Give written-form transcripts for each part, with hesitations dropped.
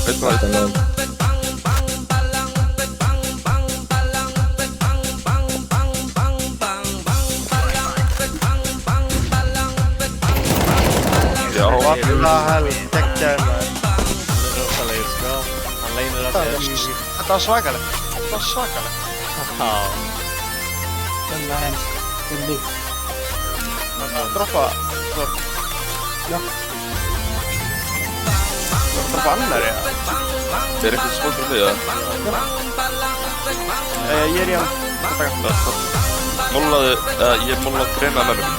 Veit hvað þetta er. Já, What the hell, geggjaður maður. Hann er rosalegur sko. Hann leynir að þér. Þetta var svakalegt. Þetta var svakalegt. Já. Þannig að henni. Droppa, Þór. Já. Droppa annari, eða? Er eitthvað smók fyrir mig, eða? Ég er í hann. Mólaði, ég mólaði greina með mér.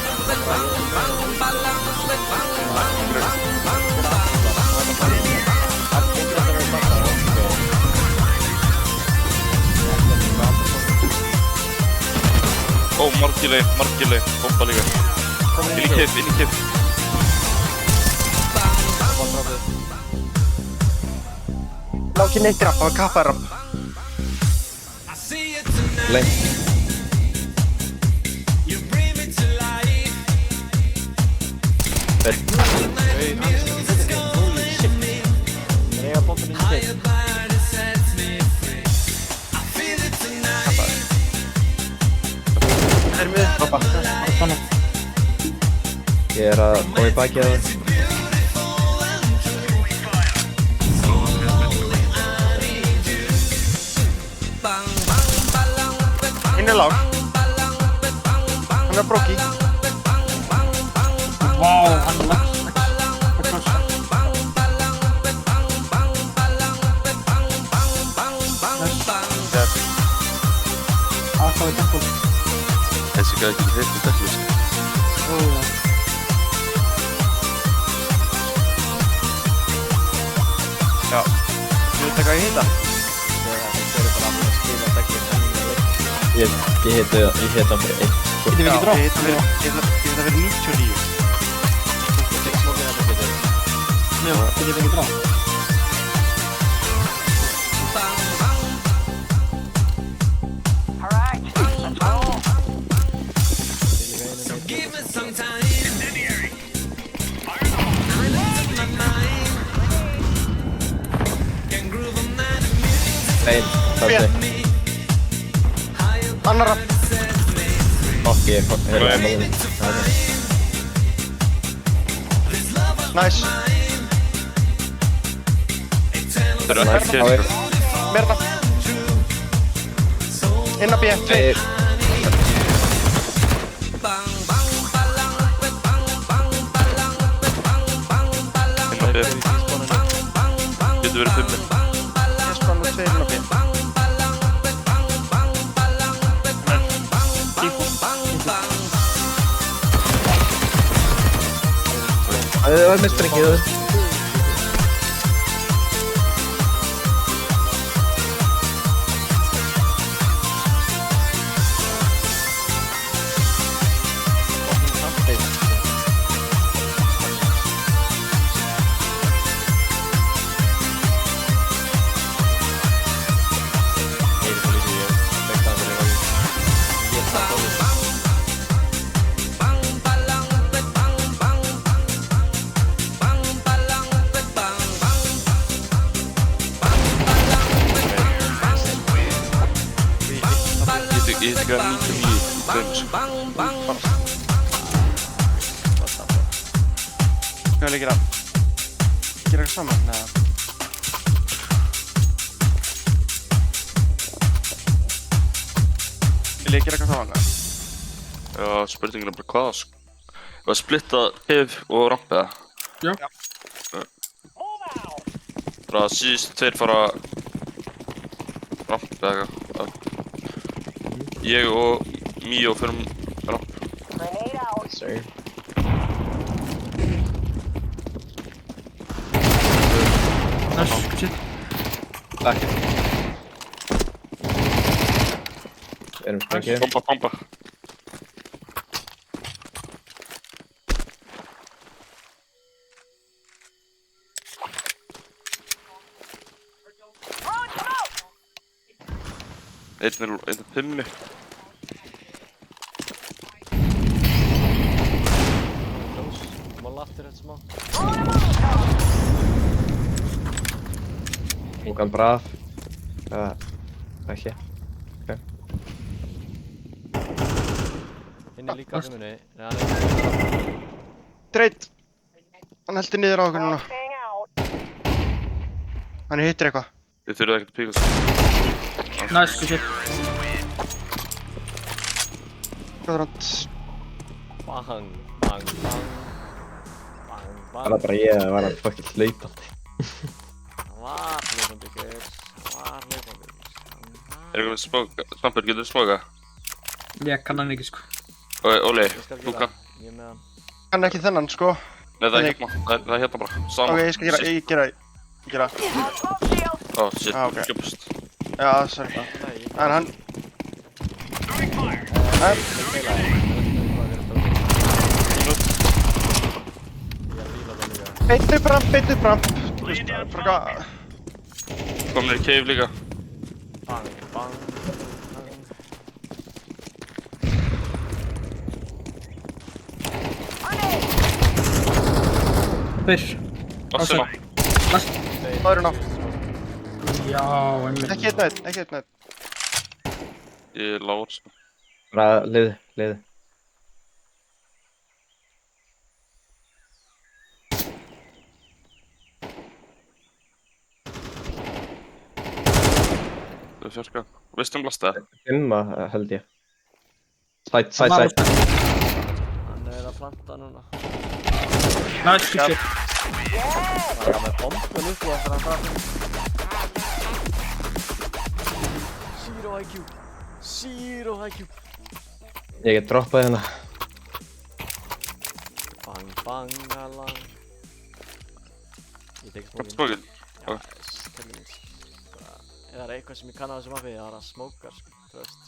Ó, margilegin, bomba líka. Inn í kipp. Lá ekki neitt rapp, það var kapparrapp. Lengt. Það eiga bombin inn í kipp. Það er mjög droppa. Ég er að koma í baki að það. Inn er lág. Hann er brokki. Vá, hann er lagt. Alltaf í tempul. Þessi gæði ekki heilt í deklust. Já. Þú veit hvað ég heita? Þeir eru bara að spila deglið. Ég heita bara einn. Getum við ekki dropp? Ég heita verið 99. Þeir smókið þetta getur. Já, getum við ekki dropp? Einn, þessi. Annar rapp. Okk, ég er að móla. Nice. Það eru ekki hér. Meira rapp. Inn að B, 2. Getur verið 5. Ég spann með 2 inn að B. Það var með sprengið. Ég hitt ekki að 99 í draums. Hvað er að gera? Gera eitthvað saman? Neða. Vil ég gera eitthvað saman? Já, spurningin er bara hvað, sko. Við að splitta PF og ramp, eða? Já. Bara að síðustu tveir fara ramp, eða eitthvað. Ég og Míó fyrir ramp. Sorry. Nice, shit. Ekki. Erum sprengið. Bomba. Einn er 5. Molla aftur þetta smá. Tók hann bara af. Ekki. Hinn líka á fimunni. Nei, hann ekki. Dreit! Hann heldur niður á okkur núna. Hann hittir eitthvað. Þið þurfið ekkert að píka sig. Nice, good shit. Quadrant. Bang, bang, bang. Bang, Það bang. var bara ég að vera fucking hlaupandi. Hann var hlaupandi, guys. Hann var hlaupandi. Er eitthvað smóka? Svampur, getur þú smóka? Ég kann hann ekki sko. Óli, Ég skal þú gera kann. það. Ég er með hann. Hann er ekki þennan, sko. Nei, það er hérna. Það er hérna bara. Sama. Ok, ég gera. Ó, shit, Ah, ok. skjöpust. Já, sorry. Nei, ég En hann... Beint upp ramp. Þú veist, bara eitthvað... Komin í cave líka. Bang, bang, bang. Fish. Vassina. Last. Það eru ná. Já, einmitt. Ekki eitt neitt. Ég er lágur, sko. Bara liði. Það er fjörka. Veistu blasta? 5 held ég. Sæt. Hann Hann er að planta núna. Nice, good shit. Það er með bombun upp og það er að fara. Zero IQ. Ég get droppað hérna. Bang, bang, alang. Ég tek smókin. Smókin? Já, skellum minn. Ef það er eitthvað sem ég kann á þessu mappi, það er að smókar, sko, þú veist.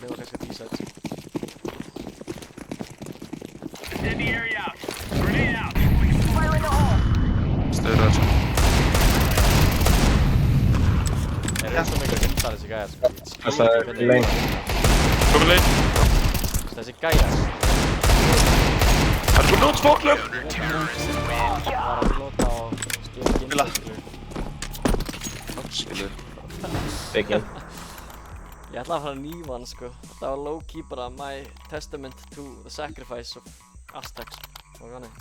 Við var kannski að dísa þetta. Stöður þessu. Það er svo mikið að vinda þessi gæjar, sko. Þessa lane. Komin leið. Þessi gæjar. Það er komin út smóknum! Það var að flota og skilja Bila. Skilu. Byggin. Ég ætla að fara að nýfa hann, sko. Það var low-key bara my testament to the sacrifice of Aztecs. Og þannig.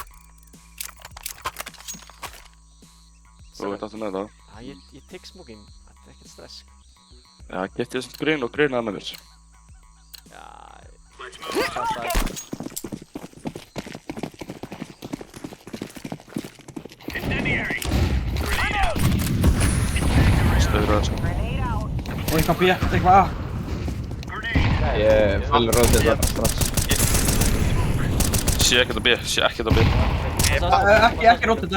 Þú veit aftur með það. Já, ég tek smókin. Þetta er ekkert stress, sko. Já, getið þessum grín og grínaði með mér. Já, það. Stöður þessu. Og ég kann B, eitthvað A. Ég full rótið það strax. Sé ekkert að B. Ekki rótið,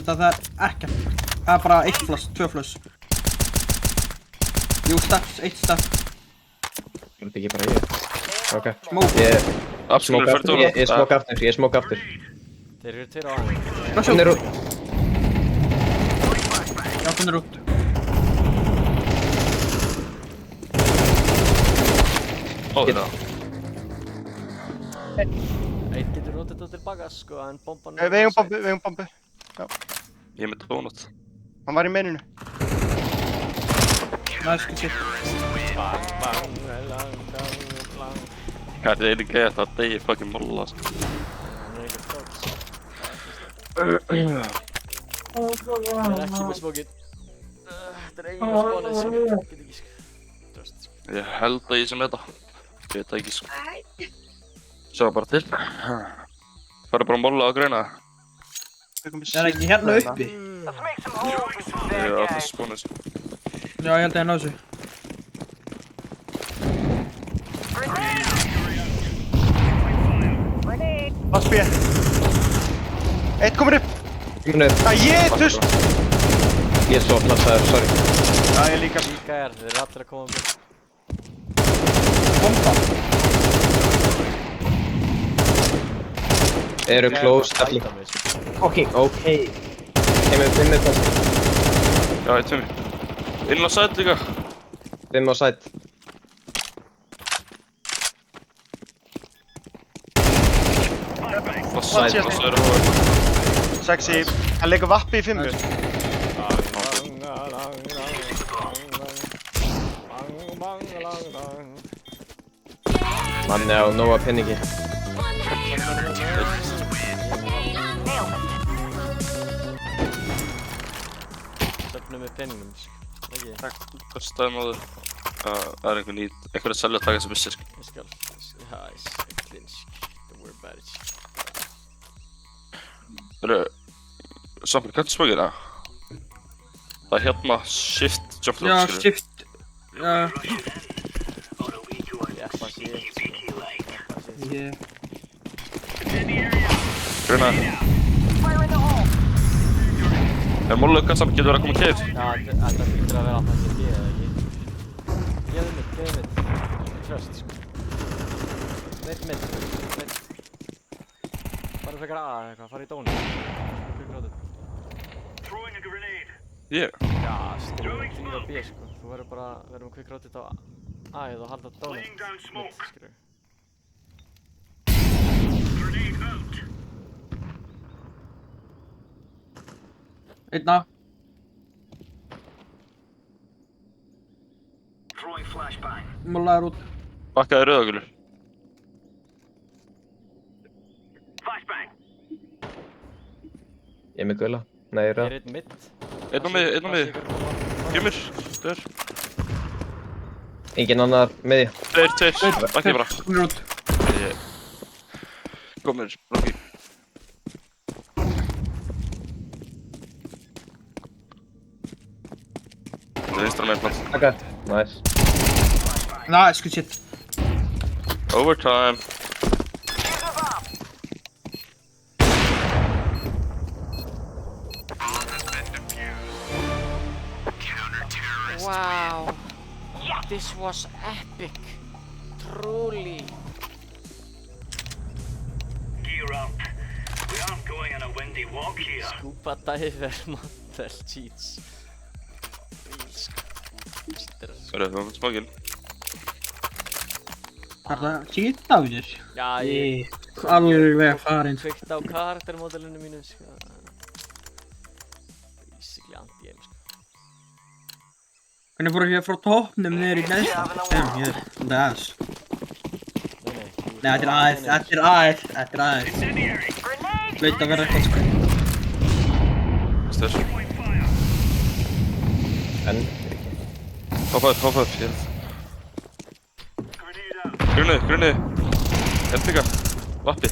það er ekkert. Það er bara 1 flush, 2 flush. Jú, steps, 1 step. Er þetta ekki bara ég? Ok. Smoke. Ég Absolutt smóka fyrir aftur. dóla. Ég smóka aftur. Þeir eru tveir á hann. Flush Hún er út. út. Já, hún er út. Ó, þetta. Einn getur notið þetta tilbaka, sko, en bomban Við eigum bombu. Ég er með donut. Hann var í meninu. Nice, good shit. Bang, bang, lang, lang, lang. Hvað er það einu gæt að degi fucking molla, sko. Hann er ekkert fóks. Ég er ekki með smókin. Þetta er einu spónið sem ég get ekki, sko. Tröst. Ég held að ég sem þetta. Ég veit það ekki, sko. Sjá bara til. Fara bara að molla og greina. Það er ekki hérna uppi. Ég er á þessu spónið, sko. Já, ég held að ég ná þessu. Last B. Eitt komur upp. Hún er. Jétus! Ég er svo flassaður, sorry. Já, ég líka. Líka þeir eru allir að koma með. Bomba. Eru close allir. Fucking ok. Kemur 5 með það. Já, eitt fyrir mig. Inn á sæt líka. 5 á sæt. Sæt, og svo er það. Sexy. Hann leikur vappi í 5. Manni á nóga penningi. Söfnum með penningnum, ekki? Takk, kostaði móður. Það einhver að selja að taka þessu missi, Ég skal, já, ég clinch, don't worry about it. Sampur, kanntu smögina? Það hérna shift jump Já, drop, shift. Já. Ég. Gruna. Móluga samt getur verið að koma cave. Já, þetta hlýtur að vera að það sé eða ekki. Geðu mitt. Tröst, sko. Mitt. Farðu frekar A eða eitthvað, farðu í dónu. Kvikgrótið. Ég? Já, stróðið klíð á B, sko. Þú verður bara, verður með kvikgrótið á A eða halda dónu. Mitt, skilur. Einna. Múlaður út. Bakkaði rauðagulur. Ég er með gula. Nei, ég er Er rauð. einn mitt. Einn á miði. Gjumur. Dör. Engin annar miðja. Tveir. Bakkaði bara. Hún er út. Komur, Rocky. Það er vinstra með plant. Ok, nice. Nice, good shit. Overtime. Wow. This was epic. Truly. Gear up. We aren't going on a windy walk here. Scuba diver model cheats. Cheater. Hörru, þú komið smákinn. Það er það cheat á þér. Já, ég Alveg farinn. kveikt á karaktermodellinu mínu, sko. Basically anti-aim, sko. Hvernig fór ég frá toppnum niður í neðsta? Damn, ég er svolítið aðeins. Nei. Nei, þetta er aðeins. Hlaut að vera eitthvað, sko. Stöður. En, Hoppa upp, ég held. Grunni. Held líka. Vappi.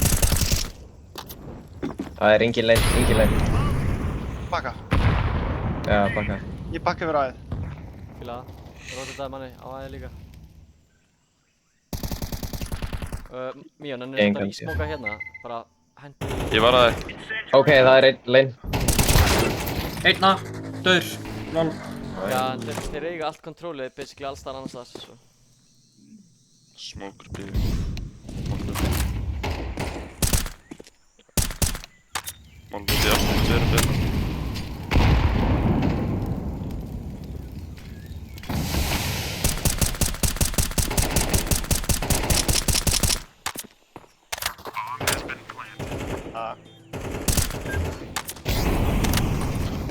það er engin lein. Bakka. Já, bakka. Ég bakka yfir aðeð. Fíla það. Rótitaði manni á aðeins líka. Míón, en Engan í smóka hérna, bara hendi. Ég var að Ok, það er einn lein. Einna. Dör. Lol. Já, þeir eiga allt kontrólið, basically alls þar annars þar, svo. Smoker bíl. Málviti aftur, tveir betur.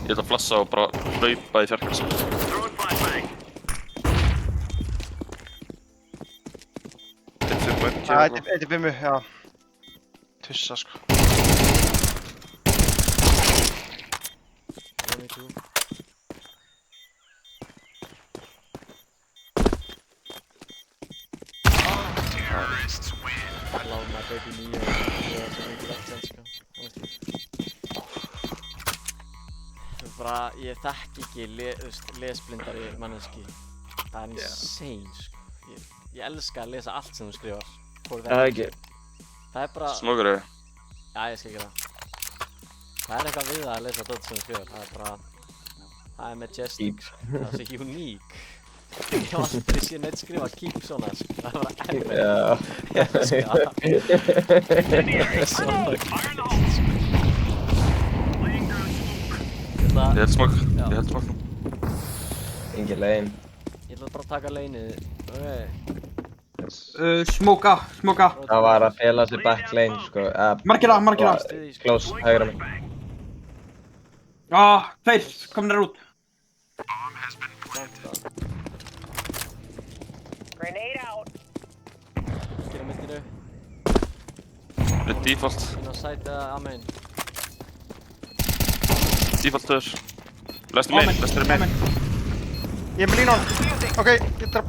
Ég ætla að flassa og bara hlaupa í fjarkvæmst. Þetta er bimmu, já. Tussa, sko. Lána baby Mio, það er svo mikið vextjans, sko. Bara, ég þekki ekki lesblindari manneski. Það er insane, sko. Ég elska að lesa allt sem þú skrifar. Það ekki. Það er bara... Smoker er. Já, ég skal gera það. Það er eitthvað við að lesa dót sem þú skrifar. Það er bara... Það er majestic, sko. Það er svo unique. Ég hef aldrei séð neitt skrifa keep svona, sko. Það er bara epic. Já. Ég elska það. Það er svo nögt, sko. Ég held smok. Já. Ég held smok nú. Engin lein. Ég ætla bara að taka leinið. Ok. Smoka. Það var að fela sér back lane, sko. Markera. Close, hægra mig. Tveir, komnir út. Grenade out. Gera myndinu. Default. Inn á sæti amen. Default dör. Lestur main, lestur main. Ég er með línu á hann. Ok, ég draf.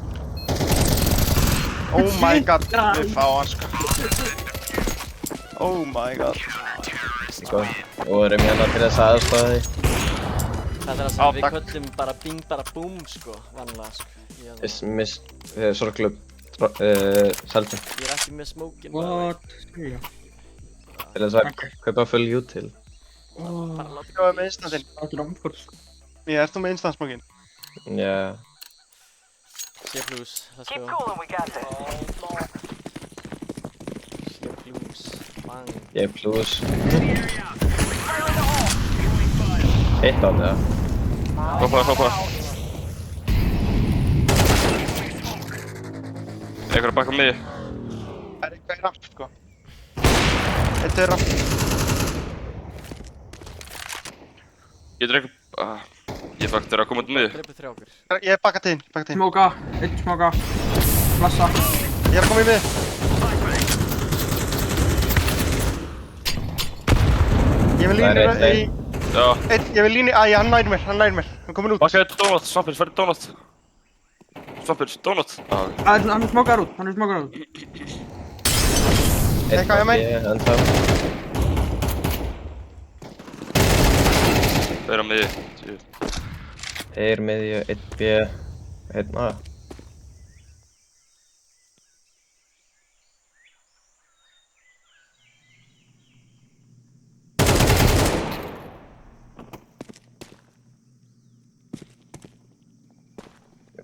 Oh my god, við fá hann sko. Oh my god. Sko, og erum hérna til þess að aðstoða þig. Þetta er það sem við köllum bara bing bara boom sko, vanlega sko. Sorglubb, Seldi. Ég er ekki með smókin. What? Til þess að kaupa full util. Bara láta Ég var með instansinn. Það er ámfórð. Ert þú með instansmókin? Já. C+, let's Keep go. cooling, we got this. C+, bang. Ég plus. Eitt á það. Hoppa. Einhver að baka mig. Það er eitthvað í ramp sko. Þetta er ramp. Getur einhver... Ég fakt að koma út mig. Dreipið 3 okkur. Ég er bakað til þín, bakað til þín. Smóka, einn smóka. Flassa. Ég er að koma í mið. Ég vil línu Það er í... Já. Ég vil línu... Æ, hann nær mér. Hann er komin út. Baka donut, svampir, ferði donut. Svampir, donut. Hann er smókar út, Eitthvað hjá mig? Ennþá. Það er á miði. Þeir miðju, 1B, 1A.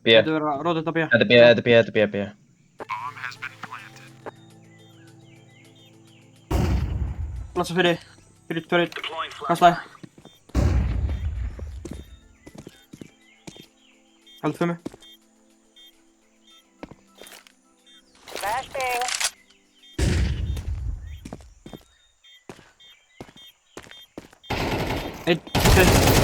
B. Þetta verður að róta þetta B. Þetta er B. Flassa fyrir tverrið. Kastaði. Held fyrir mig. Flashbang. Einn, tveir.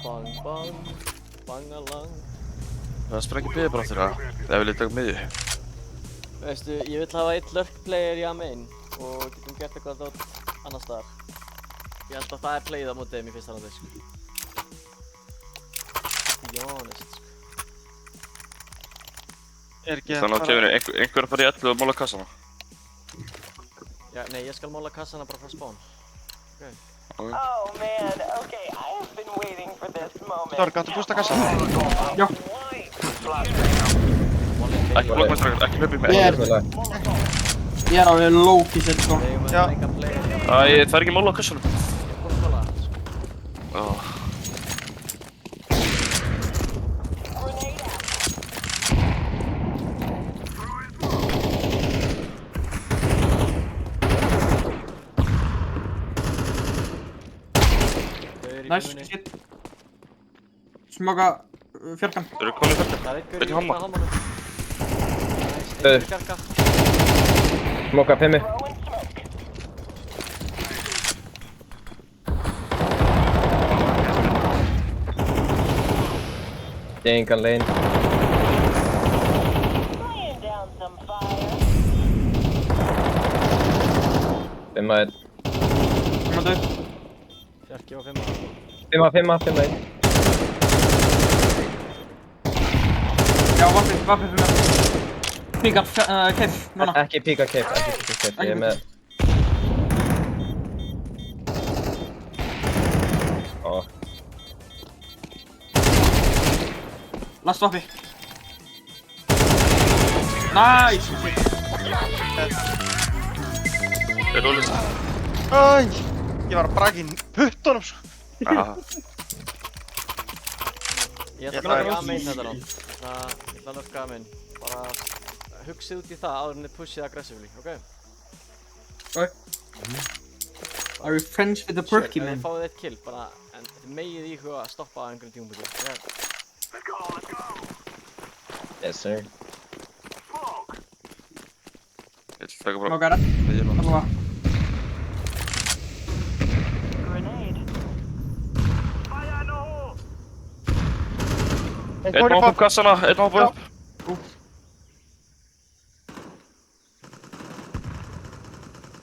Bang, bangalang. Það sprengir B bara þér að það vil ég taka miði. Veistu, ég vil hafa einn lurk-player í A-main og getum gert eitthvað dót annar staðar. Ég held að það er playið á mótið þeim í fyrsta randi, sko. To be honest, sko. Er ekki Þannig að kemur einhver að fara í 11 og mála kassana. Já, nei, ég skal mála kassana bara frá spawn. Okay. Oh man, okay, I have been waiting for this moment. Þorg, áttu bústa kassa? Já. Ekki blokk með strákar, ekki hlaupið með. Ég er alveg low-key set sko. Við eigum Já. að enga player. Æ, það er ekki mála á kassanum. Ég er búinn að mála það, sko. Grenade out. Þau eru í Nice, búinni. shit. Smóka fjarkan. Þeir eru komin í fölta. Það er einhver Veit ég hamma? halmanum. Nice, Þau. einhver fjarka. Smoka 5. Throwing smoke. Ég engan lane. Laying down some fire. 5-1. Hann er döð. Fjarki og 5. 5-1. Já, vappi fyrir mig. Píka, keif, núna. Ekki píka cape. Ég er með... Ó. Last vappi. Nice! Þeir eru ólið. Æ, ég var að braka í puttunum sko. Ég ætla Ég að ætla lurka að- A-main þetta rán. Ég ætla að lurka A-main. Bara hugsið út í það áður en þið pushið aggressively, ok? Are you friends with the perky Ef man? þið fáið eitt kill, bara, en þið megið íhuga að stoppa á einhverjum tímapunkti. Okay? Yes, sir. Taka bara. Smokkar. Ég er Það náttúrulega. var. Grenade. Fire in the hole! Einn Einn fór í hoppa upp bótt. kassana, einn hoppa upp.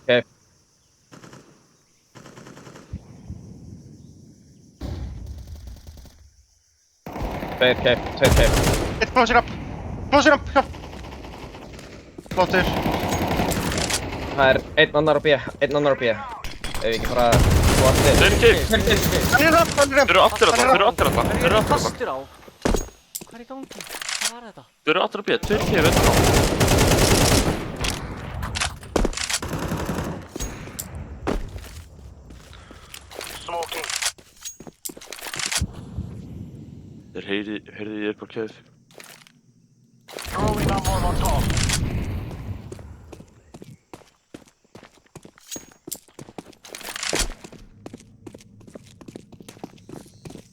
Okay. Tveir cape. Einn closing up. Hjálp. Flottur. Það er einn annar á B. Ef við ekki bara svo allir. Þeir ekki. Hann er það. Þeir eru aftur þarna. Þeir eru fastur á. Hvað er í gangi? Hvað var þetta? Þeir eru aftur á B. Tveir ekki, veit það. Smoking. Þeir heyrði ég upp á kjöf. Throwing up Molotov.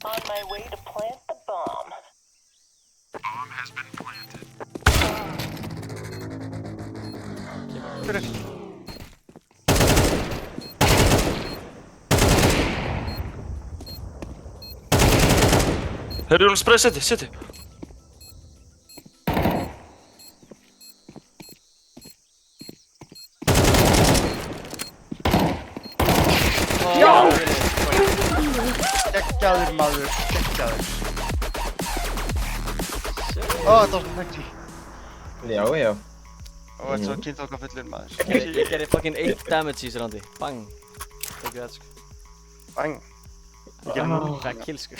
On my way to plant the bomb. Bomb has been planted. Þeir eru spray seti. Geggjaður maður. Geggjaður. Ó, þetta var svo mætti. Já. Og þetta var kynþokka fullur maður. Ég gerði fucking 8 damage í þessu randi. Bang. Tekið þetta sko. Bang. Ég gerði Ah. nú. Það er kill sko.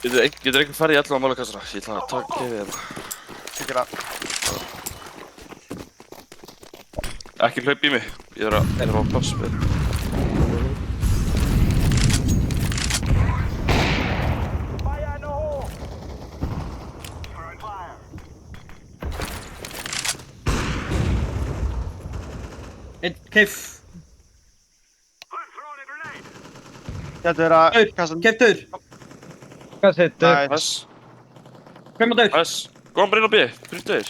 Getur einhver farið í 11 málakassana? Ég ætla að taka kefið hérna. Ég gerði það. Ekki hlaup í mig. Ég er á pláss með. Fire in the hole! Throwing fire. Einn keif. Throwing a grenade! Þetta er að Daur. kassan. Keif daur. Hvað settur? Nice. Hæs. Hvem daur. Hæs. Góðan bara inn á B. Brýttu þér.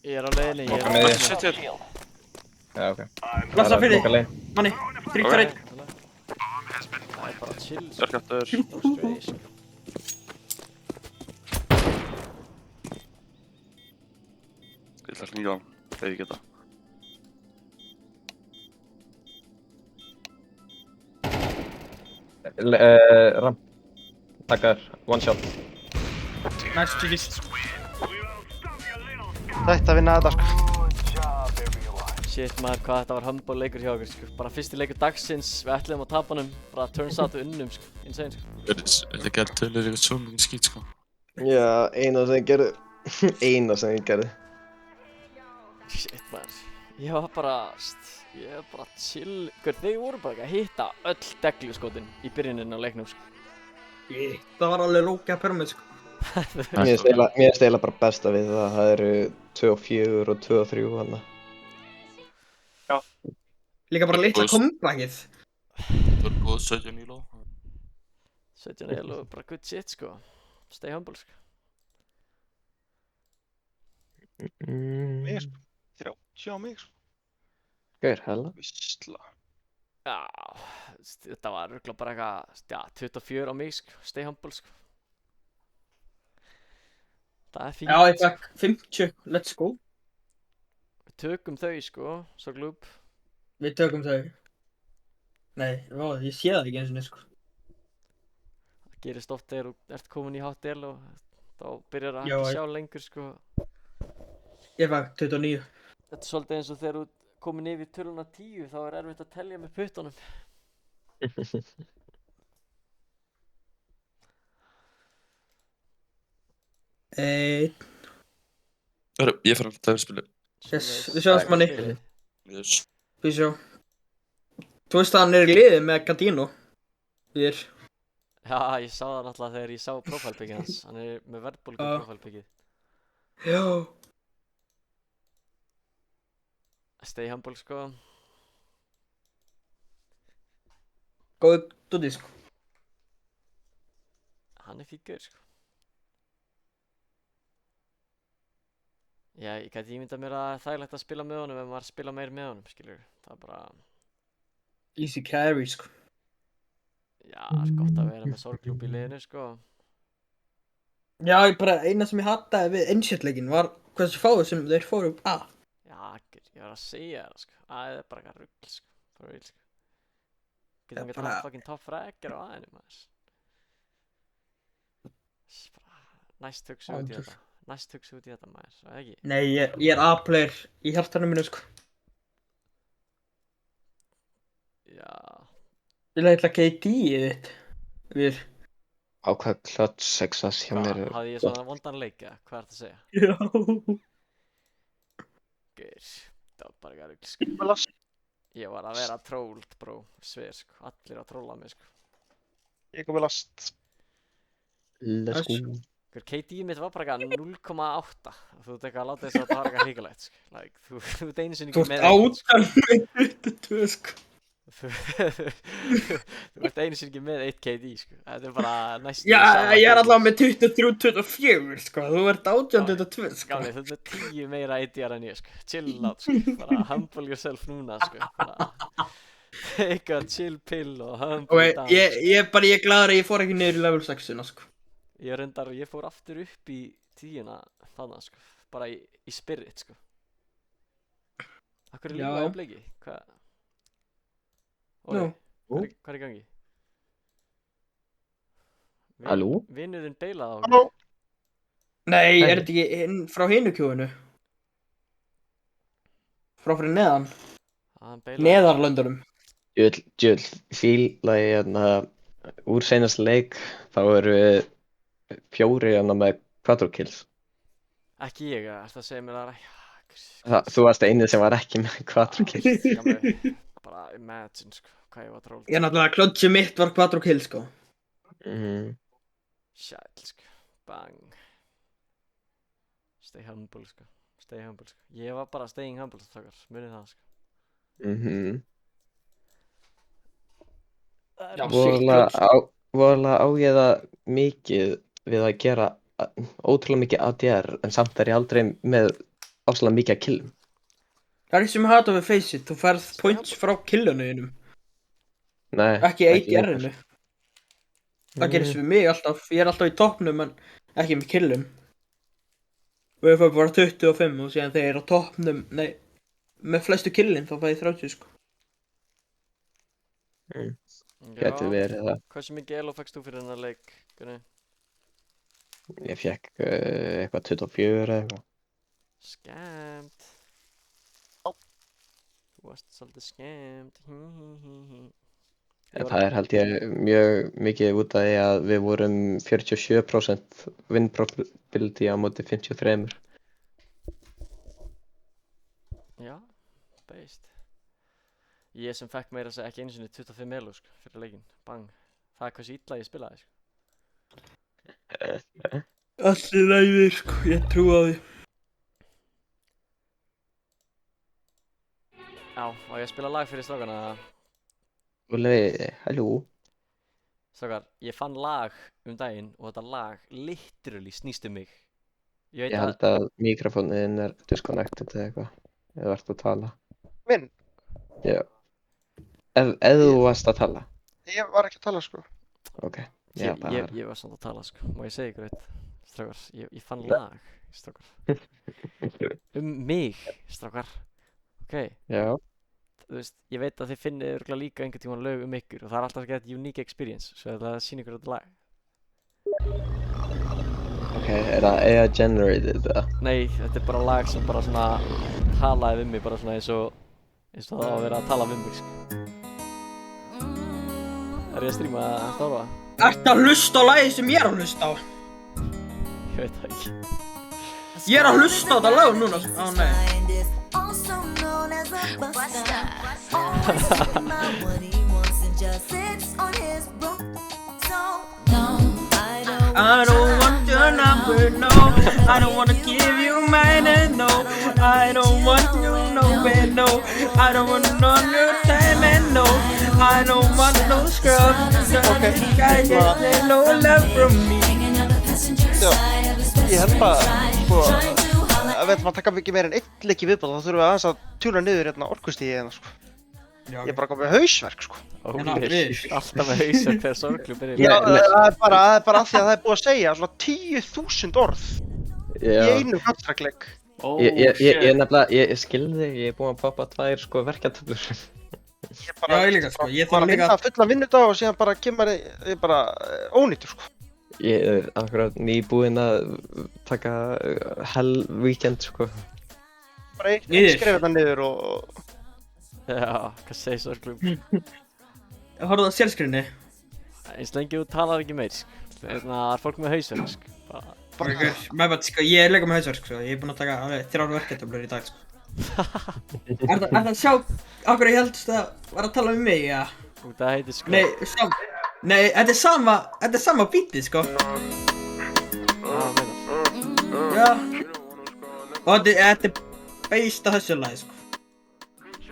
Ég er á leiðinni, ég er Með þér. Sitt hér. Shield. Já, ok. Blassa fyrir Loka þig. leið. Manni. 3 Ok. fyrir 1. Það er bara chill sko. Örkattur. Straight sko. Ég ætla að hlýja hann. Þegar ég geta. Ramp. Takkar. One shot. Nice, GG. Þetta vinna þetta sko. Good job, everyone. Shit maður, hvað þetta var humble leikur hjá okkur sko. Bara fyrsti leikur dagsins, við ætliðum að tapa honum. Bara turns out við unnum sko. Insane sko. Þetta gæti tölur eitthvað svo mikið skýt sko. Já, eina sem ég gerði. Shit maður. Ég var bara chill. Þeir voru bara ekki að hitta öll degluskotin í byrjunin á leiknum sko. Það var alveg rókja permið sko. Mér finnst eiginlega bara besta við það. Það eru 2 og 4 og 2 og 3 hana. Líka bara litla comebackið. Það er góð 17 íló. 17 er alveg bara good shit sko. Stay humble sko. Mig sko. 30 á mig sko. Gaur, hella. Vissla. Já, þetta var örugglega bara eitthvað, já, 24 á mig sko. Stay humble sko. Það er fínt. Já, ég fekk 50. Let's go. Við tökum þau sko, svo glúb. Við tökum þau. Nei, ég sé það ekki eins og sko. Það gerist oft þegar þú ert komin í hátt del og þá byrjar að Já, hægt að sjá lengur sko. Ég fekk 29. Þetta er svolítið eins og þegar þú ert komin yfir töluna 10 þá er erfitt að telja með puttunum. Hörru, ég fer að tæfirspilu. Yes, við sjáumst manni. Yes. Við sjá. Þú veist að hann er í liði með Gardino. Við Já, ég sá það náttúrulega þegar ég sá profilpickið hans. Hann er með verðbólgu Já. profilpickið. Já. Stay humble sko. Góð dúti sko. Hann er fýtt gaur sko. Já, ég gæti ímyndað mér að það er þægilegt að spila með honum ef maður spila meir með honum, skilur. Það er bara, Easy carry, sko. já, það er gott að vera með sorglúp í liðinu, sko. Já, eina sem ég hataði við innséttleikin var hversu fáið sem þeir fóru að. Já, ég var að segja það, sko. Það er bara eitthvað rugl, sko. Bara vil, sko. Getum ekki bara- haft fucking top fragger á aðeinu, maður. Bara, næst hugsa út í Algjör. þetta. Næst hugsa út í þetta, maður, svo ekki. Nei, ég er A-player í hjartanum mínu, sko. Já, Ég ætla KD-ið þitt. Við. Ákvað klöts 6 hjá mér. hafði ég svona vondan leik, eða? Hvað er það að segja? Já. Guður, það var bara eitthvað rugl, sko. Vel að Ég var að vera tróld, bró, sver, sko. Allir að tróla mig, sko. ég kom vel last. Let's go. Hver KD mitt var bara eitthvað 0,8. Þú ert eitthvað að láta þess að það var eitthvað hrikalegt, sko. Like, þú ert einu sinni Þú ekki ert með eitt, sko. áttan með 22, sko. Þú ert einu sinni ekki með 1 KD, sko. Þetta er bara næstu Já, ég er allavega með 23-24, sko. Þú ert 18-22, sko. Gáli, þú ert með 10 meira ADR en ég, sko. Chill out, sko. Bara humble yourself núna, sko. Bara take a chill pill og humble Ok, down. ég er gladur að ég fór ekki niður í level 6-una, sko. Ég fór aftur upp í 10-na þarna, sko. Bara í spirit, sko. Akkur er Já, líka já. ábleiki? Hvað? Nú. Hvað er í gangi? Halló? Vinurinn beilaði á mig. Halló? Nei, er þetta ekki frá hinu kjóinu? Frá fyrir neðan? Hann beilaði. Neðarlöndunum. Djöld, fíla ég hérna úr seinast leik, þá eru 4 hérna með quadro-kills. Ekki ég, það segir mér að Þú varst eini sem var ekki með quadro-kills. bara imagine, sko, hvað ég var tróld. Ég er náttúrulega klodsi mitt var quadro kill, sko. Sjæl, sko, bang. Stay humble, sko. Stay humble, sko. Ég var bara staying humble, þakkar, munið það, sko. Já, Voðalega á ég það mikið við að gera ótrúlega mikið ADR, en samt er ég aldrei með áslega mikið að killum. Það er ekki sem ég hata við Face It, þú færð points frá killinu þínum, Nei, ekki ADR-inu. Það gerist við mig alltaf, ég er alltaf í toppnum en ekki með killum. Og ég fær bara 25 og síðan þegar ég er á toppnum, nei, með flestu killin þá fæ ég 30, sko. Gæti verið það. Hversu mikið elo fækst þú fyrir hennar leik, Gunni? Ég fekk eitthvað 24 eða eitthvað. Skemmt. Þú varst svolítið skemmt. En það er held ég mjög mikið út af því að við vorum 47% win probability á móti 53. Já, beist. Ég sem fekk meira að segja ekki einu sinni 25 elo, sko, fyrir leikinn. Bang. Það er hversu illa ég spilaði, sko. Allir lægir, sko, ég trú á því. Já, og ég spila lag fyrir strákana. Óli, halló. Strákar, ég fann lag daginn og þetta lag literally snýst mig. Ég Ég held að mikrofónin er disconnected eða eitthvað. Ef þú ert að tala. Minn, Já. Ef þú varst að tala. ég var ekki að tala, sko. Ok. Já, bara. Ég var samt að tala, sko. Má ég segja ykkur eitt? Strákar, ég fann lag, strákar. Mig, strákar. Ok, Já. þú veist, ég veit að þið finnið örugglega líka einhvern tímann lög ykkur og það er alltaf að geta unique experience, svo það sýnir ykkur þetta lag. Ok, er það AI generated eða? Nei, þetta er bara lag sem bara svona talaði við mig, bara svona eins og það á að vera að tala við mig, sko. Er ég að stríma að stáfa? Ertu að hlusta á lagið sem ég er að hlusta á? Ég veit það ekki. Ég er að hlusta á þetta lag núna, sko. Á, nei. Also known as a buster. Always talking about what he wants and just sits on his broom. So no, I don't want your number, no. I don't wanna give you mine, and no. I don't want you, no, man, no. I don't want no new time, and no. I don't want no scrub. Okay, I get no love from me. Já, ég held bara, sko, að við ætlum að taka ekki meira en 1 leik í viðbót, þá þurfum við aðeins að tjúna niður hérna orkustíði hérna, sko. Já, Ég er bara komið með hausverk, sko. Óli, við. alltaf með hausverk þegar sorglu byrjar. Já, það er bara af því að það er búið að segja svona 10.000 orð í Já, einu Counter-Strike-leik. ég nefnilega, ég skilði þig, ég er búinn að poppa 2 sko verkjatöflur. Já, ég líka, sko. Ég bara þarf líka vinna fulla vinnudag og síðan bara kemur ég bara ónýttur, sko. Ég er akkurat nýbúinn að taka hell weekend sko. Bara eitt Niður. skrifa þetta niður og... Já, hvað segir sorglu? Horfðu á sjálfskrinni. Eins lengi þú talar ekki meir, sko. Það er fólk með hausverk, sko. Bara ykkur, meðbætt, sko, ég er líka með hausverk, sko. Ég er búinn að taka alveg 3 verkefnaflur í dag, sko. Er það að sjá á hverju ég heldst að var að tala um mig, já? Og það heitir sko. Nei, þetta er sama bítið, sko. Já. Og þetta er based á þessu lagi, sko.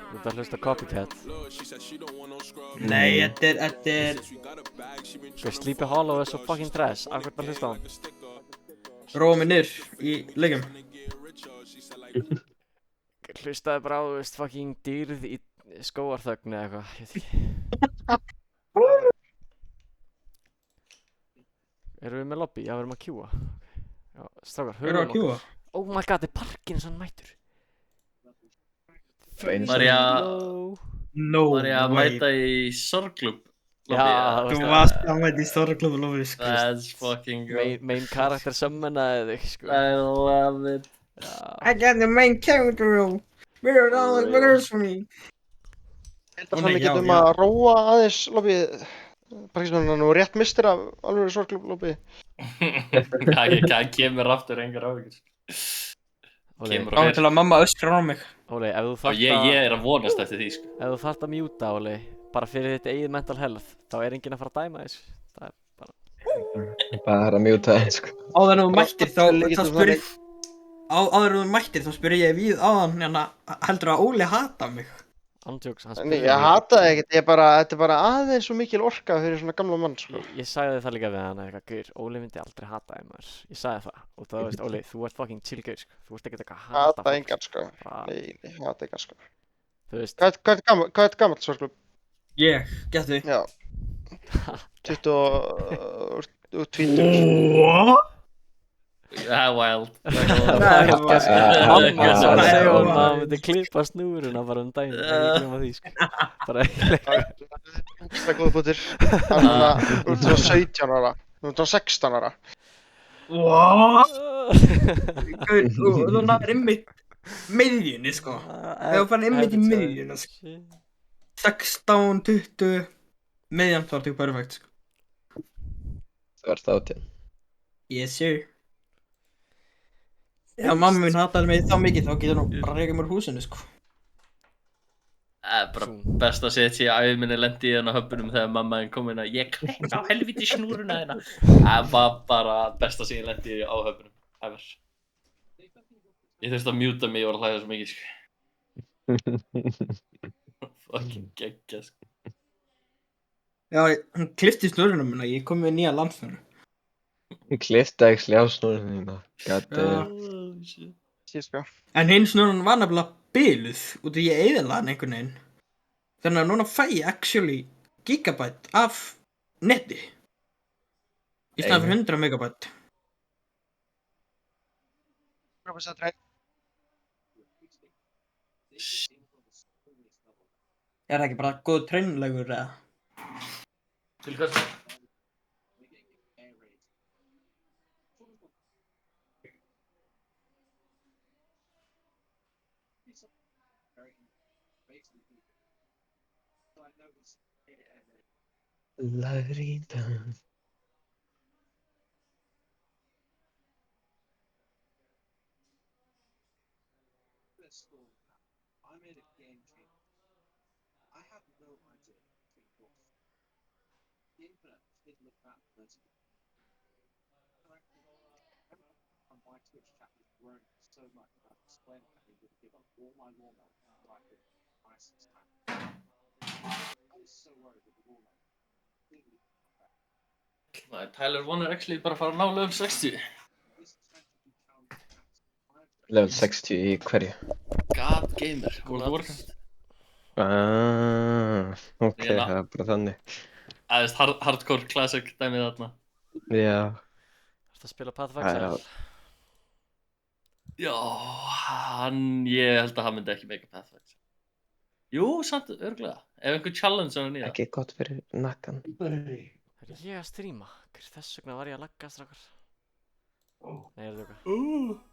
Þú ert að hlusta Copycat. Nei, þetta er Sko, Sleepy Hollow er svo fucking trash. Af hvernig að hlusta á hann? róa mig niður í leikjum. Hlustaði bara á, þú veist, fucking dýrð í skóarþögn eða eitthvað, ég veit ekki. Erum við með lobby? Já, við erum að queua. Já, strákar, Við erum að kjúa. Oh my god, þetta er parkinn sem hann mættur. Var ég að mæta í sorgklúbb? Já, Þú varst að mæta í stóra klubbu lofið, sko. That's fucking good. Main karakter summonaði þig, sko. I love it. I got the main character role. We're all the winners for me. Ég held að við getum að róa aðeins lobbyið. Bara ekki svona nú rétt mistir af alveg sorglum lobbyið. Það kemur aftur engar áhyggjur. Kemur Þá til að mamma öskrar á mig. Óli, ef þú Og þarft ég er að vonast eftir því, sko. Ef þú þarft að mjúta, Óli, bara fyrir þitt eigið mental health, þá er enginn að fara að dæma þess. Það er bara... Bara mjúta það sko. Áður en þú mættir þá spyr ég... Áður en þú mættir þá spyr ég við áðan, hérna, heldur að Óli hata mig? Andjóks, hann Nei, spurði ég hata það ekkert, þetta er bara aðeins svo mikil orka fyrir svona gamla mann, sko. Ég sagði það líka við hann eitthvað, gaur, Óli myndi aldrei hata þig maður. Ég sagði það, og það veist, Óli, þú ert fucking chill gaur, sko. Þú ert ekkert eitthvað að hata Hata engan, sko. Bara, Nei, hata engan, sko. þú veist, Hvað er gamall sorglum? Ég, getur. Já. 20... Það er wild. Mamma sagði að segja wild. hún að hann myndi klippa snúruna bara daginn, ekki glemma því, sko. Bara ekki leika. Það er góða bútir. Þannig að þú ert svona 17 ára. Þú ert svona 16 ára. Þú náður einmitt miðjunni, sko. Þegar þú fann einmitt í miðjunni, sko. 16, 20, miðjan þá ertu perfekt, sko. Þú ert 18. Yes, sir. Já, mamma mín hataði mig þá mikið, þá getur hún bara reykað mér úr húsinu, sko. Það er bara best að segja til að æfi minni lendi í þennan höfnum þegar mamma er komin að ég kveik á helviti snúruna þina. Það var bara best að segja ég lendi á höfnum. Ever. Ég þurfti að mjúta mig, ég var að hlæða svo mikið, sko. Fucking geggja, sko. Já, hún klippti snúruna minna, ég kom með nýja landfæru. Hún klifta ekki sljáðsnúrinu þína. Sko. En hinn snúrun var nefnilega biluð út af ég eyðilaði hann einhvern veginn. Þannig að núna fæ ég actually gigabyte af netti. Í staðan fyrir 100 megabyte. Er það ekki bara góð treinlegur eða? Til hvers? Larita. Tyler One er actually bara að fara að ná lögum 60. Level 60 í hverju? God Gamer, World of Warcraft. Ok, það er bara þannig. Hardcore classic dæmið þarna. Já. Ertu að spila Pathfinder? Já, ég held að hann myndi ekki meika Pathfinder. Jú, samt, örgulega. Ef einhver challenge á hann nýja. Ekki gott fyrir nakkan. Er ég að stríma? Þess vegna var ég að lagga strákar. Nei, ég er að lukka.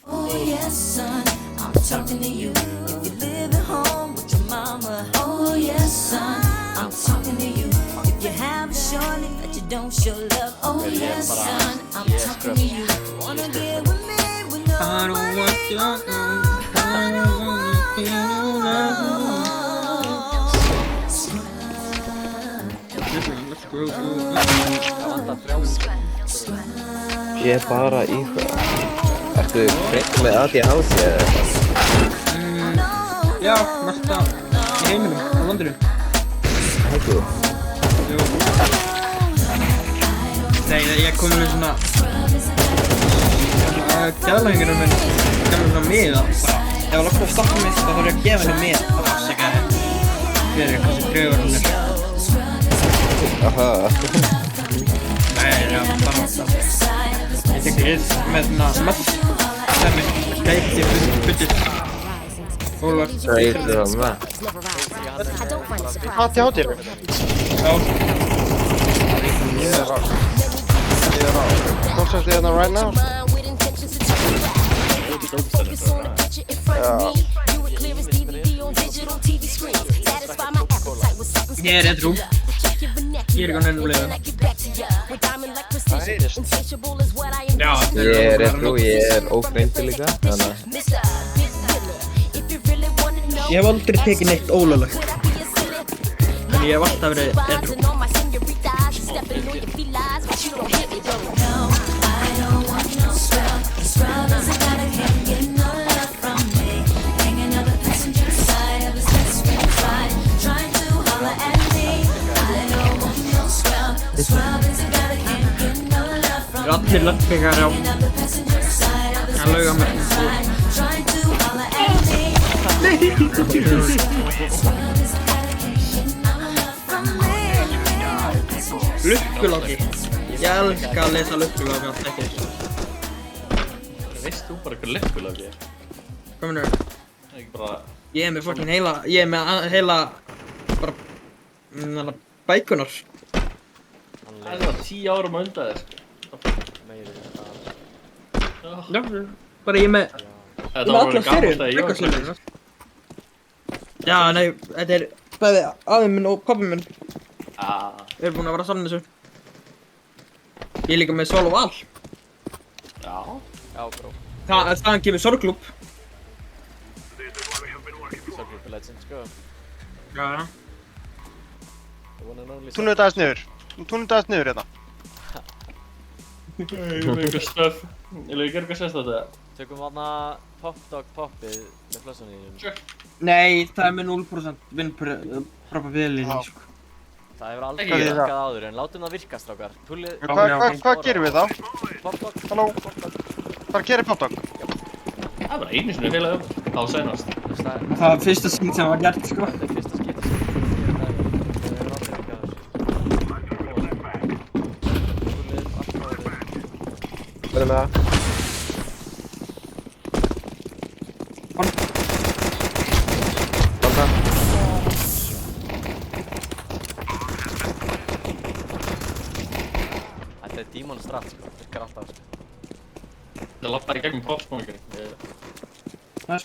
Oh yes, son, I'm talking to you. If you live at home with your mama. Oh yes, son, I'm talking to you. If you have a shorty that you don't show love. Oh yes, son, I'm talking to you. Wanna get with me with no I don't money, want your love. I don't want your love. Ég er bara í hvað. Ertu frekar með ADHD eða eitthvað? Já, mesta í heiminum, á landinu. Ekki? Jú. Nei, ég kom með svona geðlæðingunum minn gaf mér svona miða. Ef hann lakka að stoppa mig, þá þarf ég að gefa henni miða. Það var ekki fyrir hversu draugur hann er. Aha. Nei, já, bara ég tek við með svona möll semmi, gæti budget Ólvar Gæti það með? ADHD? Já. Ég er constantly hérna right now. Ég er edrú. Ég er ekki á neinu leiða. Já, Ég er edrú, ég er ógreindur líka, þannig að ég hef aldrei tekið neitt ólöglegt. En ég hef alltaf verið edrú. Það eru allir lögpegar á að lauga mér. Lukkuláki. Ég elska að lesa lukkuláki á tekið. Veist þú bara hvað lukkuláki er? Hvað mennur? Ekki bara... Ég er með fucking heila, ég er með heila bara bækunar. Það er bara 10 árum á undan þér, sko. Já, bara ég með Þetta var alveg gammalt að ég var fyrir. Já, nei, þetta er bæði afi minn og pabbi minn. Við erum búin að vera saman þessu. Ég er líka með Sval og Val. Já. Já, bró. Þaðan kemur Sorgklúbb. Sorgklúbb er legend, sko. Já. Túnum þetta aðeins niður. Túnum þetta aðeins niður hérna. Ég með eitthvað stöf. Ég vil gera eitthvað sérstaklega. Tökum hana Popdog poppið með flössunni þínum. Nei, það er með 0% vinnprobability, sko. Það hefur aldrei virkað áður, en látum það virka, strákar. Hvað gerum við þá? Popdog. Halló? Hvað gerir Popdog? Það er bara einu sinni heila þá seinast. Það var fyrsta skýt sem var gert, sko. Það er fyrsta skýt sem var gert. Það hefur aldrei virkað áður. Hvað er með það? Þetta er Demon Strat, sko. Virkar alltaf, sko. Það lappaði í gegnum popsmókinni. Næs.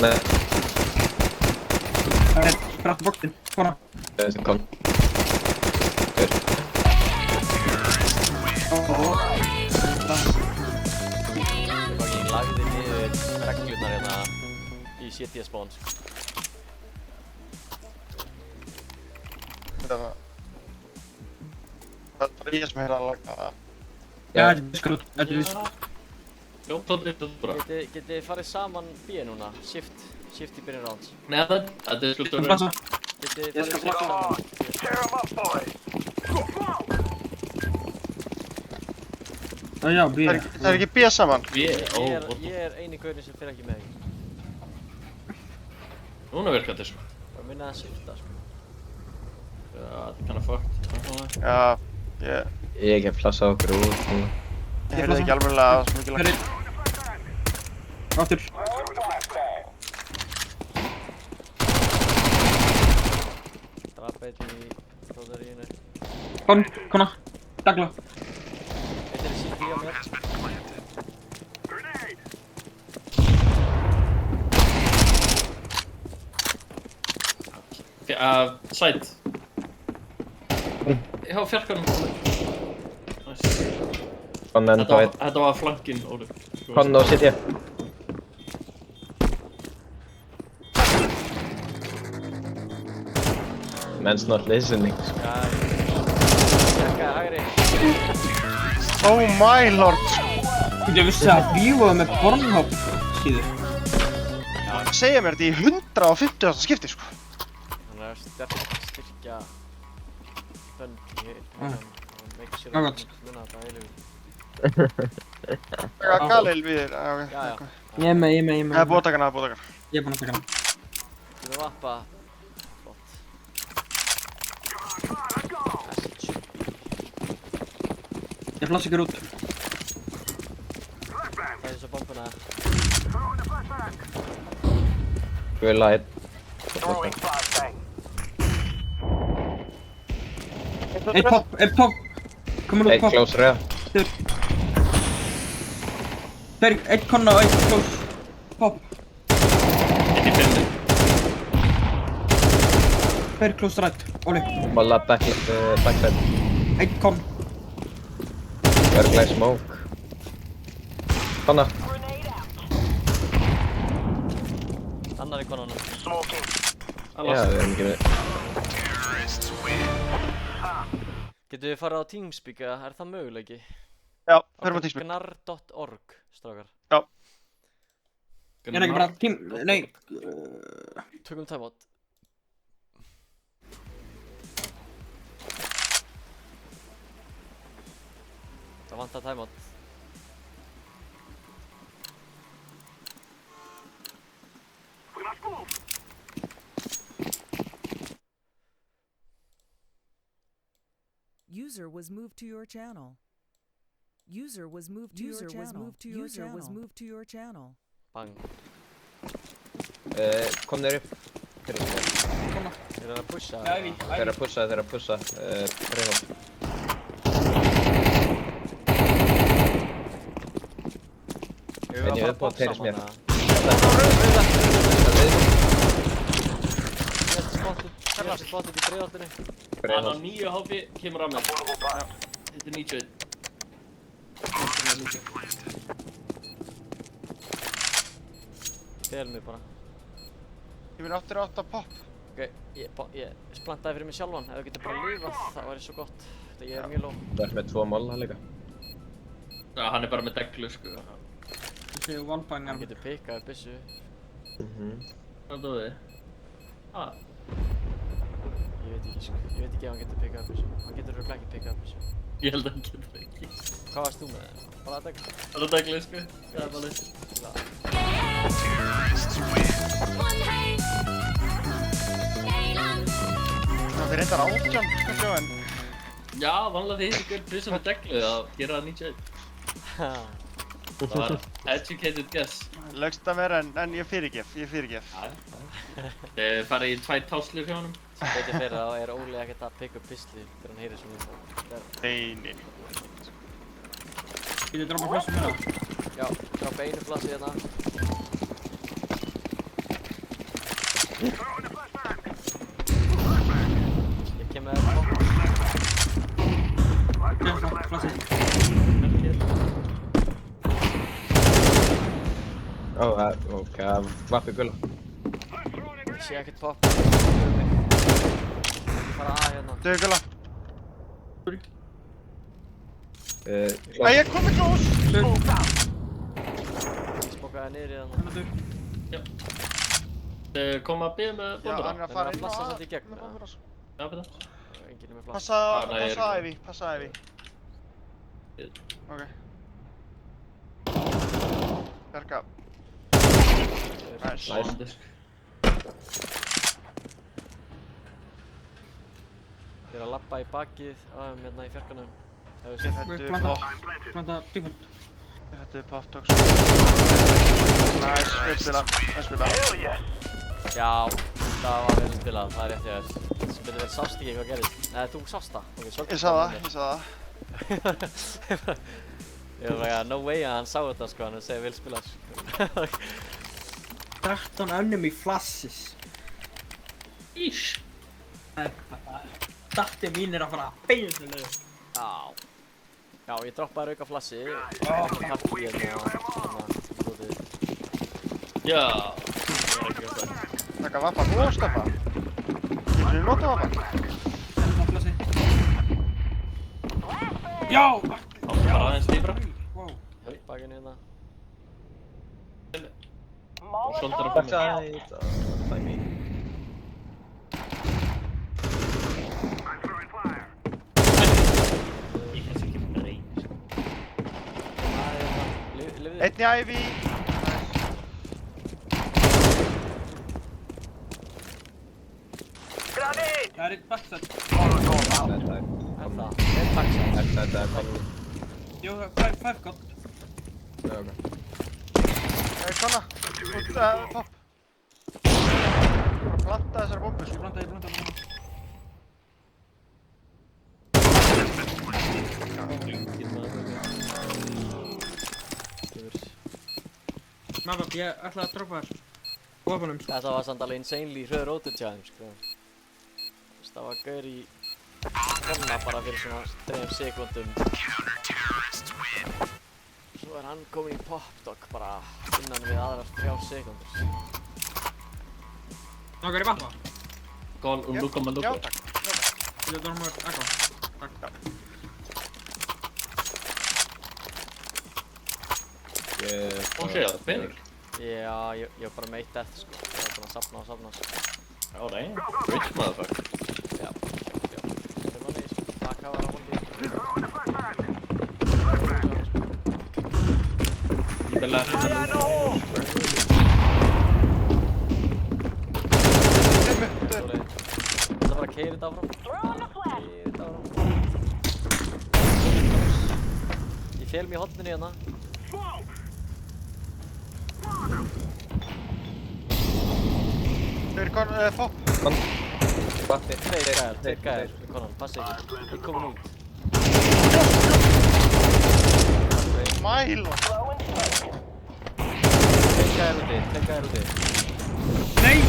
Nei. Það er brætt boktinn. Kona. Kom. Ég lagði niður reglurnar hérna í CTS spawn, sko. Það er ég sem að laga það. Já, þetta er skrút. Þetta er viss. Jó, það er bara. Getið þið farið saman B núna? Shift í byrjun rounds. Nei, þetta er skrút. Getið þið farið saman? Já, B. Það er ekki B saman. B, ó, Ég er eini gaurinn sem fer ekki með ekki. núna virkar þetta sko. Bara minna að shifta sko. Já, þetta er kinda fucked. Já, ég Ég ekki að plassa okkur út núna. heyrði ekki alveg svo mikilvægt. Aftur. Drap eitt í þóttaríinu. Kona. Dagla. Eitt er í CT á mér. Side. Já, fjarkanum. Nice. Konna enda veit. Þetta var flankinn, Óli. Konna og sitja. Men's not listening. Jakka hægri. Oh my lord. Ég vissi að við vorum með Pornhub síðu. Segja mér þetta í 150. skipti sko. Hann er styrkja fönn í make sure Já, gott. muna þetta heilu. Það er Galil við þér. Já. Ég er með. Það er bótakana. Ég er búinn að taka hana. Þú erum vappa. Flott. Ég flassa ykkur út. Það er svo bombuna. Guðla einn. Eitt pop. Komur út Eitt pop. close ræða. Eitt konna og eitt close. Pop. Eitt í 5. Tveir close right. Óli. Malla backside. Eitt kon. Örglega smoke. Konna. Annar í konunum. Já, við erum ekki með. Getum við farið á Teamspeak eða er það möguleiki? Já, förum á Teamspeak. Gnar.org, strákar. Já. Ég er ekki bara tím... Nei. Tökum timeout. Það vantar timeout. User was moved to your channel. User was moved to your channel. User was moved to your channel. Bang. Kom þér upp. Þeir eru að pusha. Þeir eru að pusha. Reyna. En ég upp á teiris mér. Ég er spottið í breiðholtinu. Hann á 9 HP kemur að mér. Þetta er 91. Fel mig bara. Ég vil 88 pop. Ok, ég splantaði fyrir mig sjálfan. Ef þú getur bara lifað, það væri svo gott. Þetta ég er mjög lóg. Það er með 2 molla líka. Já, hann er bara með deglu, sko. Þessi one-bang Hann getur pikkað upp byssu. Hvað dóði þið? Ég veit ekki, sko. Ég veit ekki ef hann getur pikkað upp byssu. Hann getur örugglega ekki pikkað upp byssu. Ég held að hann getur ekki. Hvað varst þú með? Bara deglu? Bara deglu, sko. Það er bara litt. Það er reyndar 18 sko en... Já, vanlega því þið ykkur prisa með deglu að gera það 91. Það var educated guess. Lögst að vera en ég fyrirgef. Þið farið í 2 táslur hjá honum. Veitir fyrir þá er Óli ekkert að pikka upp pistli þegar hann heyrir svona. Nei. Getur þið droppa flassu með það? Já, droppa einu flassi hérna. Ég kem með Flassi. Ok, vappi gulla. Ég sé ekkert pop. Ekki fara að hérna. Döðu gulla. Æ, ég kom með glós! Smokkaði niður í hérna. Já. Þið kom að byrja með Já, hann er að fara inn á flassa þetta í gegn. Já, betur. Enginn er með flassa. Passa Ævi. Ok. Bjarga. Nice. Nice. Ég er að labba í bakið á þeim hérna í fjarkanum. Ég hættu pop. Planta tímund. Ég hættu pop dogs. Nice, vel spilað. Vel spilað. Já, það var vel spilað, það er rétt hjá þér. Sem betur verið sást ekki hvað gerðist. Nei, þú sást það. Ég sá það, ég sá það. Ég var bara, no way að hann sá þetta sko, hann segir vel spilað sko. 13 önnum í flassis. Ís. Datti mín er að fara að beina niður. Já. Já, ég droppaði auka flassi. Karti hérna. Já. Taka vappa, þú Steffa. Getur þið notað vappa? Flassi. Já! Það var aðeins dýbra. Wow. Bakinn hérna. Og svolítið að koma. Ég kannski ekki með reyn. Einn í Ivy. Það er eitt backside. Er það? Einn backside. Jú, 5 gott. Konna, út pop. Bara planta þessari bombu sko. Planta. Mabba, ég ætla að droppa þér. Ofanum sko. Þetta var samt alveg insanely hröð rótur hjá þeim sko. Það var gaur í konna bara fyrir svona 3 sekúndum. Svo er hann komin í popdog bara innan við aðrar 3 sekúndur. Nákar í vappa? Gól, lúka. Já, takk. Ég er dormur ekko. Takk. Og séu það, pening. Já, ég var bara með 1 death sko. Ég var bara að safna sko. Já, reyn. Rich motherfucker. Já. Það var neys. Takk að vera á hóndi. Ég vil að reyna. Það er bara að keyra þetta áfram. Ég fel mig í horninu hérna. Þeir er pop. Tveir gæðir, konan, passi ekki. Ég er komin út. Mælo. Tveir gæðir úti. Nei!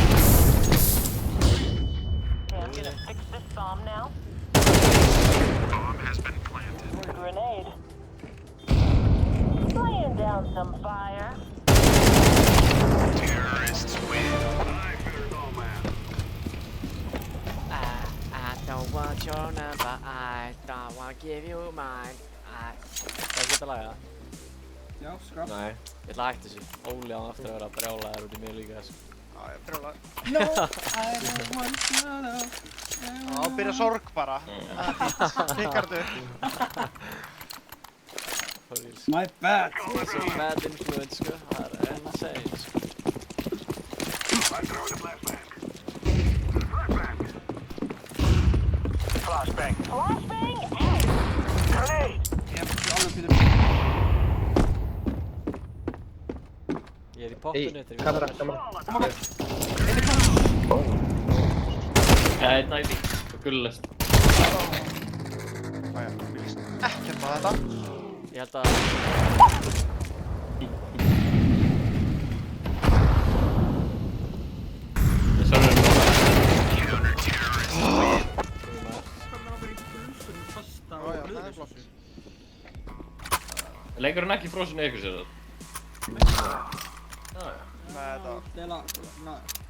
I'm gonna fix this bomb now. Grenade. Laying down some fire. Terrorists win. I don't want your number, I don't want to give you mine. Það geta lagað? Já, skrap. Nei. Ég ætla að hætta þessu. Óli á hann aftur að vera brjálaður út í mig líka þessu. Já, ég brjálaður. No, I don't want to know. Já, byrja sorg bara. Pikardu. My bad. Það er svo bad influence sko, það er insane sko. Flashbang. Flashbang out. Grenade. Ég er alveg fyrir. Ég er í poppinu þegar Kamera. Já, einn æði. Og gullest. Æja, ég líst ekkert á þetta. Ég held að... Ég sá hérna. Leikur hann ekki frosin ykkur sér það?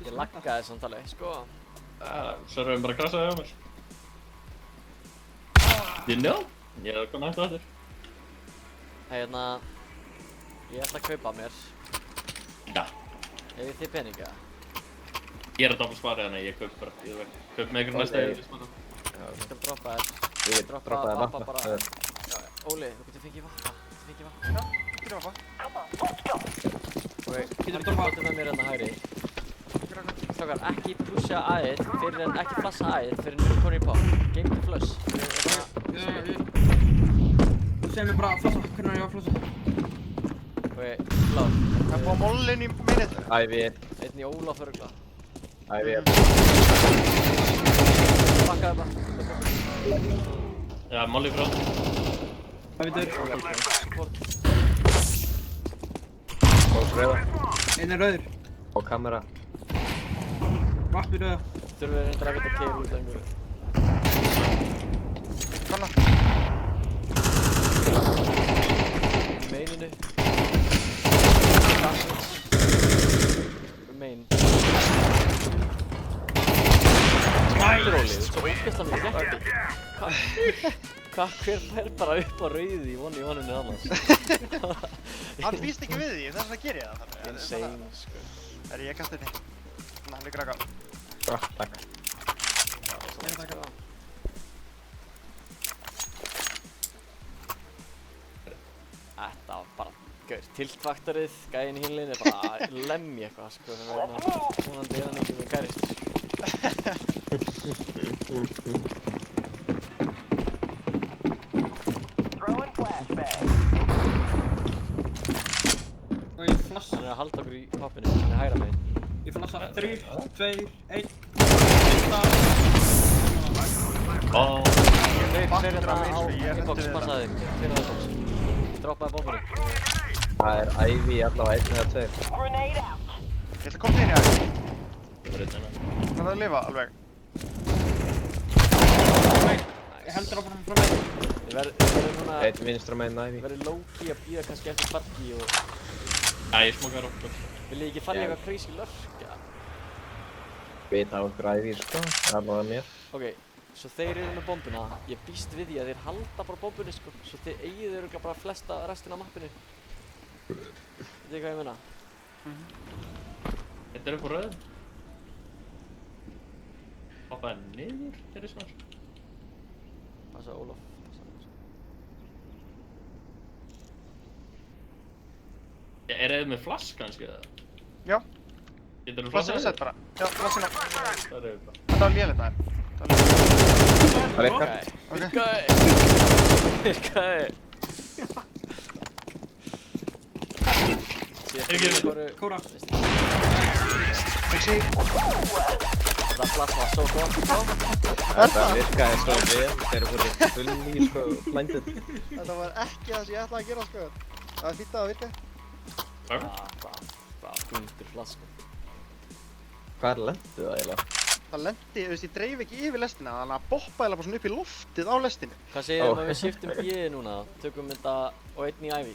Ég laggaði samt alveg, sko. Svo erum við bara að krasa það á mér. Didn't know? Ég er komin aftur aftur. Hérna... Ég ætla að kaupa mér. Já. Hefur þið peninga? Ég er að doppla sparið þannig, ég kaup bara. Ég kaup með ykkur næsta eða spara. Ég skal droppa þér. Ég droppaði vappa. bara. Já, Óli, þú getur fengið vappa. skrifa hvað. Ok, hann bótið með mér hérna hægri. Strákar, ekki pusha A-ið fyrir en ekki flassa A-ið fyrir en við erum konur í pop. Game to flush. Segð mér bara flassa, hvernig er ég að flassa? Ok, klár. Það er búið mollin í minnið. Ævi. Einn í Ólaf örugla. Ævi. Bakkaði bara. Já, molli frá. Ævitur. Og rauða. Einn er rauður. Og kamera. Vappi rauða. Þurfum við reyndar ekkert að keyra út lengur. Kanna. Í maininu. Main. Róli, þú ert svo ógeðslega mikið rétti. Hver fær bara upp á rauði í vonunni annars? Hann býst ekki við því, þess vegna ger ég það. Insane, sko. Ég kasta henni. Hann liggur raka. Takk. Þetta var bara gaur. Tiltfaktorið, gæinn í hinlegin er bara að lemja eitthvað, sko. Vonandi er hann ekki með gærist. Throwing flashbang. Og ég flassa. Hann er að halda okkur í poppinu, hann er hægra megin. Ég flassa 3, 2, 1. Þeir hérna á inbox, passaði þig. Fyrir það inbox. Droppaði bombunni. Það er ævi allavega 1 eða 2. Grenade out. Ég ætla að koma þín í aðeins. Ég var reynd hérna. Það er að lifa alveg. Ég heldur á bara frá mig. Við verðum núna... Eitt vinstra meginn ævi. Við verðum low-key að bíða kannski eftir Sparky og... Æ, ég smokkar upp. Viljið ekki falla í eitthvað crazy lurk? Veit á ykkur ævi, sko. Það er allavega mér. Ok, svo þeir eru með bombuna. Ég býst við því að þeir halda bara bombunni, sko. Svo þið eigið örugglega bara flesta restina af mappinu. Veit þið hvað ég meina? Þetta er upp á rauðum. Hoppaði niður, þeirri snar. Passa Ólaf, passa Ólaf. Er þið með flask kannski eða? Já. Getur þú Flassinu flassað sett bara. Já, flassinu. Það er auðvitað. Þetta var lélitt aðeins. Það virkar. Virkaði! Kóra. Fixi. Þetta flass var svo gott, sko. Þetta virkaði svo vel. Þeir voru full í, sko, blinded. Þetta var ekki það sem ég ætlaði að gera, sko. Það var fýtt að það virkaði. Bara hundur flass, sko. Hvar lentu það eiginlega? Það lendi, þú veist, ég dreif ekki yfir lestina, þannig að boppa eða bara svona upp í loftið á lestinu. Hvað segir þið að við skiptum B-ið núna? Tökum þetta og einn í ævi.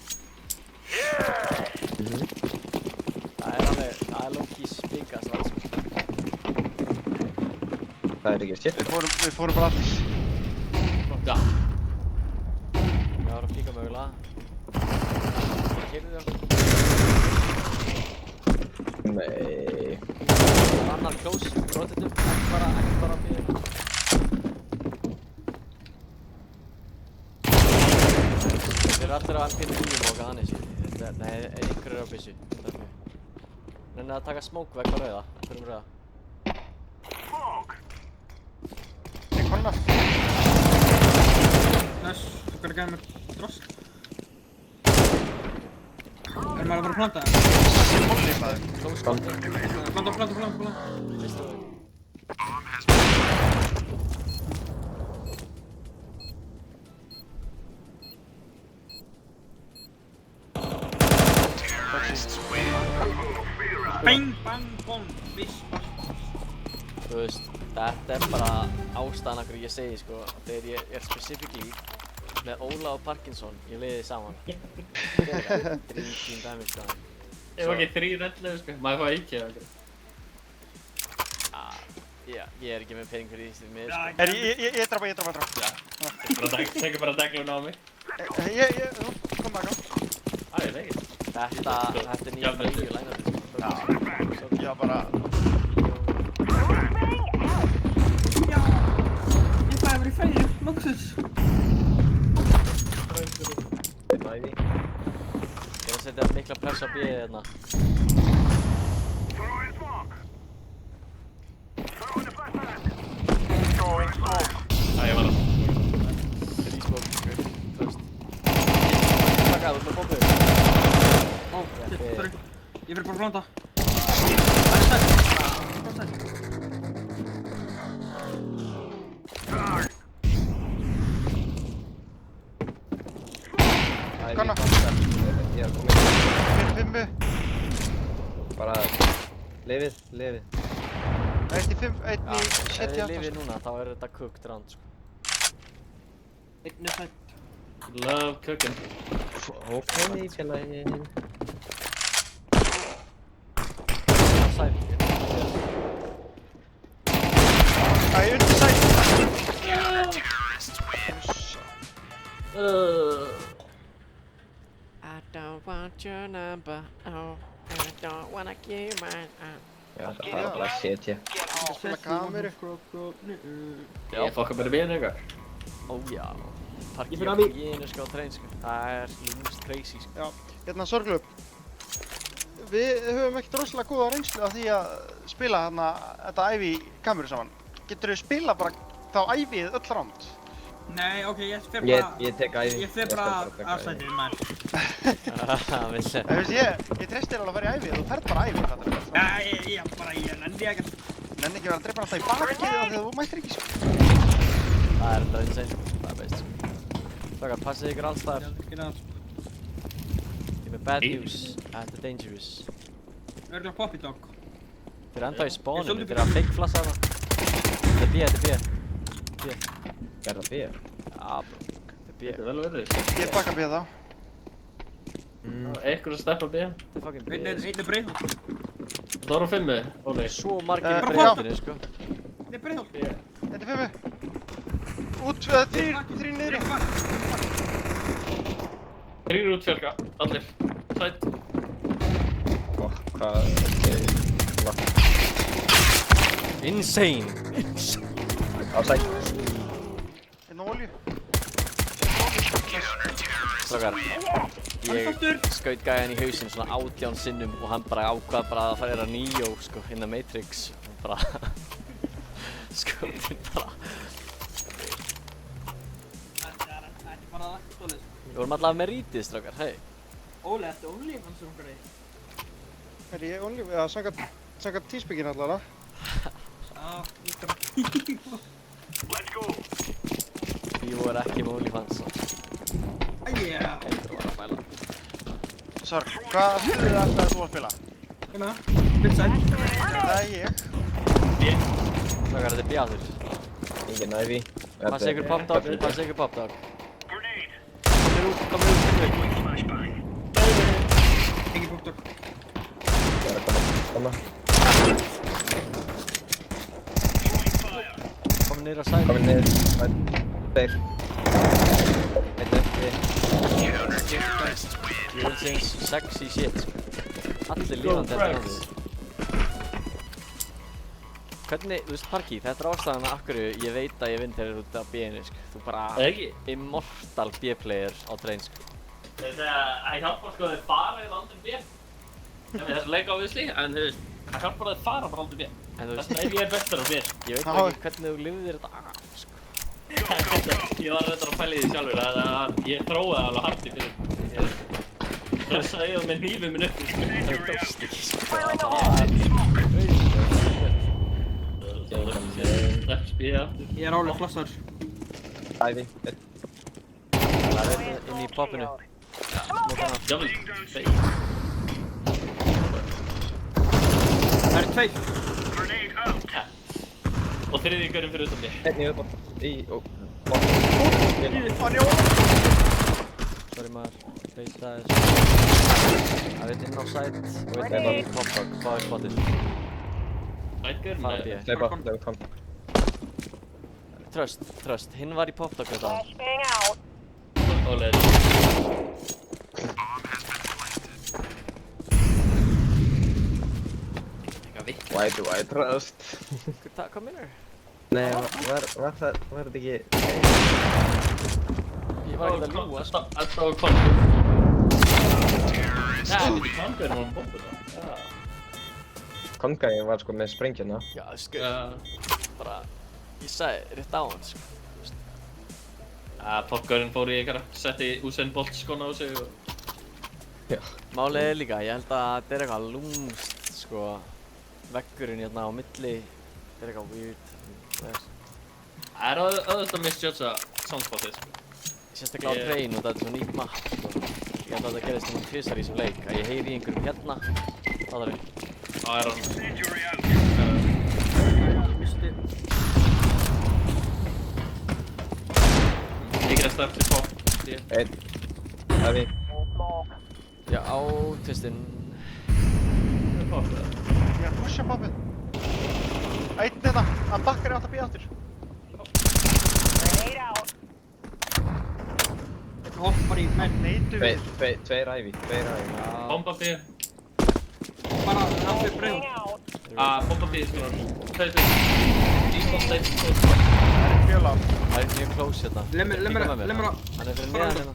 Það er low-key spikast alls, sko. Það er ekki shit. Við fórum bara allir. Já. Ég var að píka mögulega. Keyrðu þið okkur? Nei. Annar close, rotatum, ekki bara að bíða. Þeir eru allir á MP9 og þannig sér. Nei, einhver er á byssu. Nenni að taka smoke vekk á rauða, fyrir rauða. Ég konna. Næs, þú kannu gæða mér dross. Er maður að fara að planta það? Það er molli í maður. Planta. Fyrstu þau. Bang, bang, bong, viss, bass. Þú veist, þetta er bara ástæðan af hverju ég segi, sko, þegar ég er specifically með Óla og Parkinson í liði saman. Drinking dæmi, sko. Ef ekki 3 reddlega, sko. Maður fá ekki eða eitthvað. Já, ég er ekki með pening fyrir því með, sko. Ég drapa. Já. Tekur bara deglun á mig. Kom baka. Ég veit ekki. Þetta er nýja freyju lænandi, sko. Já, bara... Já, ég fæði verið freyju, loksins. Einn ævi. Pussa B hérna. Ég var að... Þrísbók, tröst. Taka, þú ert með bombu. Ó, shit, sorry. Ég fyrir bara að blanda. Kanna. Ég er kominn. Fimmu. Bara lifið. Eitt í 5, einn í Ef 70 þið lifið núna, þá er þetta cooked round, sko. Einn er sætt. Love cooking. Ok, félaginn. Sæt. Æ, undir sæt. I don't want your number, oh, I don't wanna give mine, Já, það er bara að setja. Spila kameru. Ég fokka bara við eitthvað. Ó já. Parkið Ég fyrir á að gínu, sko, á trein, sko. Það er lúmst crazy, sko. Já, hérna Sorglöp. Við höfum ekkert rosalega góða reynslu af því að spila hérna þetta ævi í kameru saman. Geturðu spila bara þá ævið öll ránd? Nei, ok, ég fer bara... Ég tek æði. Ég fer bara afsætið, maður. Villi. Þú veist, ég treysti þér alveg að fara í ævið, þú ferð bara ævið, fattar þú? Ég nenni ekkert. Nenni ekki vera að drepa alltaf í bakið þegar þú mættir ekki, sko. Það er enda insane, sko. Það er beist, sko. Strákar, passið ykkur alls þar. Ég er með bad news. Þetta er dangerous. Örgulega poppy dog. Þeir eru enda í spáninu, þeir eru að fake flassa hana. Þetta er B. Er það B? Já, bro. Þetta er B. Þetta er vel verið. Ég baka bíða þá. Ekkur að steppa B. Þetta er fucking B. Einn er breið. Það var á 5, Óli. Svo margir í bara breytinu, sko. Einn er breið. Þetta er 5. Út, 3 niðri. 3 út fjölka, allir. Sætt. Hvað? Insane. Á sætt. Hérna olju. Strákar, ég skaut gæjan í hausinn svona 18 sinnum og hann bara ákvað bara að fara að Neo, sko, in the Matrix. Og bara... Skotinn bara... Þetta er bara stólið. Við vorum allavega með rítið, strákar, hei. Óli, þetta er Óli, hans er umhverfið. Er ég olju? Já, sanga tísbyggin allavega. Já, líka. Let's go. Við vorum ekki með OnlyFans. Æja. Heitur var að mæla. Sorg, hvað stöðu ætlaði þú að spila? Hérna, pilsætt. Það er ég. Strákar, þetta er bjáður. Engin ævi. Passa ykkur popdog. Grenade. Komur út, Engin popdog. Koma. Komum niður á sæl. Komin niður. Tveir. Einn uppi. Jólsins sexy shit, sko. Allir lifandi þetta náðu. Hvernig, þú veist Parki, þetta er ástæðan af hverju ég veit að ég vinn þegar út af B-inu, sko. Þú bara immortal B-player á train, sko. Það hjálpar sko að þeir fara í landum B. Þessi leika á visli, en þú veist, það hjálpar að þeir fara bara landum B. Þess vegna ég bestur á B. Ég veit ekki hvernig þú lifðir þetta af, sko. Ég var reyndar að pæla í því sjálfur að ég þróaði alveg hart í fyrir. Ég stressaði ég með hnífið minn upp, sko. Það dóst ekki, sko. Ég er álega flassar. Ævi. Það er inn í popinu. Smókana. Jável, feit. Það eru tveir. Grenade out. Og þriðji gaurinn fyrir utan mig. Einn í uppbót. Sorry maður, beita þess. Það er inn á site og einn í popdog. Hvað er spotið? Ætgaurinn? Fara B. Hlaupa, kom. Tröst, hinn var í popdog þetta. Óli. White trust. Hvað meinar? Nei, var þetta ekki... Ég var ekki að ljúga, sko. Alltaf á konum. Við kongaðum á bombuna. Kongaði var sko með sprengjuna. Já, sko, bara, ég sagði rétt á hann, sko. Popgörinn fór í eitthvað, setti Usain Bolt skona á sig og... Já. Málið er líka, ég held að þetta er eitthvað lúmst, sko, veggurinn hérna á milli, þetta er eitthvað weird. Það er auðvitað að misjudga soundspotið, sko. Sérstaklega á train og þetta er svo nýtt map, sko. Ég held að þetta gerist svona tvisar í þessum leik, að ég heyri í einhverjum hérna, það er Það er hann. Ég greiðst eftir pop. Einn. Heavy. Já, á tvistinn. Ég er að pusha poppið. Einn þetta, hann bakkar átt að býja aftur. Grenade out. Þetta hoppar í menn. Neitu við. Tveir Ivy. Bomba B. Bara allir breyð. Bomba B, sko. Tveir. Default state. Það er fjöla. Það er mjög close hérna. Lemur Hann er fyrir neðan hérna.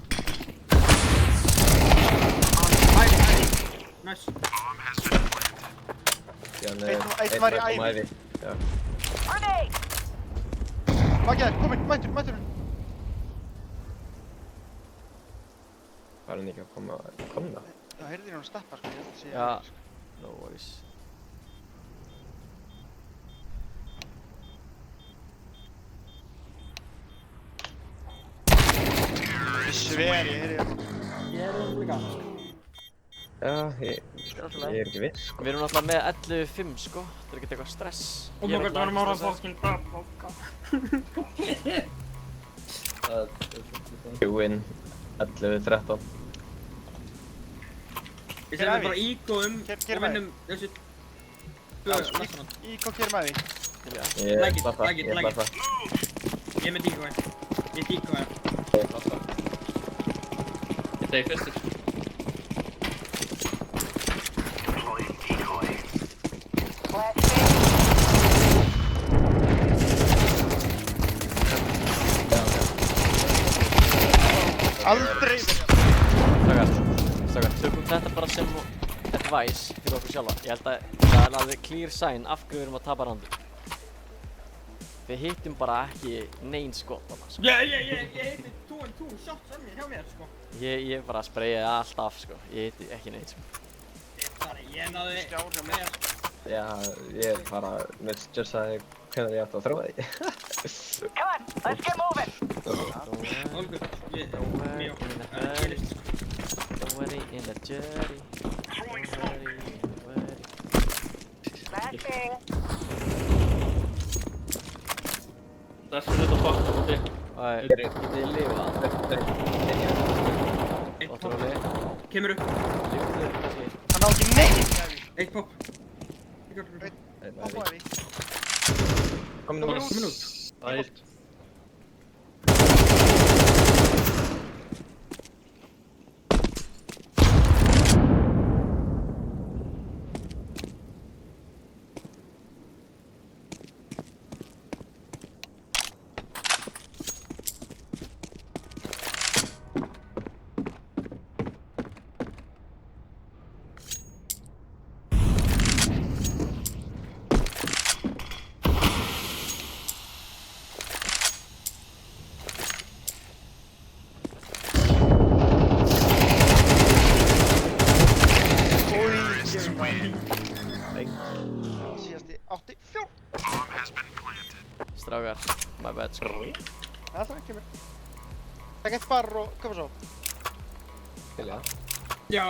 Nice. Einn var í Ivy. Já. Grenade. Maggi, kominn, mættur. Var hann ekki að koma? Það heyrði hún að steppa, sko. Ég held að sé Já, no worries. Ég sver, ég heyrði hérna. Ég er líka. Já, ég er ekki viss. Við erum náttúrulega með 11-5, sko. Þetta er ekkert eitthvað stress. Oh my god, það varum ára fokkin baka. Win 11-13. Við setjum bara ígóðum og vinnum þessu Ígó gerir með því. Ég blaffa. Ég er með ígóði. Ég ígóði. Þetta er fyrstur. Aldrei! Strákar, tökum þetta bara sem advice fyrir okkur sjálfa. Ég held að það er alveg clear sign af hverju við erum að tapa roundu. Við hittum bara ekki nein skot þarna, sko. Ég heiti 2-2 shots hjá mér, sko. Ég bara sprayði allt af, sko. Ég hitti ekki nein, sko. Ég náði meira. Já, ég bara misjudgaði hvernig ég átti að þróa því. Come on, let's get moving. Don't worry in the jury. Flashing. Það er svona þetta bak. Getið þið lifað? Ótrúlega. Kemur upp. Hann á ekki neitt! Eitt pop. Poppa því. Komin út. Það er illt. Síðasti átti 4. Strákar, my bad, sko. Það er ekki mér. Takk eitt bar og koma svo. Já.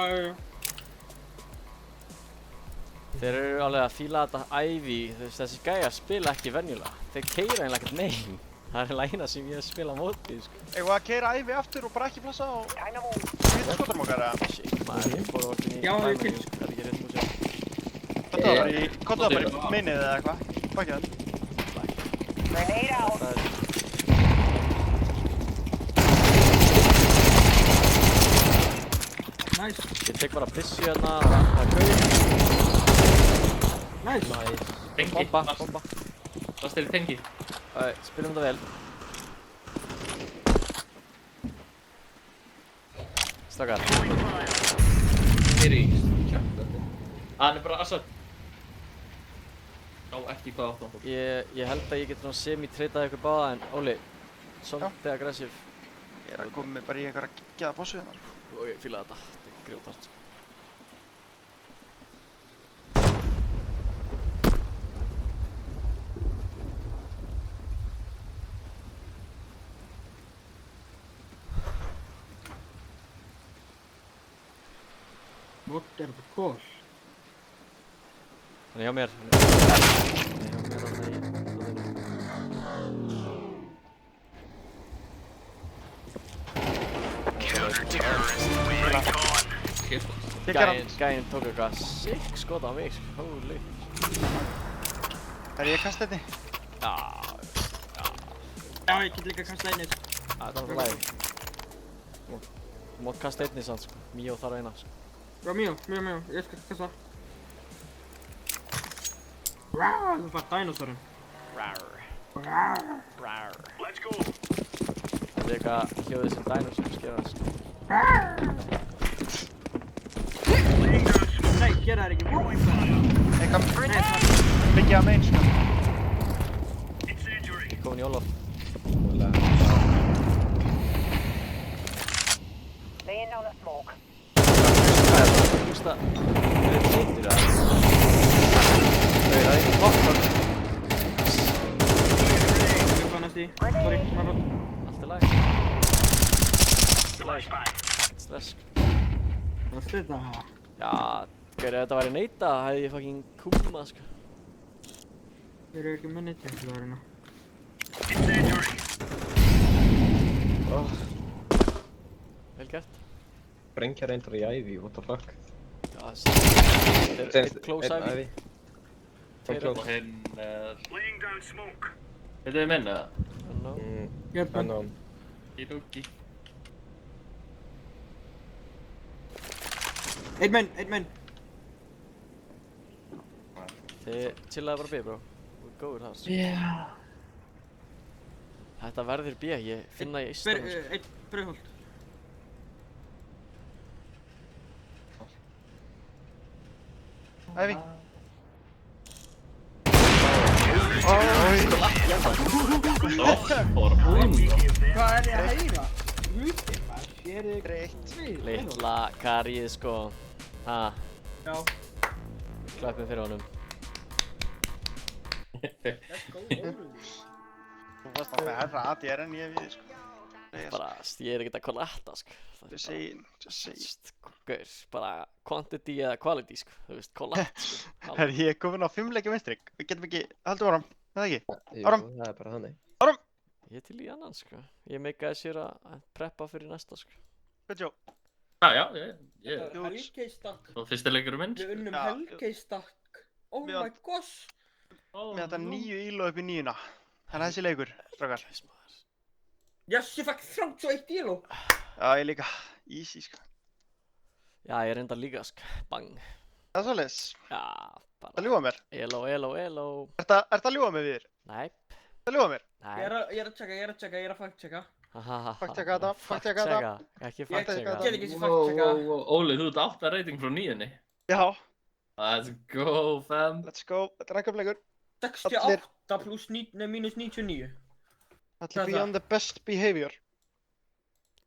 Þeir eru alveg að fíla þetta Ivy, þessi gæjar spila ekki venjulega. Þeir keyra eiginlega ekkert nein. Það er eiginlega eina sem ég hef spilað á móti, sko. Eigum við að keyra Ivy aftur og bara ekki flassa og hita skotum okkar, eða? Shit, maður, ég fór okkur í Já, ég til. sko. Það er ekki rétt múið sjálf. Kottu það bara í minnið eða eitthvað. Bakið það. Grenade out. Nice. Ég tek bara pissu hérna, það er gauð. Nice. Tengi. Bomba. Last er í tengi. Spilum þetta vel. Strákar. Geri, kjæftandi. Hann er bara Assad. Ná, ekki hvað átt hann. Ég held að ég get svona semi-treytað ykkur báða en Óli, svolítið aggressiv. Ég er að koma mig bara í einhverja geggjaða bossu hérna, sko. Og ég fíla þetta, þetta er grjótart, sko. What er það kól? Hann er hjá mér. Hann er hjá mér þarna í dóðinu. Gæinn tók eitthvað sick skot á mig, sko. Holy. Er ég að kasta einni? Já. Já, ég get líka að kasta einni. Það er alltaf læg. Þú mátt kasta einni samt, sko. Míó þarf eina, sko. Já, Míó, ég skal kasta. Rar, það var dinosaurinn. Rar. Let's go. Þetta er eitthvað hljóðið sem dinosaurinn skera, sko. Nei, gera þær ekki. Eitthvað byggja að megin, sko. Komin í Olof. Laying down the smoke. Hústa. Það er hittir það. Það er ekki bóttan. Ég fann næst í. Sorry, maður. Allt er læg. Allt er læg. Stress. Það var sluta. Já, ef þetta væri neita, hefði ég fucking kúmað, sko. Þeir eru ekki með neitt til að vera hérna. Vel gert. Sprengja reyndar í Ivy, what the fuck? Já, þetta er close Ivy. Tveir Og hinn Laying down smoke. Veitu þið minna? Unknown. Ídóki. Einn menn. Þið chillaði bara B, bro. Þú er góður þar. Yeah. Þetta verður B, ég finna ég eistan, sko. Einn brauðholt. Ævi. Hvað er ég að heyra? Hluti maður, ég er Greitt. Litla karið, sko. Ha, Já. klappum fyrir honum. Þú varst alltaf herra ADR en ég við, sko. Bara, ég er ekkert að kolletta, sko. Just saying. Gaur, bara quantity eða quality, sko. Þú veist, kollett, sko. Herri, ég er komin á 5 leikja vinstrik. Við getum ekki, haldum áram, eða ekki? Jú, Áram. það er bara þannig. Áram! Ég er til í annan, sko. Ég meikaði sér að preppa fyrir næsta, sko. Good job. Já, Helgeistakk. Og fyrsti leikurinn minn. Við unnum Já. Helgeistakk. Oh Við- my gosh. Með þetta 9 íló upp í 9. Þannig að þessi leikur, strákar. Yes, ég fekk 31 íló. Já, ég líka. Easy, sko. Já, ég reyndar líka, sko. Bang. Það er svoleiðis. Já, Það bara. ljúga mér. Elo. Ertu að ljúga mér við þér? Nei. Ertu að ljúga mér? Nei. Ég er að checka, ég er að fact-checka. Fact-checka þetta, fact-checka þetta. Ekki Ég fact-checka get ekki þessi fact-checka. Óli, þú ert 8 rating frá 9. Já, Let's go, fam. let's go. Þetta er rækjafleikur. 68 pluss mínus 99. Allir be on the best behavior.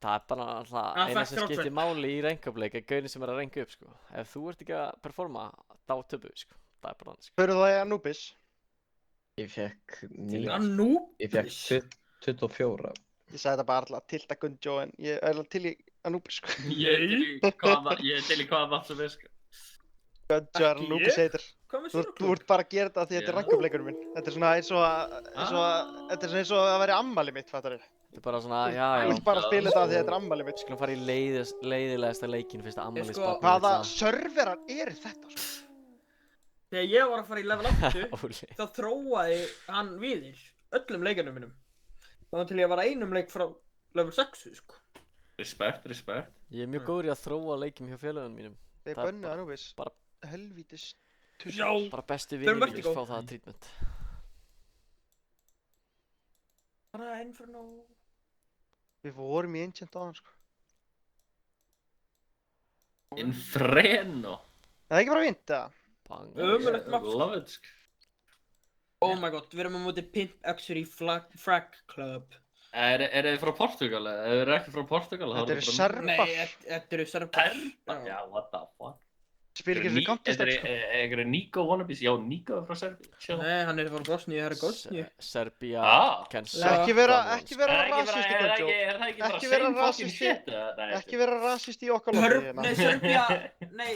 Það er bara alltaf Ah, eina fast sem round skiptir trip. máli í rankupleik er gaurin sem er að ranka upp, sko. Ef þú ert ekki að performa, þá töpu við, sko. Það er bara hann, sko. Föru það í Anubis. Ég fekk 9. Anú. Ég fekk 24. Ég sagði þetta bara alltaf til að Gunjó en ég er alltaf til í Anubis, sko. Ég er til í hvaða mapp sem er, sko. Gunjó er Ekki Anubis heitir. Hvað með Þú ert bara að gera þetta því þetta er rankupleikurinn minn. Þetta er svona eins og að vera ammali mitt, fattar þið? Þetta er bara svona, já. Þú ert bara að spila þetta því þetta er ammali mitt. Skulum fara í leiðilegasta leikinn fyrst að ammælis Sko, Hvaða serverar eru þetta, sko? Þegar ég var að fara í level 8, Óli. þá þróaði hann viðir öllum leikunum minnum. Þannig til ég var einum leik frá level 6, sko. Respekt. Ég er mjög góður í að þróa leikjum hjá félögunum mínum. Þeir Það er bönnu Anubis. bara- Helvítis. Já. Bara bestu Förum vinir mínir vertigo. fá það treatment. Bara Inferno. Við vorum í Ancient áðan, sko. Inferno. Það ekki bara fínt, eða? Ömurlegt map. Love it, sko. Oh my god, við erum á móti Pimp X-Ray Frag Club. Þið frá Portugal, eða? Ef þið eru ekki frá Portugal, þá Þetta eru eru bara... Serbar. Nei, þetta eru Serbar. Serbar? Já, what the fuck? Spyrir ekki þessi Counter-Strike, sko. Einhverju Nico wannabes? Já, Nico er frá Serbíu. Nei, hann er frá Bosníu, Herzegovina. Serbía, Ekki vera rasist í Gunjó. Er það ekki bara Ekki vera same fucking rasist í- shit, eða? Ekki vera rasist í okkar lóti hérna. Nei, Serbía, nei,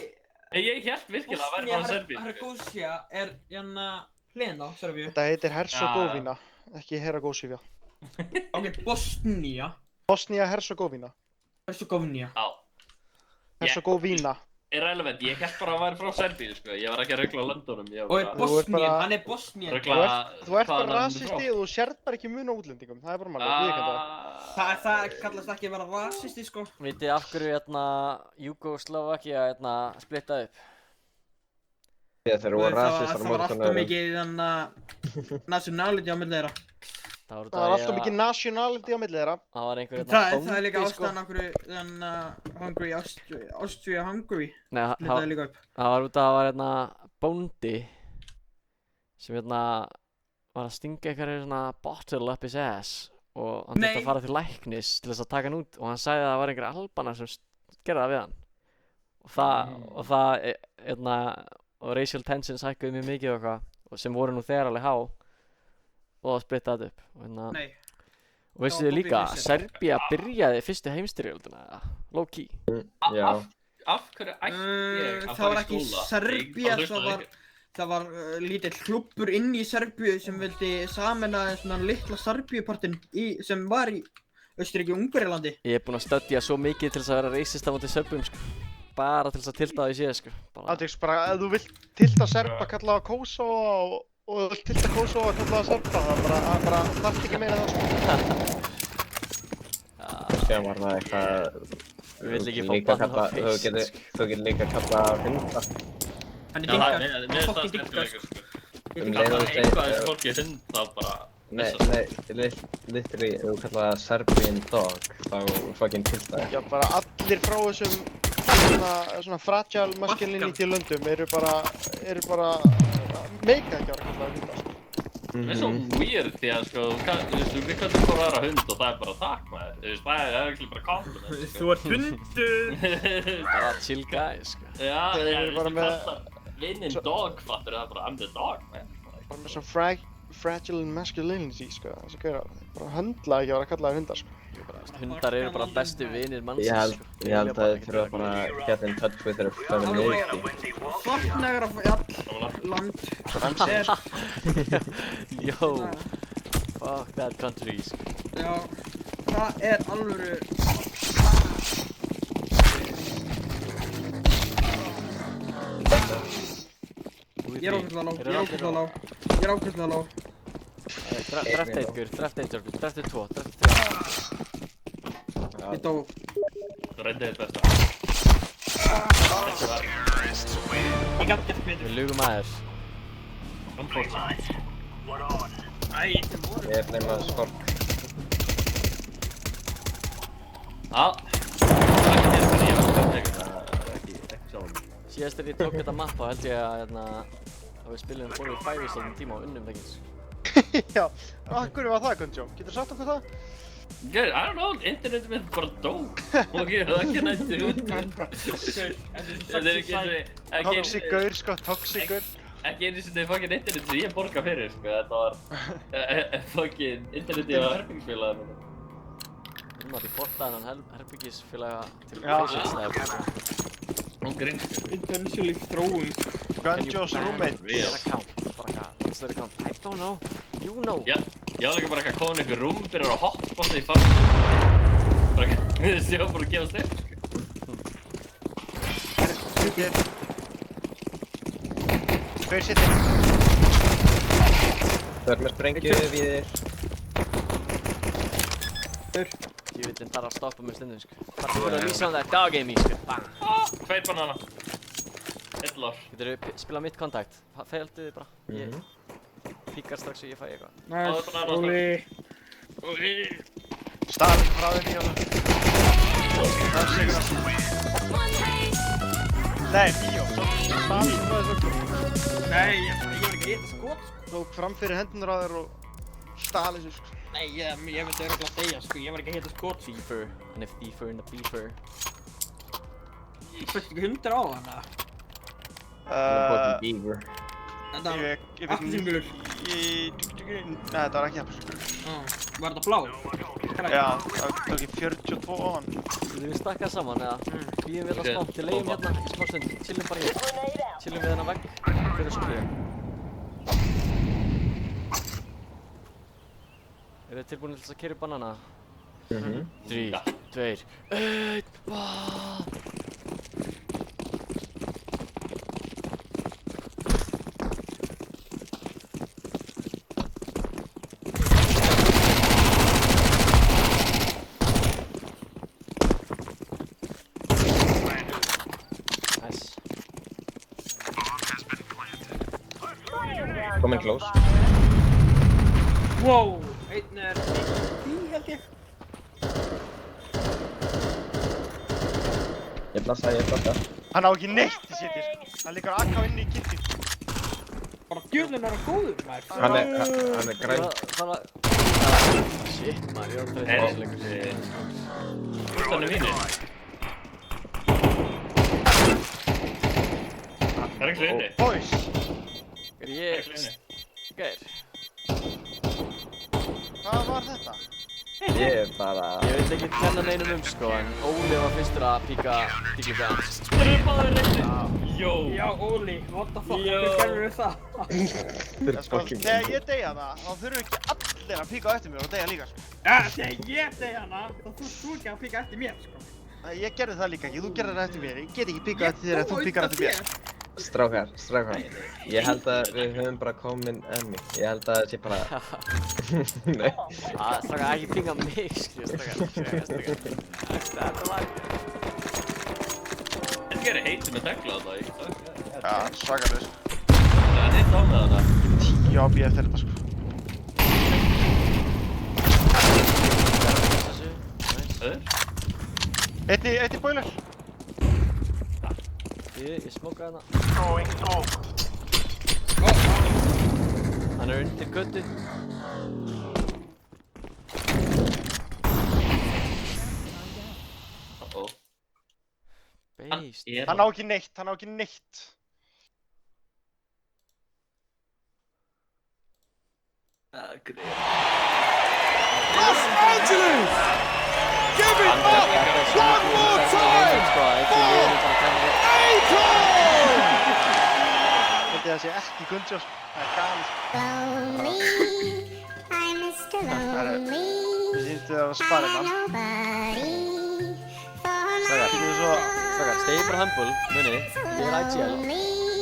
Ég hélt virkilega að vera Bosníu, frá Serbíu. Herzegovina er hérna hlinn á Serbíu. Þetta heitir Herzegovina, ekki Herzegovina. Ok, Bosnía. Bosnia-Herzegovina. Herzegovina. Já. Herzegovina. Irrelevant, ég hélt bara að vera frá Serbíu, sko. Ég var ekki að rugla löndunum. Og Bosnía, hann er Bosnía. Þú ert bara rasisti og þú sérð bara ekki mun á útlendingum. Það er bara málið, viðurkennt það. Það kallast ekki að vera rasisti, sko. Vitið af hverju Júgóslovakia splittað upp? Þeir voru rasistar Það var alltaf mikið nationality á milli þeirra. Það var alltaf mikið nationality á milli þeirra. Það var einhver Það er líka ástæðan okkur Hungary, Austria-Hungary. Nei, Splittaði líka upp. það var út af að það var bóndi sem var að stinga einhverju bottle up his ass og hann þurfti að fara til læknis til þess að taka hann út og hann sagði að það var einhver albanar sem gerði það við hann og racial tensions hækkuði mjög mikið og eitthvað sem voru nú þegar alveg há og það splittaði þetta upp og vissu þið líka að Serbía byrjaði fyrstu heimsstyrjöldina low key. Já. Af hverju ætti ég að Það var fara í ekki skóla? Serbía, það var lítill klubbur inn í Serbíu sem vildi sameina svona litla Serbíupartinn sem var í Austurríki og Ungverjalandi. Ég er búinn að studja svo mikið til þess að vera racist á móti Serbum sko. Bara til þess að tilta það í séð sko. Andrix, bara ef þú vilt tilta Serba kalla það Kosovo og þú vilt tilta Kosovo að kalla það Serba, það bara þarft ekki meira það sko. Sem var það eitthvað... Við vill ekki líka fá bann á kalla, face, þú getur líka kalla hunda. Hann er Já, dinkar, mér finnst það fokkin dinkar, skemmtilegur, sko. Um leið Það og var þú segir- eitthvað þessi fólki hund, þá bara... Nei, literally, ef þú kalla það Serbian dog, þá fucking tilta þér. Já, bara allir frá þessum svona fragile masculinity löndum eru bara meika ekki að vera kallað hunda sko. Það er svo weird því að sko, við kallum bara aðra hund og það er bara takk maður. Þú veist, það er ekki bara compliment. Þú ert hundur! Bara chill guy sko. Já, Þeir eru bara með... Vinnin dog, fattur það bara, I'm the dog, man. Bara með svona fragile masculinity sko, þess að gera. Bara höndla ekki að vera kallað hunda sko. Hundar eru bara bestu vinir mannsins Ég held sko. að þið þurfa bara að get in touch with their femininity. Svartnegra land er... Yo, fuck that country sko. Já, það er alvöru... Ég er ákveðslega lág. Dreft eitt gaur, dreft eitt Jörgur, dreft eitt tvo, dreft eitt Ég dó. Þú reyndi þitt besta. Ég gæti gett betur. Við lugum aðeins. Ég er nema skork. Já. Síðast þegar ég tók þetta mappa held ég að við spilum fórum í 5 stóðum tíma og unnum þekkins. Já, akkur var það Gunjó? Getur sagt okkur það? I don't know, internetið mitt bara dó. Og ég er ekki nætti út. Það er ekki Toxic gaur sko, toxic gaur. Ekki einu sinni fucking internet sem ég borga fyrir sko, þetta var fucking internetið á herbyggisfélaginu. Við erum að reporta þennan herbyggissfélaga til Já. Facebook. Hún grinn sko. Intentionally throwing. Gunjós roommate. Account, bara hvað, what's their account? I don't know, you know. Já, ég var líka bara eitthvað komin ykkur rúm, byrjar að hoppa sig í fast. Bara eitthvað, við séum bara að gefa styrk sko. Hver sittir? Þú ert með sprengju við þér. Ég veit þarf að stoppa mig stundum sko. Það er að lýsa hann það dog game í sko. Bang. Tveit banana. Eitt lár. Geturðu spila mitt kontakt? Feildu þið bara. Ég píkar strax og ég fæ eitthvað. Næs, Óli. Starf frá þér í hana. One day Nei, bíó. Staðið sem það svo. Nei, ég var ekki að geta skot, sko. Tók fram fyrir hendunar á þér og staðið þessu, sko. Nei, ég myndi örugglega deyja, sko. Ég var ekki að geta skot. Beefer, and if beefer in the beefer. Ég fætti ekki 100 á hana. Beaver. Þetta var Ég appelsínugulur. Nei, þetta var ekki appelsínugulur. Var þetta blá? Já, það tók ég 42 á hann. Við stakkað saman, eða? Býðum við þetta smá, til leiðum hérna, smá stund. Chillum bara hér. Chillum við þennan vegg, fyrir svo klíðum. Eru þið tilbúin til þess að keyra upp banana? 3, 2, 1, Nice. Coming close. Wow! Einn er í held ég. Ég blassa. Hann á ekki neitt í seti, sko. Hann liggur AK inni í kirkju. Bara djöðlinn er hann góður, maður. Hann er græn. Shit, maður, ég var að treyta þessu leikur. Hvort hann er mínir? Það er ekki inni. Boys! Er ég... Gæir. Hvað var þetta? Ég bara... Ég veit ekki kenna neinum sko, en Óli var fyrstur að píka fans. Það er báðir reyndi. Jó. Já, Óli, what the fuck, hvernig gerður við það? Sko, þegar ég deyja það, þá þurfum ekki allir að píka á eftir mér og deyja líka, sko. Ja, þegar ég deyja hana, þá þurftu þú ekki að píka eftir mér, sko. Ég gerði það líka ekki, þú gerði það eftir mér. Ég get ekki píkað eftir þér ef þú píkar eftir mér. Strákar. Ég held að við höfum bara komin enni. Ég held að það sé bara... Nei. Strákar, ekki pinga mig, strákar. Þetta var... Þetta gerir heitum með tegla á það, ekki það? Já, svakalur. Það er hitt á með hana. 10 á bí eftir þetta, sko. Eitt í boiler. Ég smókaði hana. Hann er undir götu. Beist. Hann á ekki neitt. Los Angeles! Give it up one more time for Akon! Þetta sé ekki Gunndjós. Það er galið. Við sýndu það að spara þetta. Strákar, stegi bara humble, muni. Ég er IGL.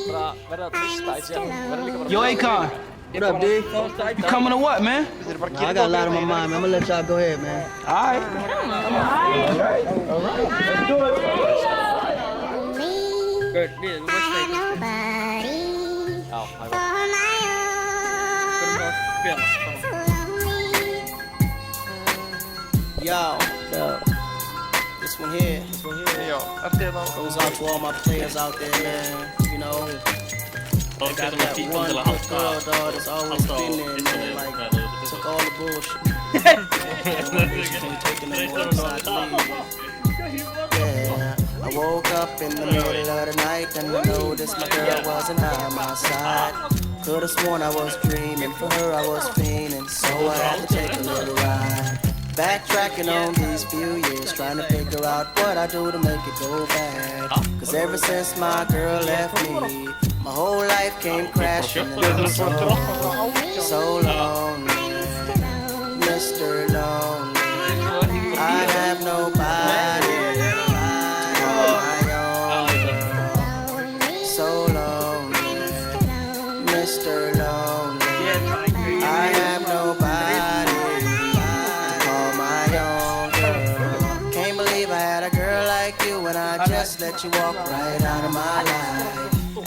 Bara verða að trista IGL. Verða líka bara... Yo, Akon. What up, dude? You coming or what, man? I got a lot on my mind, man. I'm gonna let y'all go ahead, man. All right. Let's do it. Good, yeah, what's that? Já, það er Yo. This one here. Já, ertu þetta á? Goes out to all my players out there, man. You know. Þá Got getur that maður tíma one til að good girl, dog, that's always been there, man. Like, took all the bullshit. Taking the more side lead. Yeah, I woke up in the middle of the night and I noticed my girl wasn't by my side. Could've sworn I was dreaming, for her I was fiending, so I had to take a little ride. Backtracking on these few years, trying to figure out what I do to make it go bad. Cause ever since my girl left me, my whole life came crashing and I'm so lonely, Mr. Lonely. I have nobody to call my own. So lonely, Mr. Lonely. I have nobody to call my own girl. Can't believe I had a girl like you and I just let you walk right out of my life.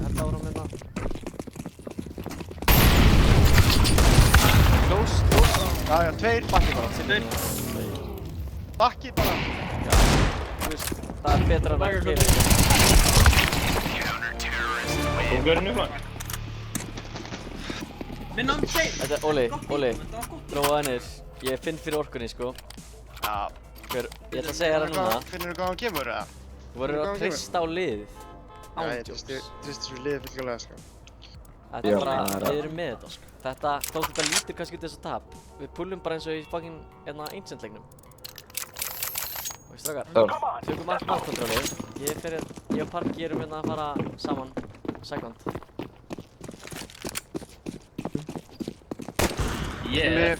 Held áram hérna. Close. Já, tveir. Bakki bara. Bakki bara. Já. Þú veist, það er betra en að keila. Kóngurinn mann. Minn on tape. Þetta er Óli. Róa hennir. Ég finn fyrir orkunni, sko. Já. Ég ætla að segja það núna. Finnur þú hvað hann kemur, eða? Þú verður að treysta á liðið. Já, ég treysti svo liðið fullkomlega, sko. Þetta er bara, við erum með þetta, sko. Þótt þetta lítur kannski út eins og tap. Við pullum bara eins og í fucking, Ancient leiknum. Og strákar, tökum allt markkontrólið. Ég og Parki erum hérna að fara saman, second. Yeah.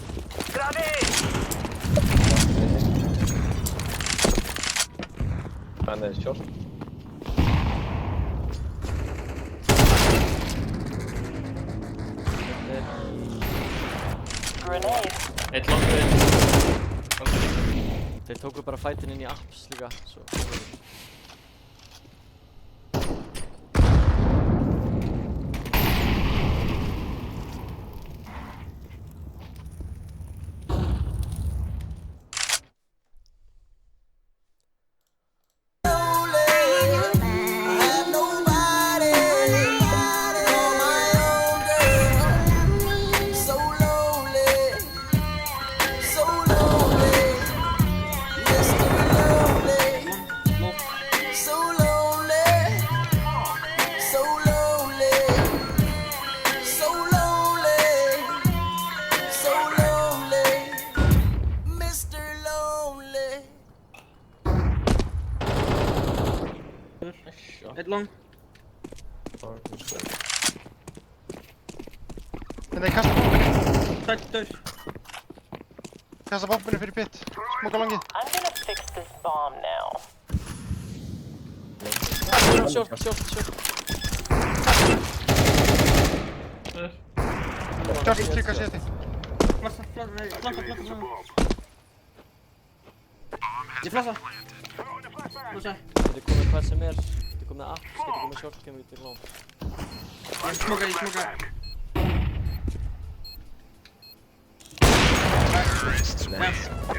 Hann er short. Grenade. Eitt langur inn. Þeir tóku bara fætin inn í apps líka, svo. Ett long. En þeir kasta bombinni. Sættur. Kasta bombinni fyrir pitt. Smoka langið. I'm gonna fix this bomb now. Short. Short líka seti. Ég flassa. Flassa. Getur komið hvað sem er. Getur komið apps, getur komið short, kemur getur long. Ég smoka.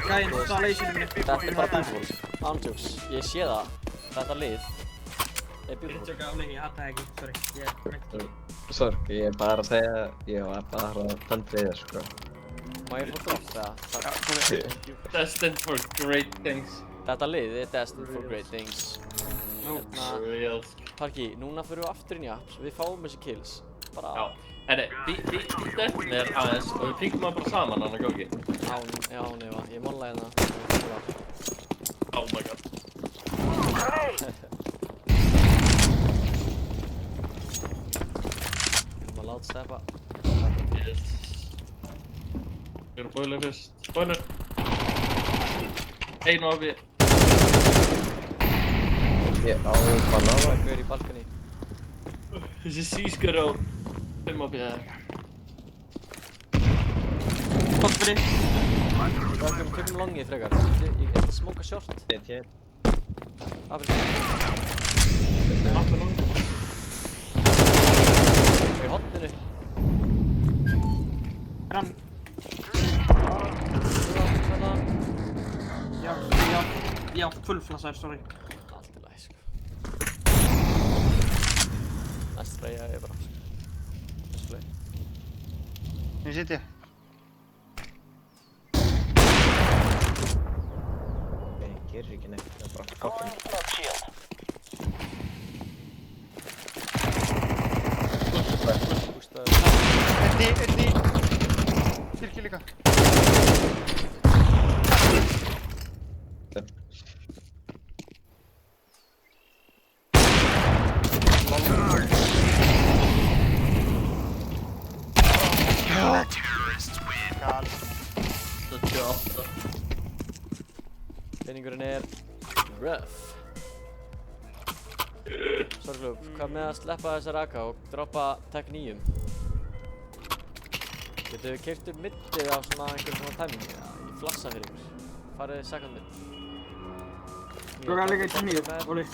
Gæinn, installationum minni. Þetta er bara beautiful. Ándjóks, ég sé það. Þetta lið er beautiful. Ég tjóka afleiki, ég hata það ekki, sorry. Ég meinti ekki. Sorry, ég er bara að segja, ég var bara að tandra þér, sko. Má ég fá þótt það? Destined for great things. Þetta lið er destined for great things. Real. Parki, núna fyrir við aftur inn í apps. Við fáum þessi kills. Bara... Já. Herri, býttu eftir mér aðeins og við pingum það bara saman hann að góki. Já, nefa. Ég mála hérna. Oh my god. Maður láta steppa. Yes. Við erum boiler fyrst. Boiler. Einu áfi. Ég á banana. Hver í balkoni. Þessi sískar á 5 áfi eða eitthvað. Hoppurinn. Tökum longið frekar. Ég ætla að smóka short. Ég. Afrið. Aftur longið. Í hotninu. Rann. Já, fullflassaður, sorry. Allt í lagi, sko. Næst freyja ég bara. Næst freyja. Ég sitt ég. Ég gerir ekki neitt, það er bara fucking. Einn í. Styrki líka. Peningurinn er rough. Sorglub, hvað með að sleppa þessa raka og droppa tech 9? Getur við keyrt upp middið á svona einhverjum svona timing? Ég flassa fyrir ykkur. Farið second mid. Tóka líka í 9, Óli.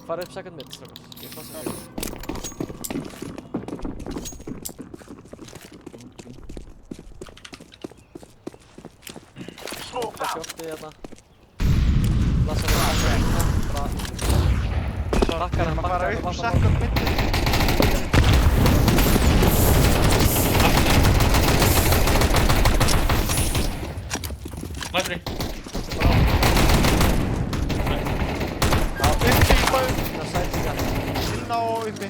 Farið upp second mid, strákar. Ég flassa fyrir ykkur. Smóka shortið hérna. Flassa fyrir ykkur. Bara... Bakkar hann, Bara upp second mid. Lætri. Já, uppi í maður. Það sæti hérna. Inn á uppi.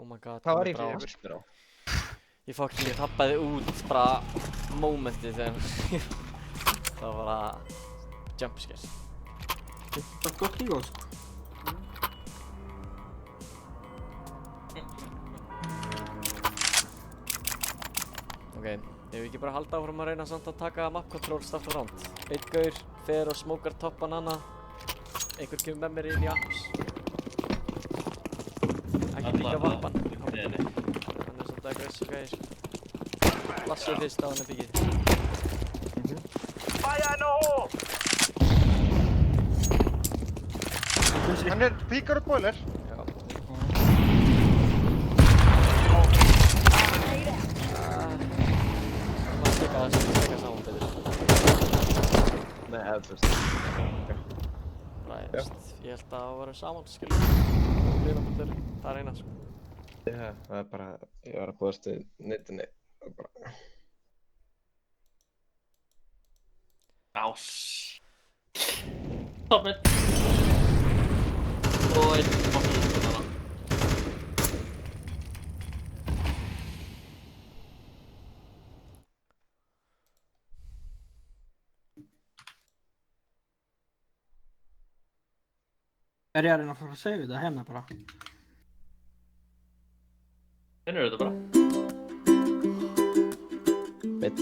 my god. Hvað var ég brá. fyrir virkur á? Ég tappaði út bara momentið þegar það var bara jumpscare. Það er gott líka sko. Ok, ef við ekki bara halda áfram að reyna samt að taka map control start og round. Einn gaur fer og smókar topp banana. Einhver kemur með mér inn í apps. Ekki líka vappan. Hann er svolítið aggressive gæði sko. Lassu fyrst á hann er byggið. Fire in the hole! Hann píkar út boiler. Já. Það stekka saman betur. Nei, hefðust. Ræðist. Ég held að það var saman, skilur. Liðnabundur, það er eina, sko. Já, það er bara, ég var að búast við nettinni og bara... Ás. Toppið. Og einn bóttur þarna. Er ég að reyna að fara að save þetta hérna bara? Finnur þetta bara? Veit.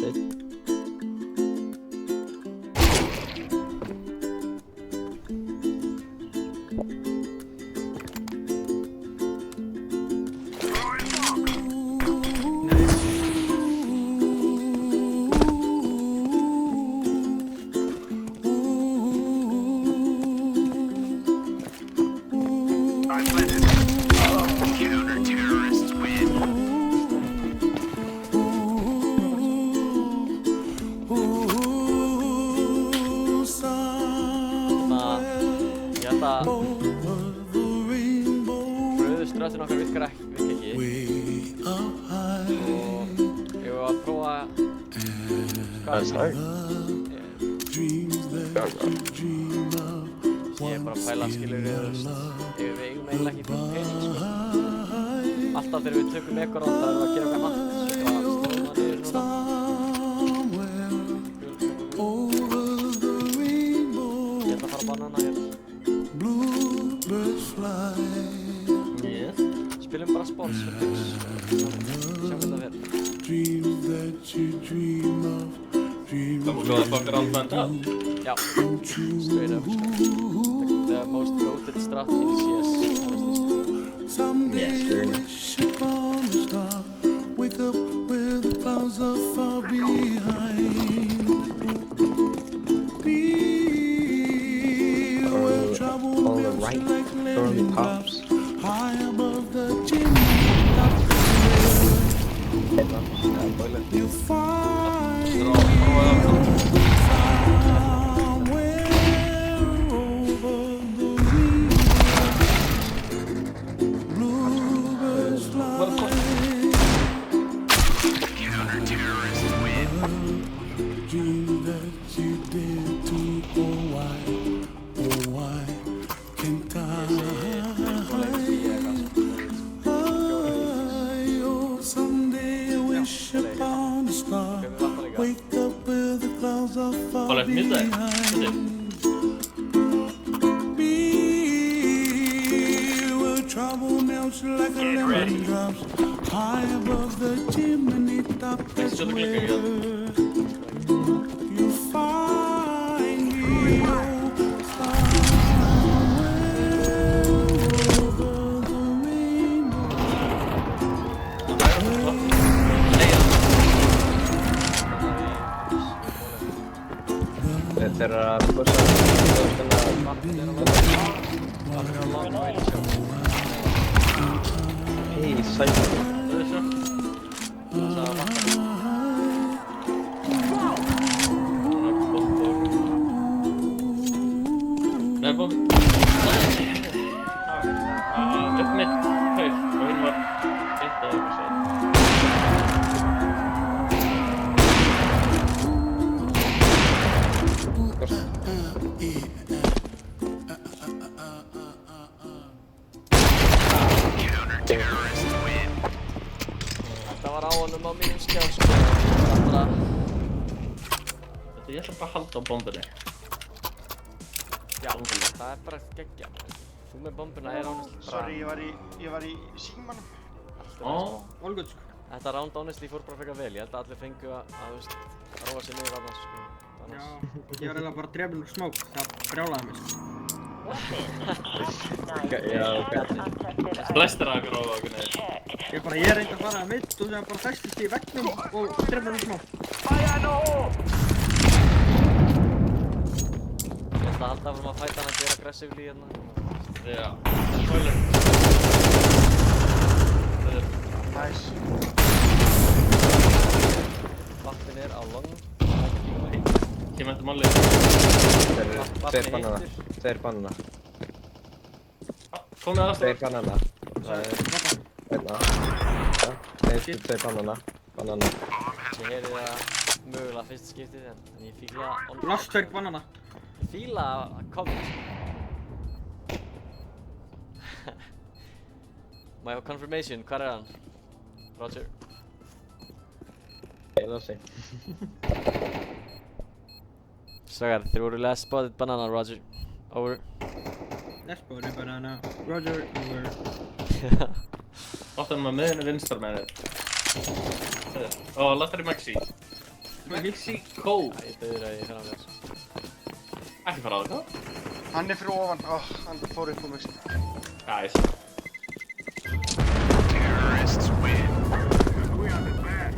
Röðuströðin okkar virkar ekki. Og ég var að prófa skar. Ég er bara að pæla skilur við eigum eiginlega ekki pening sko. Alltaf þegar við tökum ekkur á það erum við að gera eitthvað hatt. Svo bara stóðum það niður núna. Ég ætla að fara að banana hér. Spilum bara sports og tips. Sjá hvað það verður. Það múið að fucka round man down? Já, straight up sko. The most goated strat in CS, honestly. Yes, wake up where the clouds are far behind. Be where trouble melts like lemon drops. High above the chimney top. You find somewhere over the river. Bluebirds fly. Counter-terrorists win. Dream that you did to, oh why can't I? Upon a star, wake up where the clouds are far behind. Be where trouble melts like a lemon drops. High above the chimney top, that's where you find me. Þeir að pussa Hei, sæl. Nei, bóð. Upp mitt haug og hinn var eitt að eitthvað sér. Counter-terrorists win. Ég ætla bara að halda á bombunni. Já, það er bara geggja. Þú með bombuna er honestly bara... Sorry, ég var í símanum. All good sko. Þetta round honestly fór bara frekar vel. Ég held að allir fengu að róa sig niður annars sko. Já, ég var eiginlega bara drefin úr smók. Það brjálaði mig sko. Flestir að gróða okkur niður. Ég reyndi að fara að mitt og það bara festist í veggnum og drefin úr smók. Ég held að halda áfram að fæta hann að gera aggressively hérna. Já, spoiler. Nice. Vappin er á long. Kemur eftir málið. Tveir banana. Tveir banana. Komið aðstæða. Tveir banana. Það er... Hérna. Tveir banana. Banana. Ég heyri það mögulega fyrst skiptið en ég fíla... Lost tveir banana. Ég fíla comment. Má ég hafa confirmation, hvar er hann? Roger. Ég losi. Strákar, þeir voru last spotted banana, Roger. Over. Last spotted banana. Roger, over. Áttan maður með henni vinstar með þér. Latari Maxi. Maxi Cole. Ég döður að ég fer á þess. Ekki fara á það. Hann er fyrir ofan. Hann fór upp á Maxi. Nice. Terrorists win. We are the back.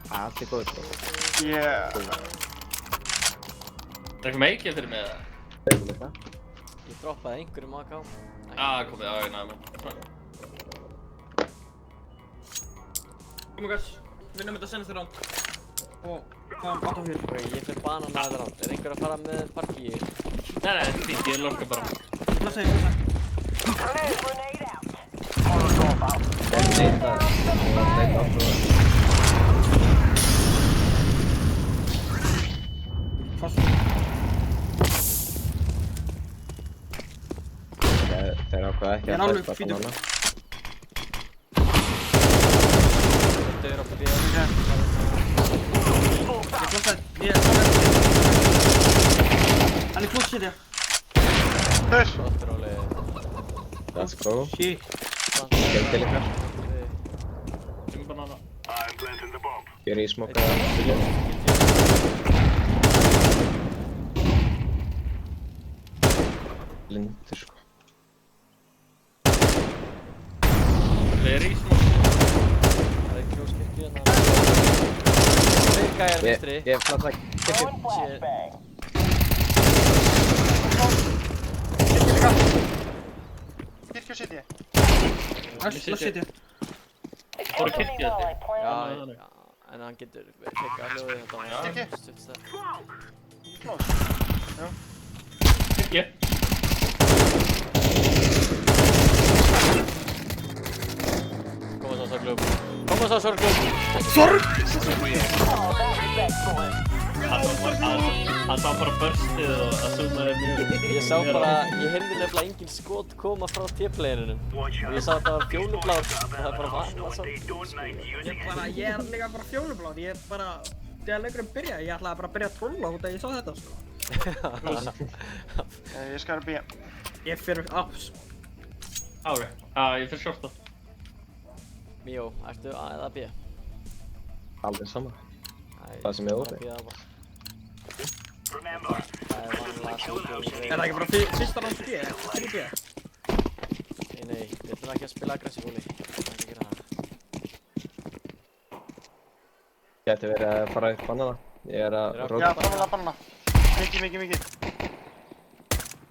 Allt góð sko. Yeah. Það er ekki meikið fyrir mig það? Ég droppaði einhverjum AK. Komið, ég næði mig. Komum guys, vinnum þetta senast round. Og fáum 8 fyrir. Ok, ég fer banana þetta round. Er einhver að fara með parkíi? Nei, þetta er fínt, ég lorka bara. Blessa ég. Grenade out. Molotov out. Þeir ákveða ekki að fæsta banana. Þetta er okkur í það. Ég blossaði. Hann er close shit, já. Flott róli. Let's go. Shit. Kemur til ykkar. Kemur banana. I'm planting the bomb. Ég í smóka. Lindur sko. Það er í smók. Það er kjóskirkju hérna. Tveir gæjar vinstri. Ég flata kirkju. Kirkju sitt ég. Lost shit, já. Fóru kirkju þetta? Já, en hann getur klikka hljóðið þetta. Kirkju. Stuttstæð. Close. Já. Kirkju. Koma svo sorglum. Koma svo sorglum. Hann sá bara burstið og það zoomaði mjög. Ég sá bara, ég heyrði nefnilega engin skot koma frá T-playerunum og ég sá að það var fjólublár og það er bara vanlega svo. Ég er líka bara fjólublár, ég er bara, þegar leikurinn byrjaði, ég ætlaði bara að byrja að trolla út að ég sá þetta sko. Ég skal B. Ég fyrir apps. Ok, ég fyrir shorta. Míó, ertu A eða B? Aldrei sama. Það sem er opið. Remember, Það er vanlega svolítið. Er það ekki bara fyrsta round B? Fyrir B? Nei, við ætlum ekki að spila aggressífúli. Það er ekki að gera það. Gæti verið að fara upp banana. Ég er að róta. Já, banana. Mikið.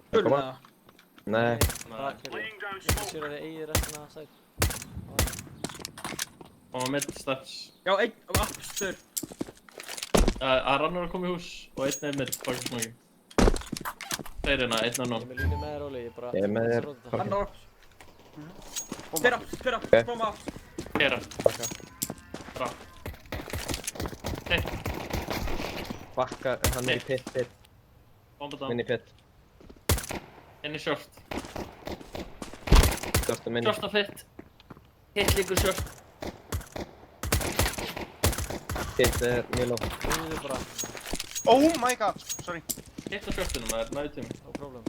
Spulum það? Nei. Ég sér að þið eigið restina að sæt. Og mid steps. Já, einn apps þurr. Hann rannur að koma í hús og einn er mid, baki smóki. Þeir hérna, einn er Ég nón. er með línu með þér, Óli, ég bara... Ég er með þér. Hann á apps. Tveir apps, bomba apps. Hera. Bra. Nei, Bakka, hann er í pit. bomba down. Minni pit. Inn í short. Shorta minni. Shorta fit. Hitt ykkur short. Hitt mjög lótt. Þið bara. Oh my god, sorry. Hitt á shortunum, það næðu tími. No problem.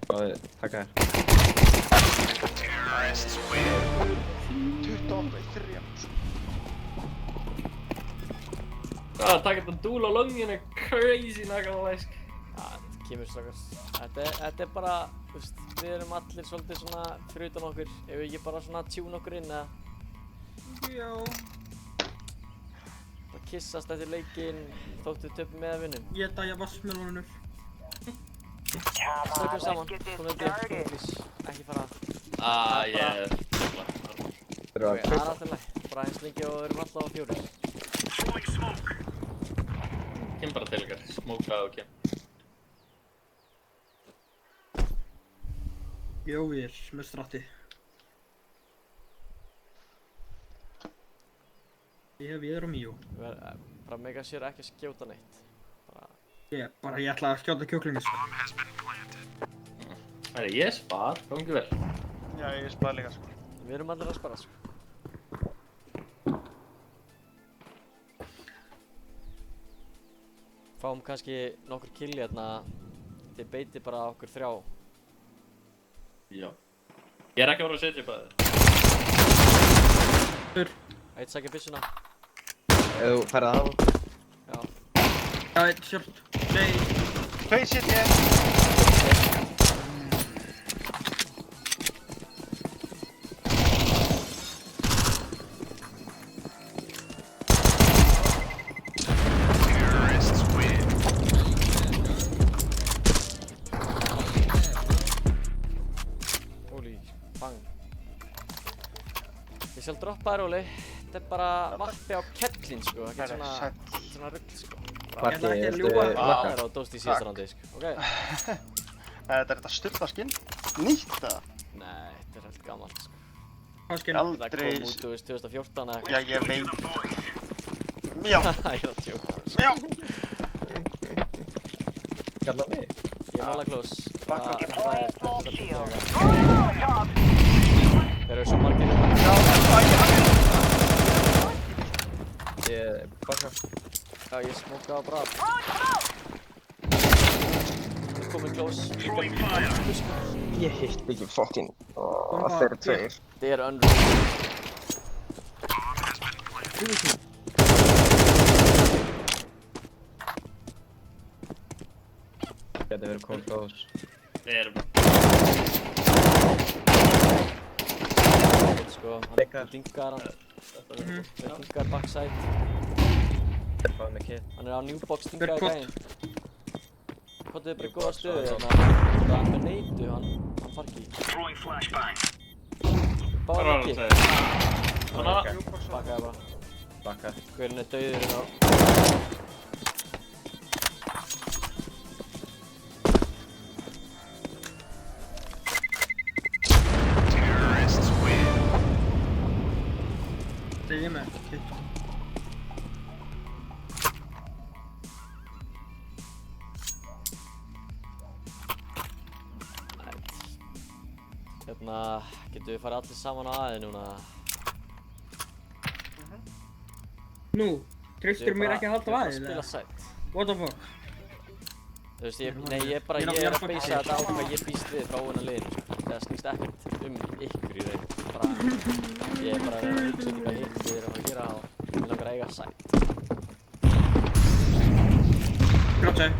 Báðið, taka þér. 28 í 3. Taka þetta dúl á longinu, crazy nakalæsk. Þetta kemur strákar. Þetta bara, þú veist, við erum allir svolítið svona fyrir utan okkur. Ef við ekki bara svona tjúna okkur inn eða? Já. Bara kissast eftir leikinn, þóttu töpum með að vinnum. Ég dæja vassmelónunum. Stökum saman, komum við please. Ekki fara að. Ég er Ok, það er alltaf læg. Bara eins lengi og við erum alltaf á 4. Kem bara til ykkar, smókaði og kem. Jóir með stratti. Ég er á Míó. Bara mega sér ekki að skjóta neitt. Ég ætla að skjóta kjúklingin sko. Ég spar, gangi vel. Já, ég spara líka sko. Við erum allir að spara sko. Fáum kannski nokkur killi hérna. Þið beiti bara okkur 3. Já. Ég er ekki að vera að setja upp að þið. Eitt sækja byssuna. Ef þú færið að hafa. Já. Já, eitt short. Nei. 2 CT. Ég skal droppa þér, Óli. Þetta er bara mappi á kettlinn, sko. Ekkert svona rugl, sko. Barki, Það er á dóst í síðasta randi, sko. Ok. Þetta er þetta styrta skinn? Nýtt eða? Nei, þetta er helt gammalt, sko. Hvað skinn? Það kom út, þú veist, 2014 eða eitthvað. Já, ég veit. Já. Ég er að tjóka. Já. Kalla mig. Ég er mála klós. Það er Þeir eru svo margir. Ég baka. Já, ég smókaði á brab. Ég kom með klós. Ég hitt ekki fucking. Þeir eru 2. Þeir eru unreal. Gæti verið cold close. Við erum. Sko, hann dingar hann. Dingar backside. Fáðu mig kit. Hann er á newbox dingaði gæinn. Kottuði bara í góða stöðu hérna. Hann með neitu, hann fargi. Báði ekki. Bakaði bara. Baka. Guðurinn er dauður hérna. Ég með kit. Hérna, getum við farið allir saman á aðeins núna? Nú, treystir mér ekki að halda á aðeins? Spila sætt. What the fuck? Þú veist, ég er að beysa þetta á hvað ég býst við frá húnna liðinu. Það snýst ekkert ykkur í raun. Ég er bara að reyna að hugsa hvað hitt við erum að gera og mér langar að eiga sætt. Grátt sætt.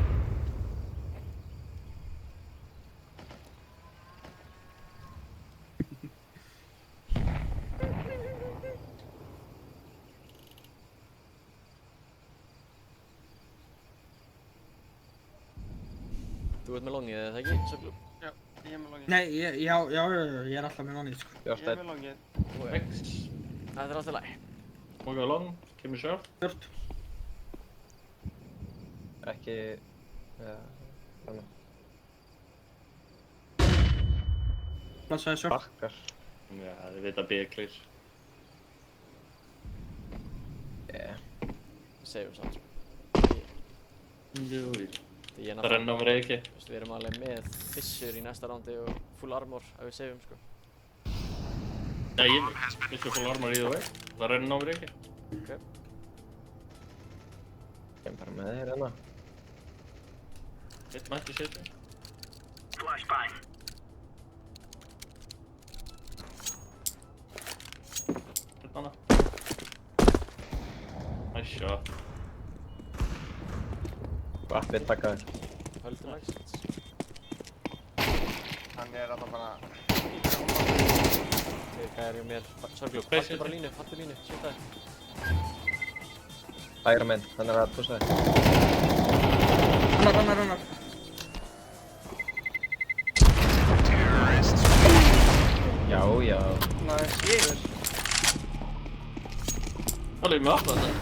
Þú ert með longið, eða ekki, Söglu? Já, ég er með longið. Nei, já, ég er alltaf með longið, sko. Ég er með longið. Þetta er alltaf læg. Mókaði long, kemur short. Short. Ekki... Þannig. Plassaði short. Bakkar. Já, þið veit að B clear. Segjum samt, sko. Jú, Það renna á mér ekki. Við erum alveg með fissur í næsta rándi og full armor ef við segjum, sko. Nei, ég mig. Mr. Full Armor either way. Það reynir ná mér ekki. Ok. Ég er bara með þér hérna. Eitt mætti setja. Flashbang. Eitt annað. Nice shot. Appið taka þér. Höldum exit. Hann alltaf bara... Hvað hjá mér? Sorglug, haltu bara línu, haltu línu, sýta þér. Hægra minn, hann að pússa þér. Annar. Já. Nice, yfir. Alveg með aftan þetta.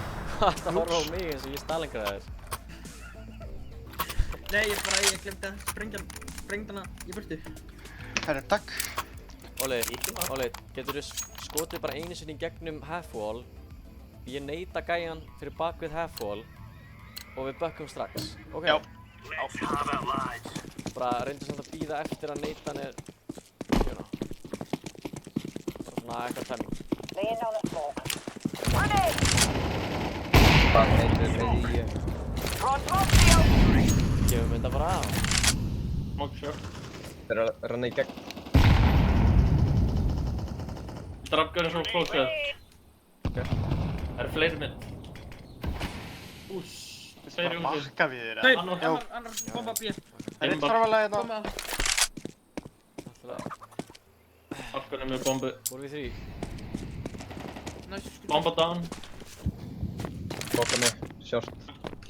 Hvað það horfa á mig eins og ég stalengraði þér? Nei, ég glemdi að sprengja hana í burtu. Herru, takk. Óli, getur þú skotið bara einu sinni í gegnum half-wall. Ég neita gæjan fyrir bak við half-wall og við bökkum strax. Ok? Já. Bara reyndu samt að bíða eftir að neita hann er... Hérna. Bara svona eitthvað tæming. Hvað heitir við í... Gefum þetta bara af. Smoke shot. Þeir eru að renna í gegn. Drafgar er svo klókað. Ok. Það eru fleiri minn. Úss. Tveir í húsið. Bakka við þér, Nei, eða? annar bomba B. Það er eitt framvalega hérna. Bomba. Afgan er með bombu. Voru við þrý? Nice. Bomba down. Boka mig, short.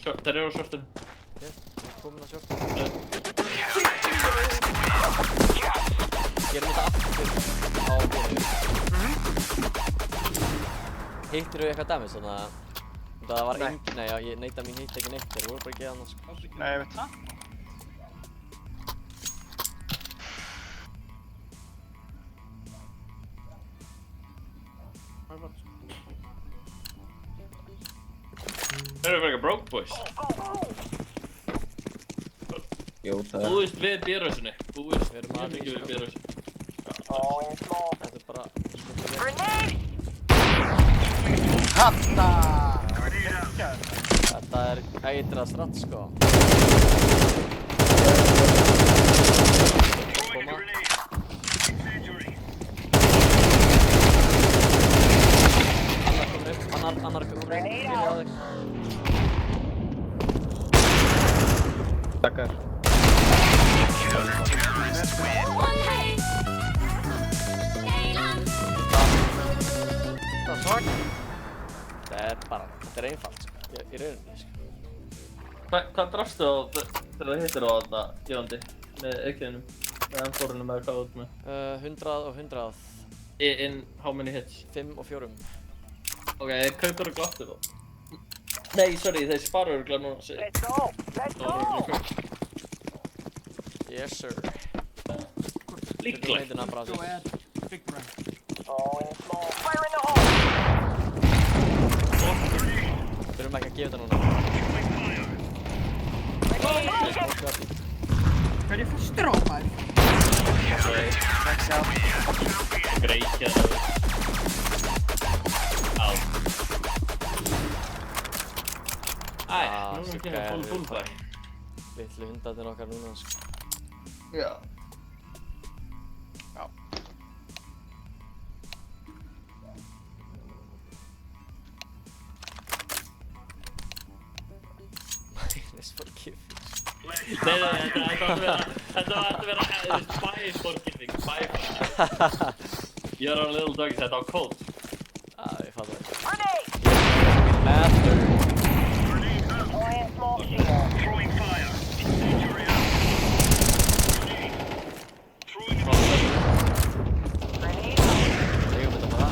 Þeir eru á shortinu. Ok, komin að sjálf. Gerum þetta aftur á bónu. Hittir þú eitthvað damage þannig að það var engin... Nei, já, neita mín hitt ekki neitt, þeir voru bara ekki annars. Nei, ég veit. Þeir eru verið broke boys. Jú, það er... Búist við bérhausinni. Búist mjög mikið við bérhausinni. Þetta er bara... Hatta! Þetta er eitra stratt, sko. Koma. Annar komur upp, minni á þig. Takkar. Það er svart. Þetta er einfalt, sko. Í rauninni, sko. Hvað drafstu á þegar það hittir á þarna gefandi? Með aukiðinum? Með M4-unum eða hvað út með? 100 og 100. In how many hits? 5 og 4. Ok, þeir kaupar og gláttu þá. Nei, sorry, þeir sparar og glá núna. Let's go! Yes, sir. Líklegt. Go ahead. Big brand. Fire in the hole! Þurfum ekki að gefa þetta núna. Hvað er ég fyrir strópað? Greikja það. Á. Æ, nú erum við ekki að full back. Litlu hundarnir okkar núna, sko. Já. Já. Minus for giving. Nei, þetta var að vera bæforgiving. You're a little dog, þetta var cold. Ég fattar það. Master! Throwing fire. Incendiary out. Throwing Legum þetta bara.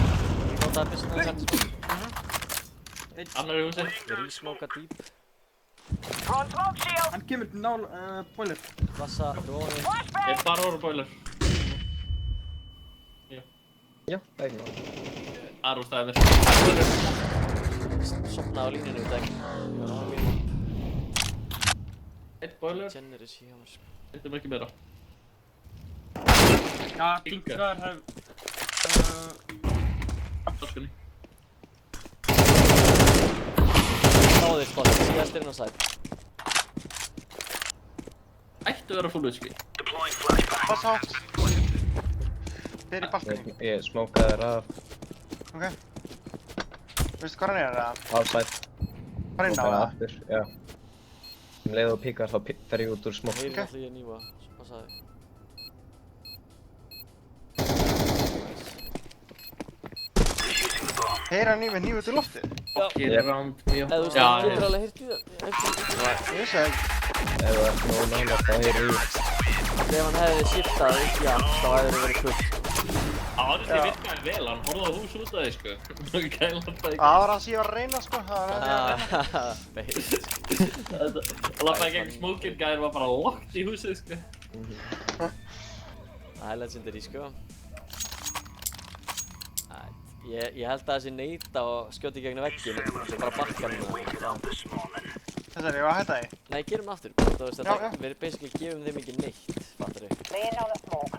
Nota byssuna þess. Annar í húsi. Rísmoka dýp. Hann kemur nál boiler. Vassa, róni. Ég er bara orður boiler. Já, það er ekki náttúrulega. Arúr staðið mér. Sopnaði á línunni út ekki. Ég var á mínum. Eitt boiler. Generis hjá mér, sko. Eitt er mikið meira. Já, dingar hef... Flestir inn á sæt. Ættu að vera full HP. Pass átt. Þeir í balkoni. Ég smókaði þér af. Ok. Veistu hvað hann er eða? Outside. Bara inn á Smókaði það? aftur, já. Leið og píkar þá fer ég út úr smók. Heyrir allir ég nýva, svo passaði. Heyra hann í með hníf út í loftið? Get around me. Eða þú veist, það getur alveg heyrt í það. Ég vissi það ekki. Ef þú ert nóg nálægt þá heyrir ég. Ef hann hefði shiftað upp í allt, þá hefði það verið kvöld. Honestly virkaði vel, hann horfði á hús út af því sko. Það var það sem ég var að reyna sko. Það var það sem ég var að reyna. Það lappaði gegn smókinn, gæðir var bara locked í húsið sko. Það er legendary sko. Ég held að þessi neita og skjóti gegn vegginu, svo bara bakka hann. Þessari, ég var að hætta því. Nei, gerum það aftur. Þú veist, við basically gefum þeim ekki neitt, fattar þau? Laying down the smoke.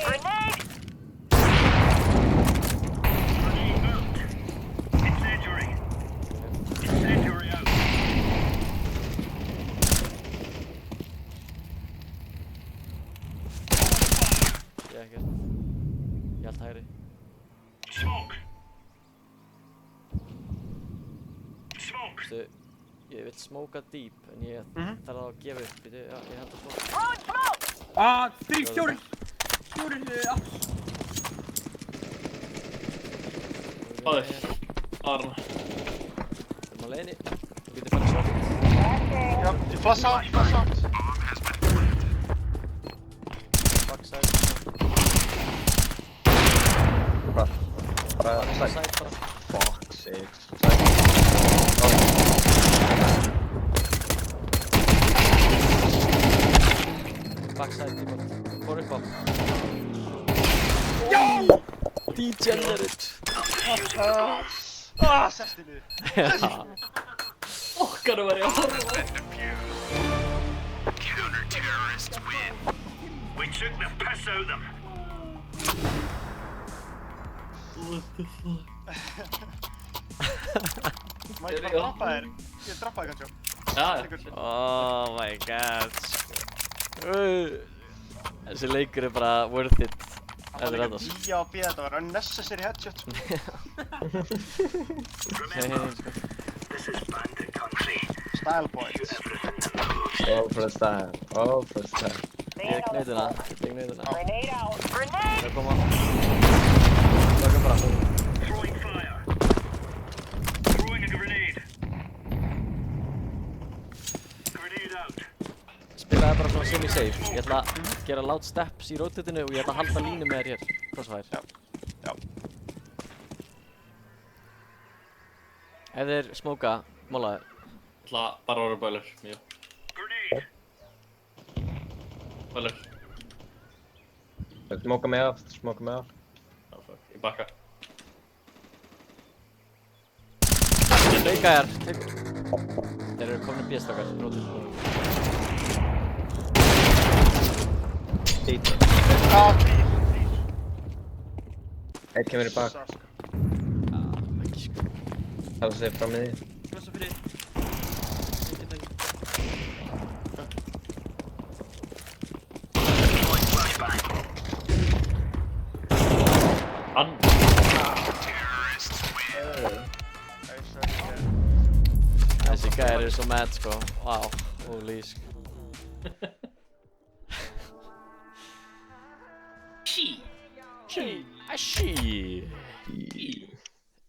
Grenade! Incendiary. Incendiary out. Ég ekkert. Ég held hægri. Smoke. Smoke. Þú veist, ég vil smóka deep, en ég þarf að gefa upp. Já, ég held að smóka. Þrír, fjórir átt. Báðir. Arna. Við erum á leiðinni. Þú getur farið short. Já, ég flassa átt, flassa átt. Backside. Hvað? Bara Backside sæt. bara. Fuck sake. Backside í bort. Fór upp á. Já! Degenerate. Sesti niður. Okkar var ég að horfa. Counter-terrorists win. We took the piss out of them. What the fuck? Má ég bara droppa þér? Ég droppa þér kannski. Já. Oh my god. Þessi leikur er bara worth it. Þetta er þetta. Já, býða, þetta var unnecessary headshot sko. This is bandit country. Style points. All for the style. All for the style. Ég kneytuna. Grenade out. Grenade! Það koma. Taka bara. Throwing fire. Throwing a grenade. Grenade out. Spilaði bara svona semi-safe. Ég ætla að gera loud steps í rotatinu og ég ætla að halda línu með þér hér. Crossfire. Já. Ef þeir smóka, móla þér. Ég ætla bara að vera bælar. Mjög. Grenade. Bælar. Smóka mig af, smóka mig af. Já, fuck. Ég bakka. Leika þér. Þeir eru komin bjöstakar. Rotatinu. Dít. Eitt kemur í bak. Ekki sko. Það sé fram með því. Blessa fyrir. Hann. Þessi gæri eru svo mad sko. Wow. Holy sk. Æsí.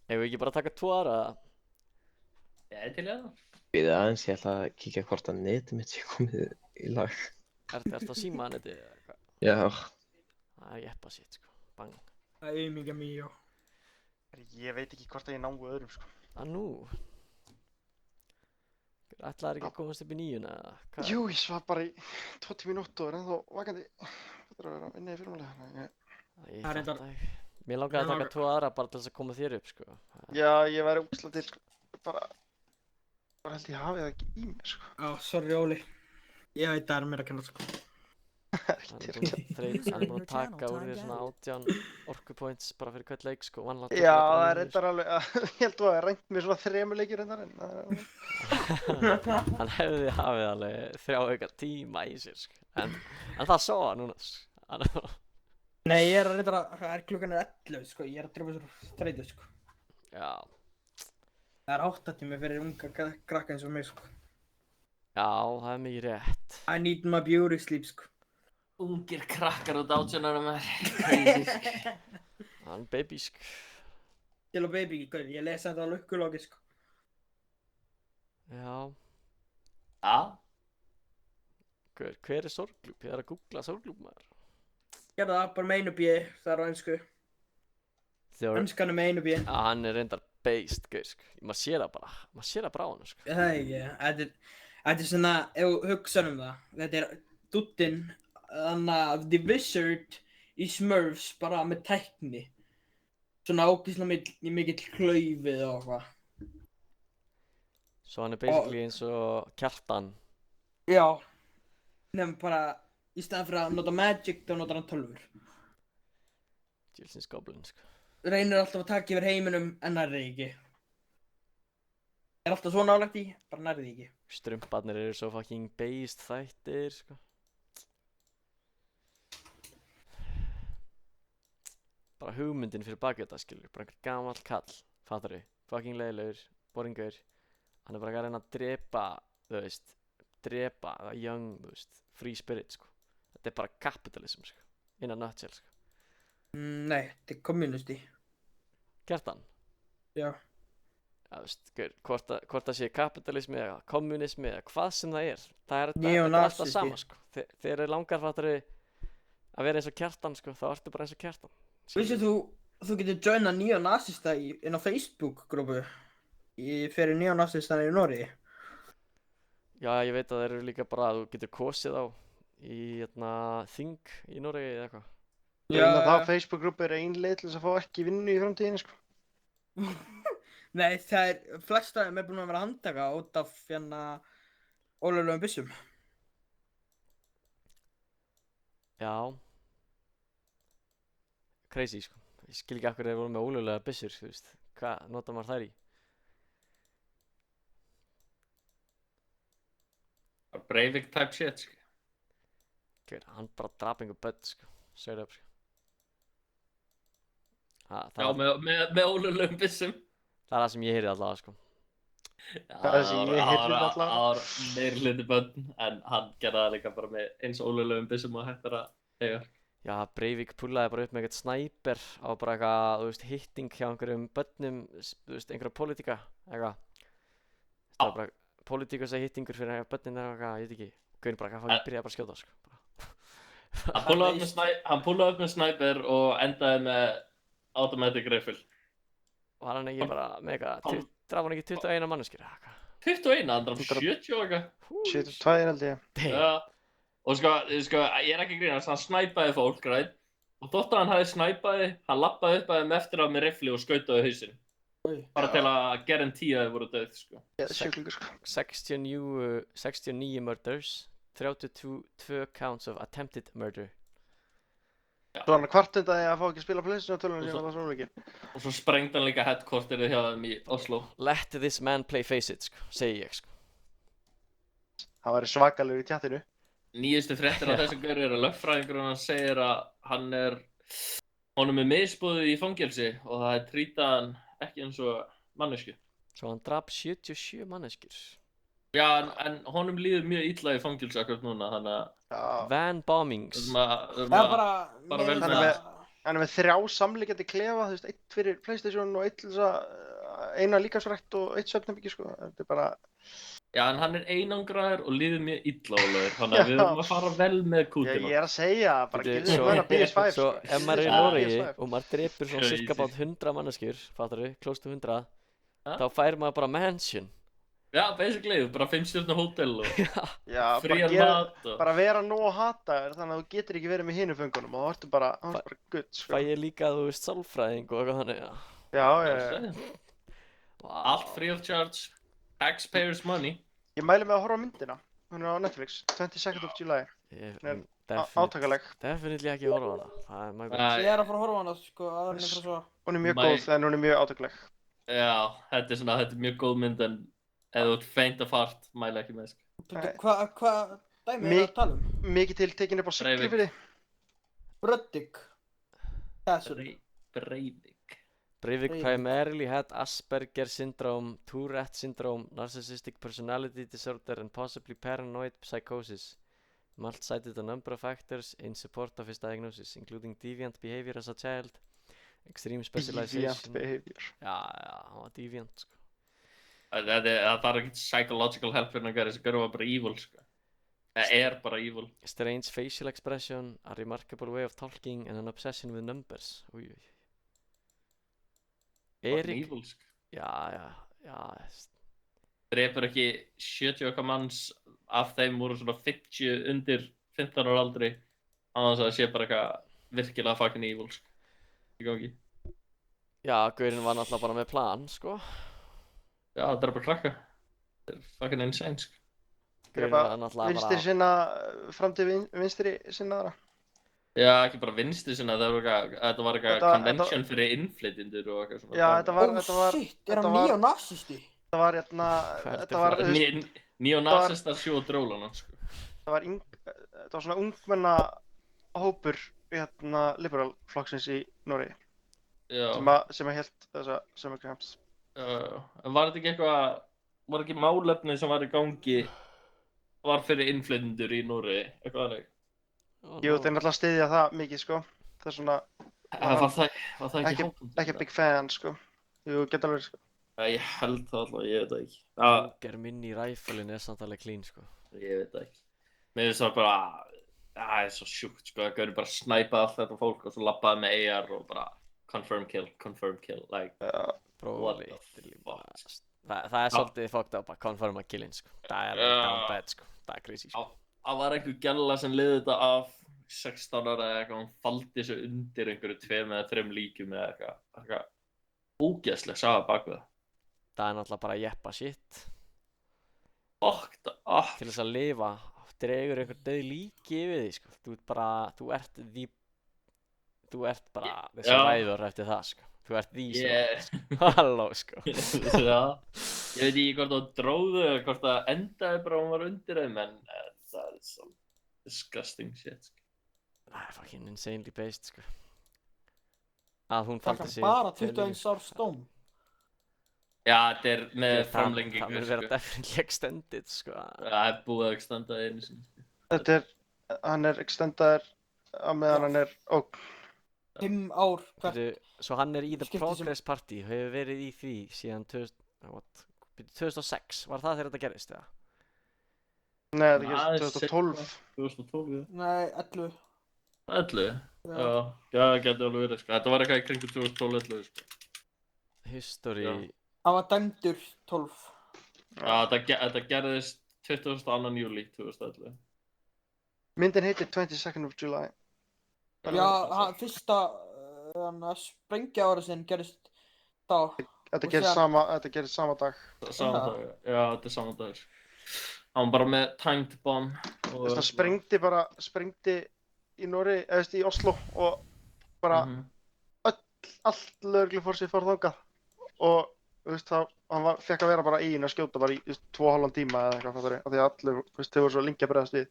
Hefur við ekki bara taka 2 ára? Ég er til í það. Býðu aðeins, ég ætla að kíkja hvort að netið mitt sé komið í lag. Ertu á símaneti eða eitthvað? Já. Það er jeppa shit sko. Bang. Það er amiga míó. Ég veit ekki hvort að ég náu öðrum sko. Nú. Ætlaðir ekki að komast upp í 9 eða hvað? Jú, ég svaf bara í 2 tíma í nótt og er ennþá vakandi. Þetta er að vera inni í fyrirmálega. Ég fatt ekki. Mér langaði að taka 2 ára bara til þess að koma þér upp sko. Já, ég væri úksla til bara held ég hafi það ekki í mér sko. Já, sorry Óli. Ég veit það er mér að kenna sko. Hann er búinn að taka úr því svona 18 orkupoints bara fyrir hvern leik sko, vanlega Já, það er reyndar alveg, ég held að það er reynd mér svona 3 leikir reyndar en það er Hann hefði hafið alveg 3 auka tíma í sér sko, en það sá hann núna sko. Nei, ég er að reynda að klukkan er 11 sko, ég er að drefa svo þreytu sko. Já. Það er 8 tími fyrir unga krakka eins og mig sko. Já, það er mikið rétt. I need my beauty sleep sko. Ungir krakkar út 18 ára með crazy sko. Hann baby sko. Til og baby, ég lesa þetta á lukkulogi sko. Já. Já. Hver er sorglúp? Ég er að googla sorglúp maður. Gerðu það bara með einu B, það er á einsku. Önskan er með einu B. Já, hann er reyndar based, gauð sko. Maður sér það bara á hann sko. Það er ekki, þetta er svona, ef þú hugsaður það, þetta er duddinn, þannig að The Wizard í Smurfs bara með tækni. Svona ógeðslega mikill klaufið og eitthvað. Svo hann er basically eins og Kjartan. Já, nefnum bara, í staðan fyrir að nota magic, þá notar hann tölvur. Djölsins goblin sko. Reynir alltaf að taka yfir heiminum, en nærði ekki. Er alltaf svo nálægt í, bara nærði ekki. Strumparnir eru svo fucking based þættir sko. Bara hugmyndin fyrir bak þetta skilur, bara einhver gamall kall, fattar þau, fucking leiðilegur, boringur. Hann er bara að reyna að drepa, þú veist, það young, þú veist, free spirit sko. Þetta er bara kapitalism sko, in a nutshell sko. Nei, þetta er community. Kjartan? Já. Já, veist, hvort það sé kapitalismi eða kommunismi eða hvað sem það er. Það er alltaf sama sko. Þegar er langar fattar að vera eins og Kjartan sko, þá ertu bara eins og Kjartan. Vissir þú getur joina neo-nazista inn á Facebook-grúpu fyrir neo-nazistana í Noregi? Já, ég veit að þeir eru líka bara að þú getur kosið á í þing í Noregi eða eitthvað. Já, það Facebook-grúpu er ein leið til þess að fá ekki vinnu í framtíðinni sko. Nei, það er flest af þeim er búin að vera að handtaka út af ólöglegum byssum. Já. Crazy sko. Ég skil ekki af hverju þeir voru með ólöglega byssur, þú veist. Hvað notar maður þær í? Breivik type shit sko. Hann bara drap einhver börn sko. Straight up sko. Já, með ólöglegum byssum. Það er það sem ég heyri allavega sko. Það er það sem ég heyri allavega. Það var meiri hluti börn, en hann gerði það líka bara með eins ólöglegum byssum og hættar að eiga. Já, Breivik pullaði bara upp með eitthvað snæper á bara eitthvað, þú veist, hitting hjá einhverjum börnum, þú veist, einhverja politíka, eitthvað. Það var bara politíkus að hittingur fyrir börnin eða eitthvað, ég veit ekki. Gaurin bara eitthvað, byrjaði bara að skjóta sko. Hann pullaði upp með snæper og endaði með automatic rifle. Var hann ekki bara með eitthvað, draf hann ekki 21 manneskir eða eitthvað? 21? Hann draf 70 og eitthvað? 72 held ég. Já. Og sko, ég er ekki að grínast, hann snæpaði fólk, rætt? Og þótt að hann hafi snæpaði, hann lappaði upp að þeim eftir á með rifli og skautaði hausinn. Bara til að guarantee að þeir voru döð, sko. Sjúklingur, sko. 69 murders, 32 counts of attempted murder. Svo hann kvartundaði að fá ekki að spila PlayStation á tölunum sem var svo óleikir. Og svo sprengdi hann líka headquarterið hjá þeim í Oslo. Let this man play face it, sko, segi ég, sko. Hann var svakalegur í tjattinu. Nýjustu fréttir af þessum gauri er að lögfræðingur hann segir að honum er misboðið í fangelsi og það er trýtað hann ekki eins og mannesku. Svo hann drap 77 manneskjur. Já, en honum líður mjög illa í fangelsi akkurat núna, þannig að... Van bombings. Það er bara vel með það. Hann er með 3 samleikjandi klefa, þú veist, 1 fyrir PlayStation og 1 til þess að eina líkamsrækt og 1 svefnherbyggi, sko. Þetta er bara... Já, en hann er einangraður og líður mjög illa álegur, þannig að við erum að fara vel með kútina. Ég er að segja, bara gildir sem verður að PS5. Svo ef maður er í Noregi og maður drepur svona cirka bát 100 manneskjur, fattar þú, close to 100, þá fær maður bara mansion. Já, basically, bara 5-stjörnu hótel og frían mat og... Bara vera nóg hataður, þannig að þú getur ekki verið með hinu föngunum og það ertu bara gutt, sko. Fæ ég líka, þú veist, sálfræðing og eitthvað þannig, Allt free of charge, taxpayers money. Ég mæli mig að horfa á myndina, hún er á Netflix, 22nd of July. Átakaleg. Definitely ekki horfa á hana. Það er mjög Nei. Ég er að fara að horfa á hana, sko, áður en ég fara svo. Hún er mjög góð en hún er mjög átakaleg. Já, þetta er mjög góð mynd en ef þú ert feint að fart, mæla ekki með, sko. Hvað dæmi er að tala um? Mikið til tekin upp á Siglufirði. Bröddig. Breivik. Breivik primarily had Asperger syndrome, Tourette syndrome, narcissistic personality disorder, and possibly paranoid psychosis. Malt cited a number of factors in support of his diagnosis, including deviant behavior as a child, extreme specialization. Deviant behavior. Já, hann var deviant, sko. Það þarf ekkert psychological help fyrir að gera þessi gaur var bara evil, sko. Það bara evil. Strange facial expression, a remarkable way of talking, and an obsession with numbers. Új. Erik. Evil, sko. Já. Drepur ekki 70 okkar manns, af þeim voru svona 50 undir 15 ára aldri, annars að það sé bara eitthvað virkilega fucking evil, sko. Í gangi. Já, gaurinn var náttúrulega bara með plan, sko. Já, það bara krakka. Það fucking insane, sko. Vinstri sinna fram til vinstri sinnaðara. Já, ekki bara vinstri sinna, þetta var eitthvað convention fyrir innflytjendur og eitthvað svona. Já, þetta var... Shit, er hann neonazisti? Þetta var Neonazistar sjó drólan, sko. Það var svona ungmenna hópur liberal flokksins í Noregi. Sem að hélt þessa summer camps. En var þetta ekki eitthvað, var ekki málefni sem var í gangi var fyrir innflytjendur í Noregi, eitthvað aðeins? Jú, þeir náttúrulega styðja það mikið, sko. Það er svona... Var það ekki hópum? Ekki big fan, sko. Jú, getur alveg, sko. Ég held það alltaf, ég veit það ekki. Ger minni í ræfölinn samt alveg clean, sko. Ég veit það ekki. Mér finnst það bara, það er svo sjúkt, sko. Það gauður bara snæpa allt þetta fólk og svo labbaði með AR og bara confirm kill, like, what the fuck. Það er svolítið fucked up að confirma killin, sko. Það er down bad, sko. Það er crazy, sko. Það var einhver gælla sem liði þetta af 16 ára eða eitthvað, hún faldi þessu undir einhverju 2 eða 3 líkjum eða eitthvað ógeðsleg saga bak við það. Það er náttúrulega bara jeppa shit. Fucked up. Til þess að lifa, dregur einhver döð líki yfir því, sko. Þú ert bara þessi ræður eftir það, sko. Þú ert því sem halló, sko. Já, ég veit ekki hvort það dróðu eða hvort það endaði bara hún var undir þeim, en það er svo disgusting shit, sko. Það er fucking insanely based, sko. Að hún faldi sig... Það er bara 21 árs dóm. Já, þetta er með framlengingu, sko. Það mun vera definitely extended, sko. Það er búið að extenda einu sinni. Þetta er, hann er extendaður á meðan hann er ógn. 5 ár hvert. Svo hann er í The Progress Party, hefur verið í því síðan 2006, var það þegar þetta gerist, eða? Nei, þetta gerist 2012. 2012, já. Nei, 11. 11? Já, það getur alveg verið, sko. Þetta var eitthvað í kringum 2012-11, sko. History... Það var dæmdur 12. Já, þetta gerðist 22. júlí 2011. Myndin heitir 22nd of July. Já, fyrsta sprengja ára sinn gerist þá. Þetta gerist sama dag. Sama dag, já, þetta er sama dag. Hann bara með timed bomb. Það sprengdi í Noregi, eða í Oslo og bara allt lögreglufórsið fór þangað og þú veist hann fekk að vera bara í að skjóta bara í 2,5 tíma eða eitthvað fattar ég, af því að allir, þú veist, þau voru svo lengi að bregðast við.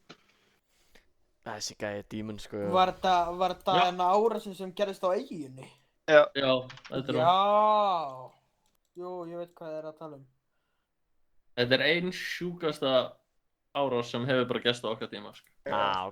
Þessi gæði dímun, sko. Var þetta enna árásin sem gerist á eyjunni? Já, þetta er Já. Jú, ég veit hvað þið er að tala um. Þetta er ein sjúkasta árás sem hefur bara gerst á okkar tíma, sko.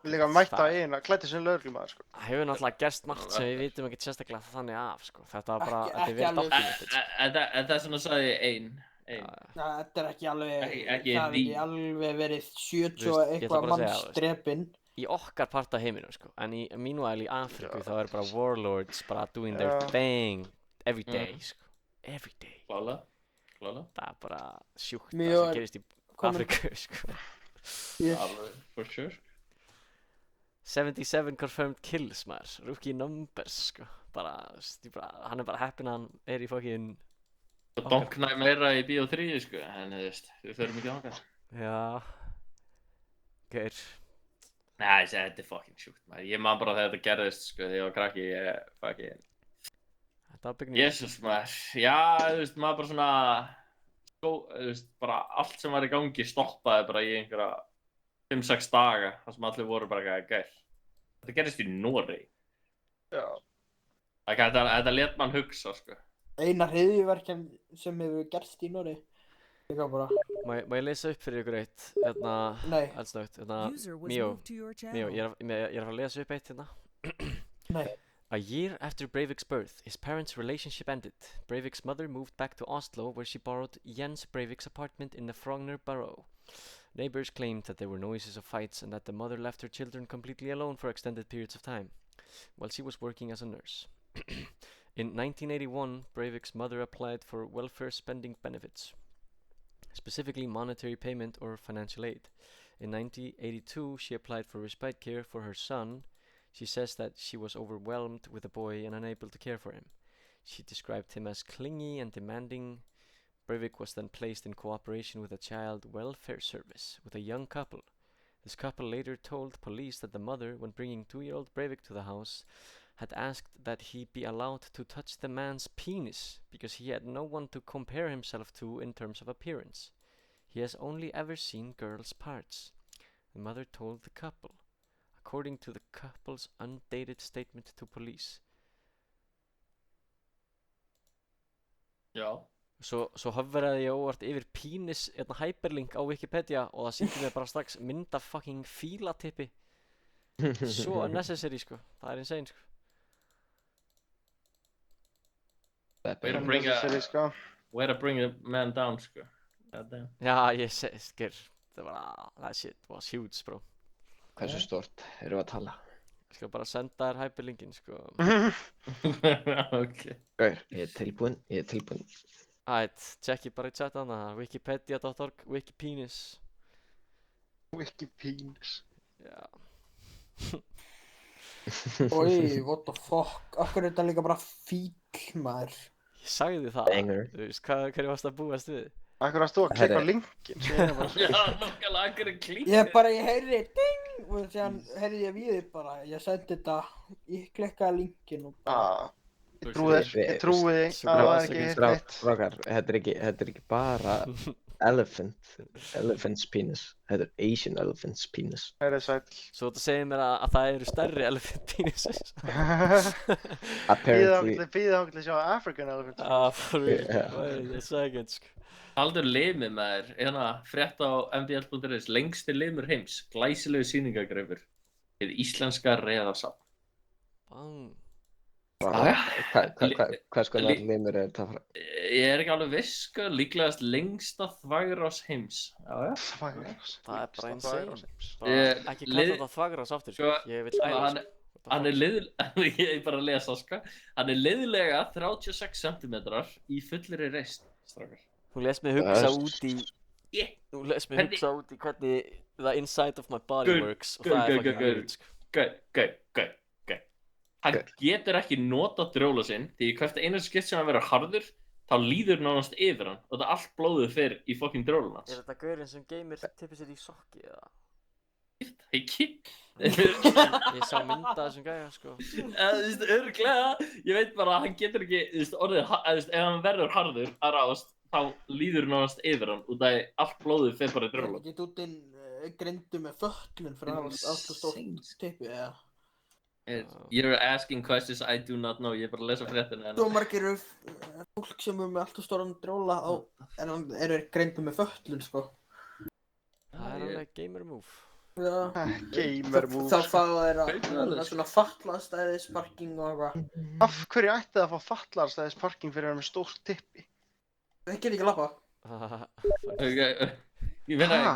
Líka mætta eina, klæddi sem lögreglumaður, sko. Það hefur náttúrulega gerst margt sem við vitum ekkert sérstaklega þannig af, sko. Þetta var bara, þetta er vel dokumented. Þetta er svona sagði ein. Þetta er ekki alveg, Ekki það er ekki alveg verið 70 eitthvað manns drepinn. Í okkar part af heiminum, sko. En í meanwhile í Afríku þá er bara warlords bara doing their thing every day, sko. Every day. Klála. Það er bara sjúkt það sem gerist í Afríku, sko. Alveg, for sure. 77 confirmed kills, maður. Rookie numbers, sko. Bara, hann er bara heppinn að hann er í fucking... Donknæ meira í Bíó 3, sko. En þú veist, við förum ekki á okkar. Já. Gaur. Nei, þetta fucking sjúkt, maður. Ég man bara þegar þetta gerðist, sko, þegar ég var krakki, fucking... Þetta var byggning. Jesus, maður. Já, þú veist, maður bara svona... Þú veist, bara allt sem var í gangi stoppaði bara í einhverja 5-6 daga, þar sem allir voru bara gæl. Þetta gerðist í Noregi. Já. Þetta let mann hugsa, sko. Eina hryðjuverkjan sem hefur gerst í Noregi. Líka bara. Má ég lesa upp fyrir ykkur eitt? Nei. Eldsnögt, Míó, ég er að fara að lesa upp eitt hérna. Nei. A year after Breivik's birth, his parents' relationship ended. Breivik's mother moved back to Oslo, where she borrowed Jens Breivik's apartment in the Frogner borough. Neighbors claimed that there were noises of fights and that the mother left her children completely alone for extended periods of time, while she was working as a nurse. In 1981, Breivik's mother applied for welfare spending benefits, specifically monetary payment or financial aid. In 1982, she applied for respite care for her son. She says that she was overwhelmed with the boy and unable to care for him. She described him as clingy and demanding. Breivik was then placed in cooperation with a child welfare service with a young couple. This couple later told police that the mother, when bringing 2-year-old Breivik to the house, had asked that he be allowed to touch the man's penis because he had no one to compare himself to in terms of appearance. He has only ever seen girls' parts. The mother told the couple, according to the couple's undated statement to police. Já. Svo höfveraði ég óvart yfir penis hyperlink á Wikipedia og það sýndi mér bara strax mynd af fucking fílatippi. Svo unnecessary, sko. Það er insane, sko. Way to bring a man down, sko. Já, ég skil. That shit was huge, bro. Hversu stort erum við að tala? Ég skal bara senda þér hyperlinkin, sko. Ok. Gaur, ég er tilbúinn. Ætt, tjekki bara í chat hana. Wikipedia.org, Wikipenis. Wikipenis. Já. Oi, what the fuck. Akkur er þetta líka bara fíl, maður. Ég sagði það. Banger. Þú veist, hverju varst að búast við? Akkur varst þú að klikka á linkin? Já, nokkulega akkur er klík. Ég heyrði ding og þannig heyrði ég við þig bara. Ég sendi þetta, ég klikkaði linkin og bara... Ég trúi þig að það er ekki hitt mitt. Strákar, þetta er ekki bara elephant's penis. Þetta er Asian elephant's penis. Það er sæll. Svo þetta segir mér að það eru stærri elephant penises. Býða ákveðið að sjá African elephant. Wait a second, sko. Haldur limið, maður. Frétt á mdl.is. Lengsti limur heims. Glæsilegu sýningagrefur. Hið íslenska reðasafn. Bang. Hvers konar limur er þetta frá? Ég er ekki alveg viss, sko, líklegast lengsta þvagrás heims. Þvagrás? Það er bara insane. Ekki kalla þetta þvagrás aftur, sko. Ég vil æla, sko. Hann er ég er bara að lesa, sko. Hann er liðlega 36 cm í fullri reisn, strákar. Hún les mig hugsa út í hvernig the inside of my body works og það er fucking weird, sko. Gauð. Hann getur ekki nota drjóla sinn því í hvert einu skipt sem hann verður harður þá líður nánast yfir hann og það allt blóðið fer í fucking drjólan hans. Er þetta gaurinn sem geymir tippið sér í sokki eða? Ekki. Ég sá mynda þessum gæja, sko. Örugglega, ég veit bara að hann getur ekki, orðið, ef hann verður harður að ráðast þá líður nánast yfir hann og það allt blóðið fer bara í drjólan. Ég get út inn grindu með fötlun fyrir að hafa allt og stórt tippið, eða? You're asking questions I do not know, ég er bara að lesa fréttina. Svo margir fólk sem með allt og stóran dróla en eru grindu með fötlun, sko. Það er alveg gamer move. Já. Gamer move. Þá fá þeir svona fatlaðstæðisparking og eitthvað. Af hverju ætti það að fá fatlaðstæðisparking fyrir að vera með stórt tippi? Þeir get ekki labbað. Ég meina...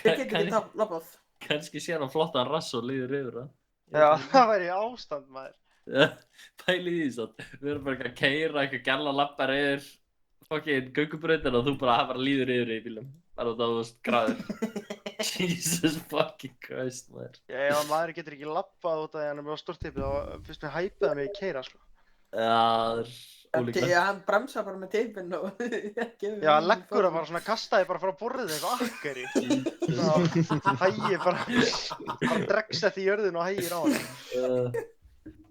Þeir get ekki labbað. Kannski sér hann flottan rass og líður yfir það. Já, það væri ástand, maður. Pæli í því svona. Við erum bara að keyra, eitthvað gæla lappar yfir fucking göngubrautina og þú bara líður yfir í bílum. Bara út á þú veist gráður. Jesus fucking Christ, maður. Já, ef maður getur ekki lappað út af því hann er með stórt tippið þá fyrst mér hæpið að mig í keyra, sko. Já, Hann bremsa bara með teipinn og Já, hann leggur það bara svona, kastaði bara frá borðið eitthvað akkeri. Hægir bara dregst þetta í jörðinu og hægir á hann.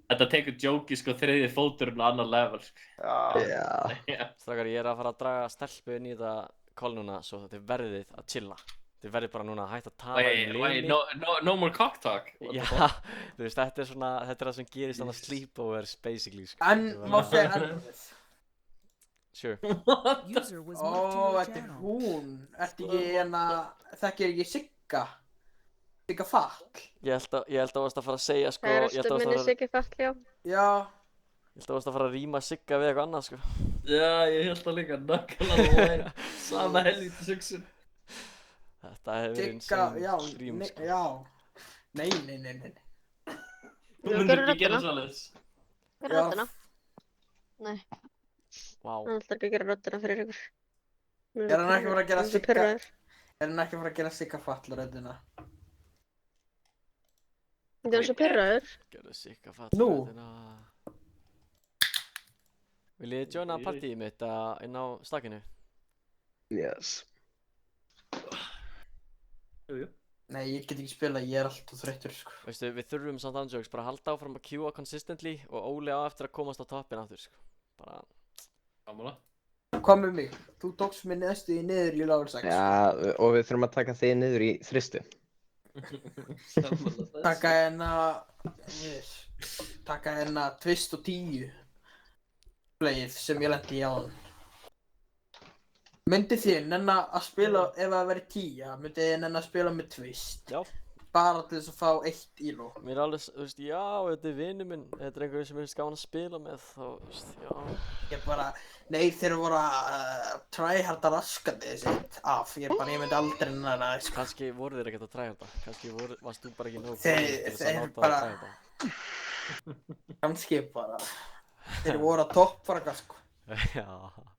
Þetta tekur jóki sko þriðji fóturinn á annar level sko. Já. Strákar, ég að fara að draga stelpu inn í þetta call núna svo þið verðið að chilla. Þið verðið bara núna að hætta að tala Wait, no more cock talk? Já, þú veist, þetta er svona, þetta er það sem gerist annars sleepovers basically sko. En má segja ennið. Sure. Þetta er hún. Ertu ekki þekkir ekki Sigga? Sigga Fall? Ég held að varst að fara að segja sko. Erstu minni Sigga Fall, já. Já. Ég held að varst að fara að rýma Sigga við eitthvað annað sko. Já, ég held að líka nákvæmlega sama helvíti suksun. Þetta hefur verið Sigga, já, rým sko. já. Nei. Þú myndir ekki gera svoleiðis. Gera röddina? Nei. Vá. Hann ætlar ekki að gera röddina fyrir ykkur. Er hann ekki að fara að gera Hann er Sigga? pirraður. Er hann ekki að fara að gera Sigga Fall röddina? Þetta er svo pirraður. Gerðu Sigga Fall Nú? röddina. Viljið þið joina partíið mitt inn á stakinu? Yes. Jú. Nei, ég get ekki spila, ég er alltaf þreyttur sko. Veistu, við þurfum samt andjóks bara að halda áfram að queua consistently og Óli á eftir að komast á toppinn aftur sko. Bara... Sammála. Hvað með mig? Þú tókst mig næstu í niður í level 6. Já, og við þurfum að taka þig niður í þristu. Taka twist og 10 playið sem ég lendi í áðan. Myndið þið nenna að spila, ef það verið 10, myndið þið nenna að spila með twist? Já. Bara til þess að fá 1 íló? Mér er alveg, þú veist, já, þetta er vinur minn, þetta er einhverjum sem er gaman að spila með, þá, þú veist, já. Ég bara, nei þeir voru að tryharda raskandi þessi af, ég myndi aldrei nenna það, sko. Kannski voru þeir ekkert að tryharda, kannski varst þú bara ekki nógu Þeir bara, kannski bara, þeir voru að toppfragga, sko. Já.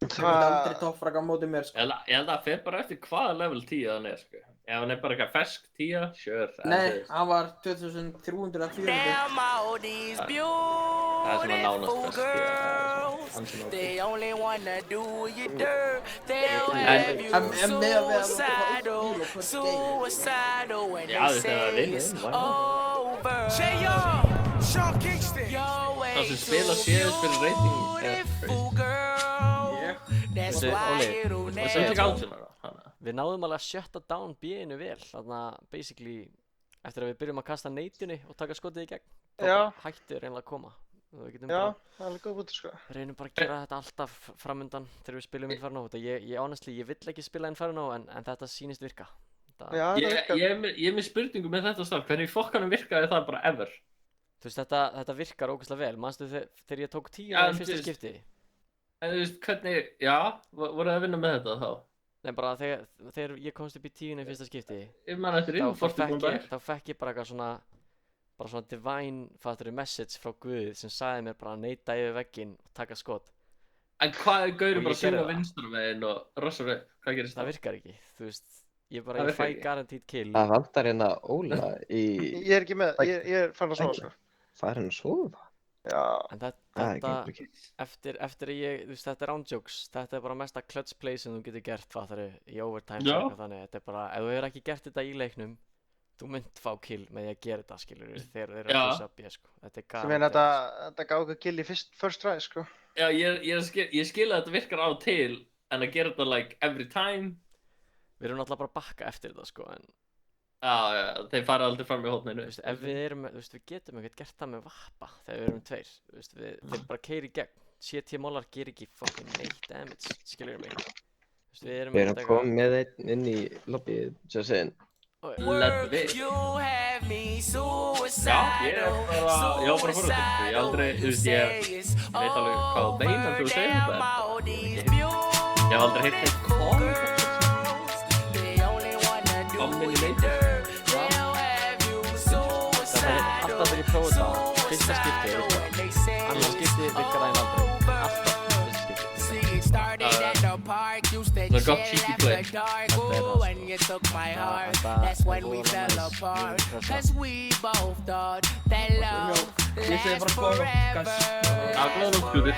Þeir myndi aldrei toppfragga á móti mér, sko. Ég held að það fer bara eftir hvaða level 10 hann er, sko. Ef hann er bara eitthvað fersk 10, sure. Nei, hann var 2300 eða 400. Það er svona nánast fersk 10. They only wanna do you dirt. They'll En- have you en- suicidal when Já, they þetta er say vinur, it's why not? over. Sean Kingston. Það sem spila séu fyrir rating er crazy. That's Veistu, why Óli, it'll veistu, Það er ekki átjónara. Við náðum alveg að shutta down B-inu vel, þarna basically eftir að við byrjum að kasta neitjunni og taka skotið í gegn, þá Já. hættir reynilega að koma. Við getum Já, bara, það er alveg góð búti, sko. reynum bara að gera þetta alltaf framundan þegar við spilum Inferno. Honestly, ég vill ekki spila Inferno en þetta sýnist virka. Já, Ég er með spurningu með þetta starf, hvernig fokkanum virkaði það bara ever? Þú veist, þetta virkar ógeðslega vel, manstu þegar ég tók 10 Já, í fyrsta þú veist- skipti? En þú veist, hvernig, já, voru það að vinna með þetta þá? Nei, bara þegar ég komst upp í 10 í fyrsta skipti, Ég man eftir því, þú fórst í búin þá fekk ég bara eitthvað svona divine fattur message frá Guð sem sagði mér bara að neita yfir vegginn og taka skot. En hvað er Og gaurinn ég bara að gerði svinga það. vinstra meginn og rossar upp? Hvað gerist Það virkar ekki, þú veist, ég Það fæ virkar ekki. guaranteed kill. Það vantar hérna Óla í... Ég er ekki með, ég er farin að sofa, sko. Það er hann að sofa? Já. En Það þetta, gengur ekki. eftir að ég, þú veist, þetta er ándjóks, þetta er bara mesta clutch play sem þú getur gert, fattaru, í overtime Já. og eitthvað þannig, þetta er bara, ef þú hefur ekki gert þetta í leiknum, þú mynd fá kill með því að gera þetta, skilur þegar þeir eru Já. að pussa upp, sko, þetta er Sem meina þetta gaf okkur kill í first try, sko. Já, ég skil að þetta virkar á og til, en að gera þetta like every time. Við erum náttúrulega bara að bakka eftir þetta, sko, en Já, þeir fara aldrei fram í hótninu. þú veist, ef við erum, þú veist, við getum ekkert gert það með vappa þegar við erum tveir, þú veist, þeir bara keyra í gegn, CT mólar ger ekki fucking neitt damage, skilur mig, þú veist, við erum Við erum komið með einn inn í lobbyið, just saying. Let's be. Já, ég var bara forröndin, ég aldrei, þú veist, ég veit alveg hvað þú meinar þegar þú segir þetta, en bara, ég hef aldrei heyrt neitt komin í leikir. Það er alltaf þegar ég prófa þetta, fyrsta skipti virkar það, annars skipti virkar það aldrei, alltaf fyrsta skipti. Það er gott cheeky play. Ég segi bara góða nótt, guys. Já, góða nótt, Guður.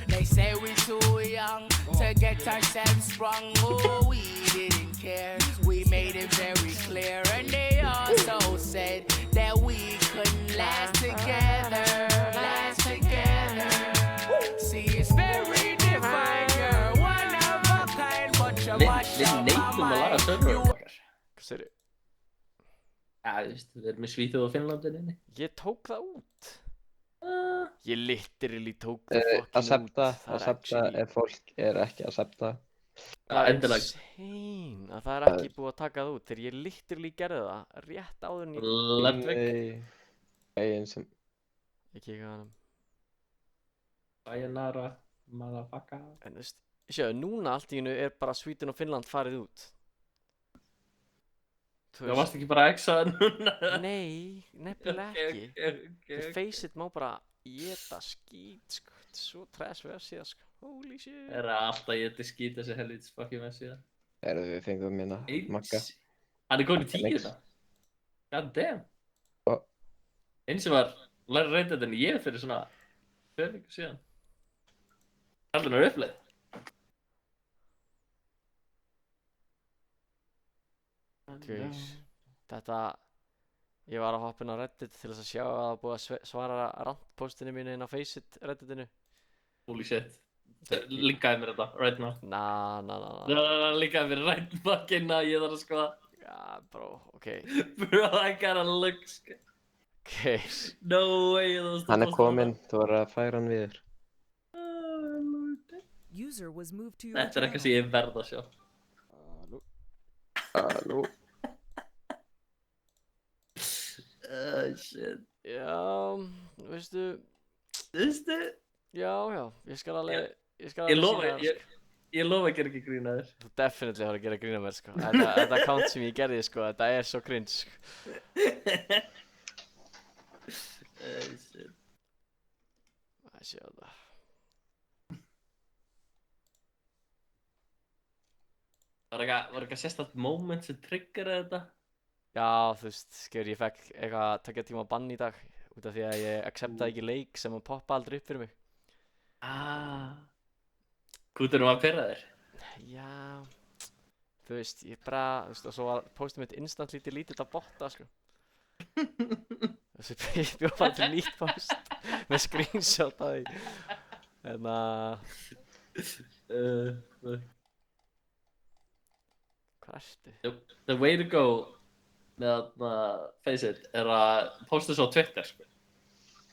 They say we too young to get ourselves sprung. Oh, we didn't care. We made it very clear, and they also said that we couldn't last together. Last together. See, it's very different. You're one of a kind, but you're much Við of neytum a að laga mind. serverinn okkar. Hvað segirðu? Já, þú veist, við erum með Svíþjóð og Finnlandin inni. Ég tók það út. Ég literally tók það fucking út. Accepta Það er actually... ef fólk ekki accepta. Það er endilega. insane að það er ekki búið að taka það út þegar ég literally gerði það rétt áður en ég... Ludwig. Egin sem... Ég kíka á hana. Sayonara, motherfucker. En þú veist, sjáðu, núna allt í hennu er bara Sweden og Finnland farið út. Það varst ekki bara exaði núna? Nei, nefnilega ekki. Okay. Faceit má bara éta skít, sko. Þetta er svo trash vefsíða, sko. Holy shit. Það er alltaf ég til skýt þessi helvítis fucking vefsíða. Við fengum hérna Magga. Hann er komin í 10 það. God damn. Hvað? Einn sem var læra reynda þetta en ég fyrir svona 2 vikur síðan. Allir er uppleið. Guys, þetta... Ég var að hoppa inn á Reddit til þess að sjá að það var búið að svara rantpostinu mínu inn á Faceit Redditinu. Holy shit. Linkaði mér þetta, right now. Linkaði mér right fucking now, ég þarf að skoða. Já, bro, okay. Bro, I gotta look, sko. Okay. No way, það var Hann er kominn, þú verður að færa hann við þér. Þetta er eitthvað sem ég verð að sjá. Halló. Shit. Já, veistu... Já, ég skal alveg... Ég lofa að gera ekki grín að þér. Þú definitely har að gera grín að mér, sko. Þetta account sem ég gerði, sko, þetta er svo cringe, sko. Shit. Það sé það. Var eitthvað sérstætt moment sem triggeraði þetta? Já, þú veist, skefur ég fekk eitthvað 2 tíma bann í dag út af því að ég acceptaði ekki leik sem að poppa aldrei upp fyrir mig. Kúturinn var pirraður? Já, þú veist, ég bara, þú veist, og svo var postið mitt instantly deleted af botta, sko. Þessi ég bjóð bara til nýtt post með screenshot af því. En hvað ertu? The way to go með Faceit er að posta svo á Twitter, sko.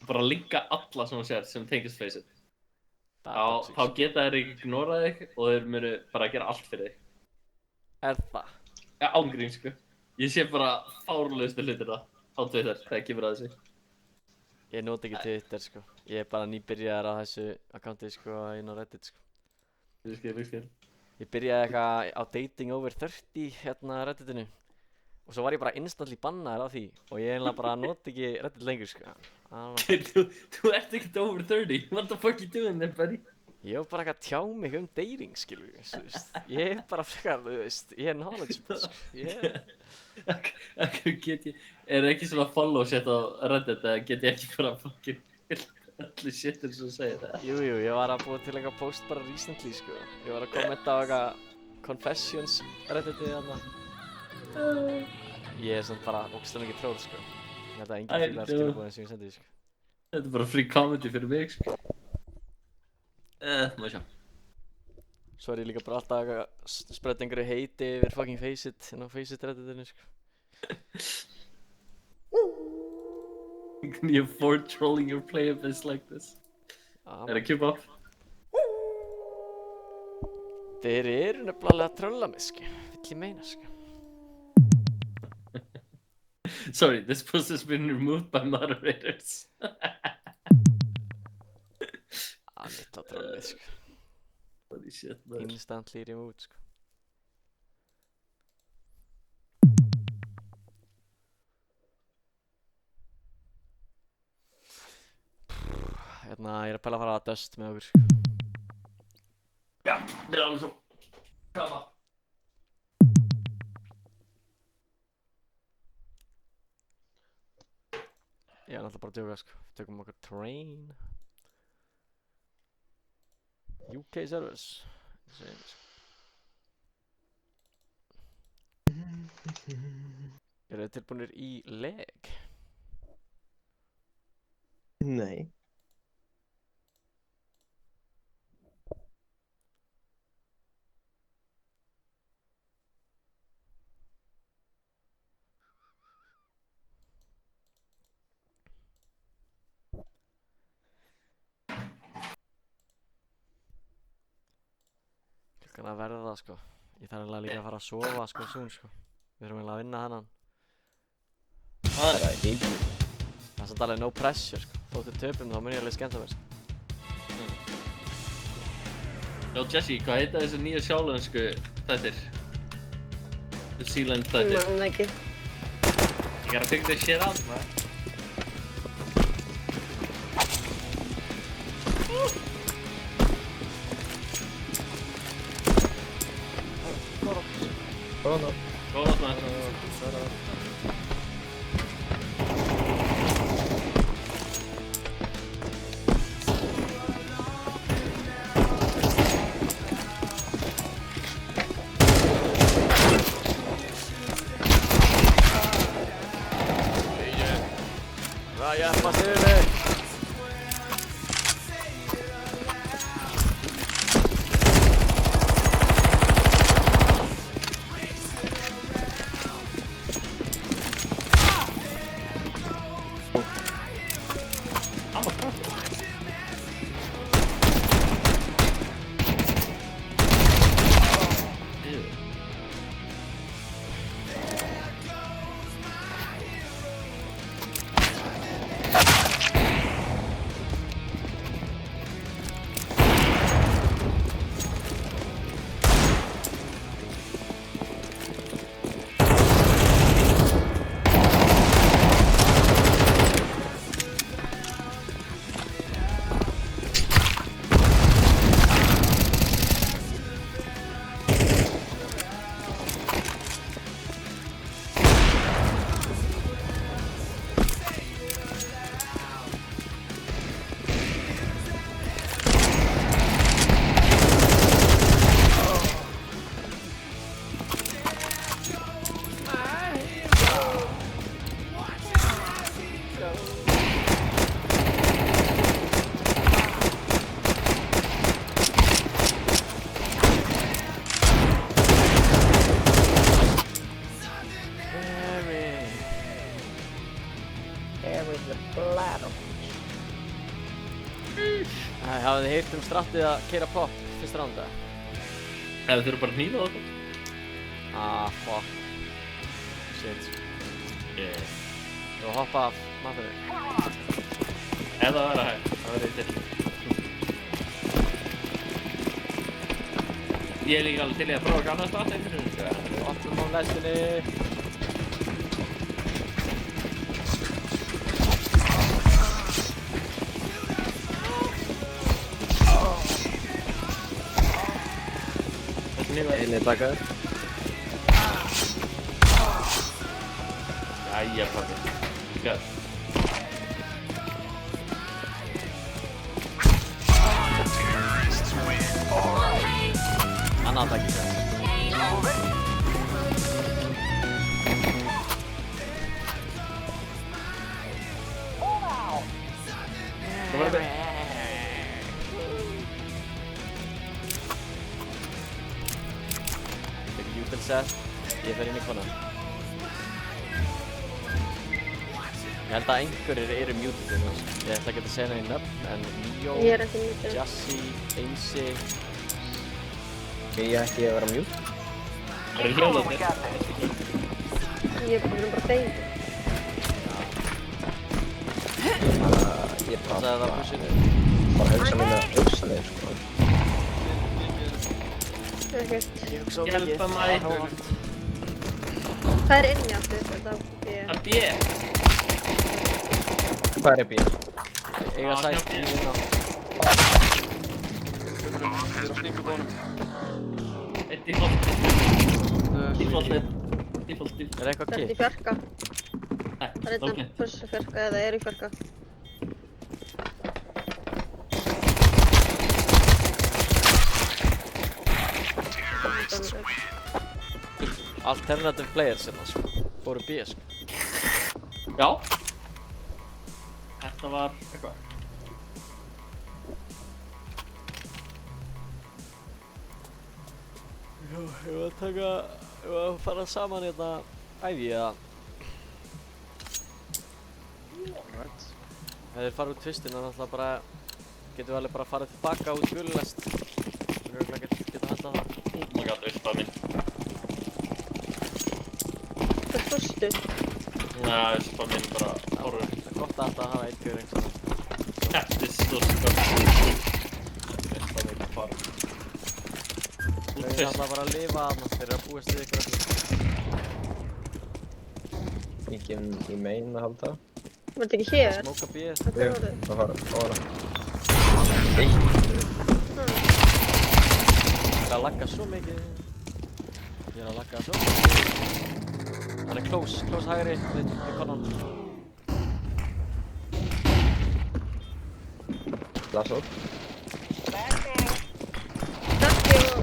Bara linka alla sem þú sér sem tengist Faceit. Þá geta þeir ekki ignorað þig og þeir munu bara gera allt fyrir þig. Er það? Já, ángrín, sko. Ég sé bara fárlegustu hlutina á Twitter þegar kemur að þessu. Ég nota ekki Twitter, sko. Ég er bara nýbyrjaður á þessu accounti, sko, inn á Reddit, sko. Ég skil. Ég byrjaði eitthvað á dating over 30 hérna Redditinu. Og svo var ég bara instantly bannaður á því og ég eiginlega bara nota ekki Reddit lengur, sko. Þú ert ekkert over 30, what the fuck you doing there, buddy? Ég var bara eitthvað að tjá mig dating, skilur við, þú veist. Ég er bara frekar, þú veist, ég er knowledgeable, sko. Er ekki svona follow shit á Reddit eða get ég ekki bara fucking allir shit eins og þú segir það? Jú, ég var að búa til eitthvað post bara recently, sko. Ég var að kommenta á eitthvað confessions Redditið þarna. Ég er svona bara ógeðslega mikið troll, sko. Þetta enginn fílar skilabúðin sem ég sendi, sko. Þetta er bara free comedy fyrir mig, sko. Má sjá. Svo er ég líka bara alltaf að spreda einhverju heiti yfir fucking Faceit inn á Faceit Redditinu, sko. Can you afford trolling your player base like this? Er það keep up? Þeir eru nefnilega að trolla mig, sko. Vill ég meina, sko. Sorry, this post has been removed by moderators. Litla trollið, sko. Holy shit, man. Instantly removed, sko. Hérna, ég er að pæla að fara að dust með okkur, sko. Já, það er alveg svo. Kama. Ég er náttúrulega bara að djóka, sko. Tökum okkur train. UK servers. Eru þið tilbúinir í leg? Nei. Klukkan að verða það sko. Ég þarf eiginlega líka að fara að sofa sko soon sko. Við þurfum eiginlega að vinna þennan. Það er ekki. Það er samt alveg no pressure sko. Þóttu töpum þá mun ég alveg skemmta mér sko. Já, Jesse, hvað heita þessi nýju sjálfensku þættir? The Sealand þættir. Ég man það ekki. You gotta figure this shit out, man. Góða nótt. Góða nótt, man. Það hjálpa sig mig. Hafið þið heyrt strattið að keyra pop fyrsta ránda? Þið þurfum bara að hnífa okkur. Fuck. Shit. Þú hoppa af mappinu. Ef það verður hægt, það verður til. Ég líka alveg til í að prófa gamla stratt einhvern veginn. Opnum á lestinni. Einnig takaður. Jæja, pabbi. Gött. Annað takk í það. Kom að það. Set. Ég fer inn í konan. Ég held að einhverjir eru muted hérna. Ég ætla ekki að segja henni nöfn, en Mio, Ég er ekki muted. Jassi, Einsi. Ég ætti að vera mute. Það eru hljóðað þér. Ég er bara beint. Ég Hvað sagði það pushinu? bara hugsa þig, sko. Ekkert. Ég hugsa of mikið. Hjálpa maður. Hvað er inni aftur þetta á B? Það er B. Hvað er B? Eiga sætt í vinna. Eitt default. Default. Er eitthvað Þetta er í kill? fjarka. Nei, Það er ok. einn push fjarka eða er í fjarka. alternative players hérna sko. Fóru B sko. Já. Þetta var eitthvað. Já, ég var að fara saman hérna æfi eða. Alright. Ef þeir fara út tvistinn þá náttúrulega bara getum við alveg bara að fara tilbaka út völulest. Við erum ekki geta handlað það. Oh my god, uppa mín. Hvað fórstu? Nei, uppa mín bara horfur. Það er gott að alltaf hafa eitt fyrir einhvern veginn. Þetta er svo skapur. Uppa mín að fara. Þau eru alltaf bara að lifa annars, þeir eru að búast við ykkur öllu. Enginn í main að halda. Var þetta ekki hér? Smóka B. Þetta er orðið. Það fara, óra. Ég er að lagga svo mikið. Ég er að lagga svo mikið. Hann er close hægri við konan. Last út. Takki og...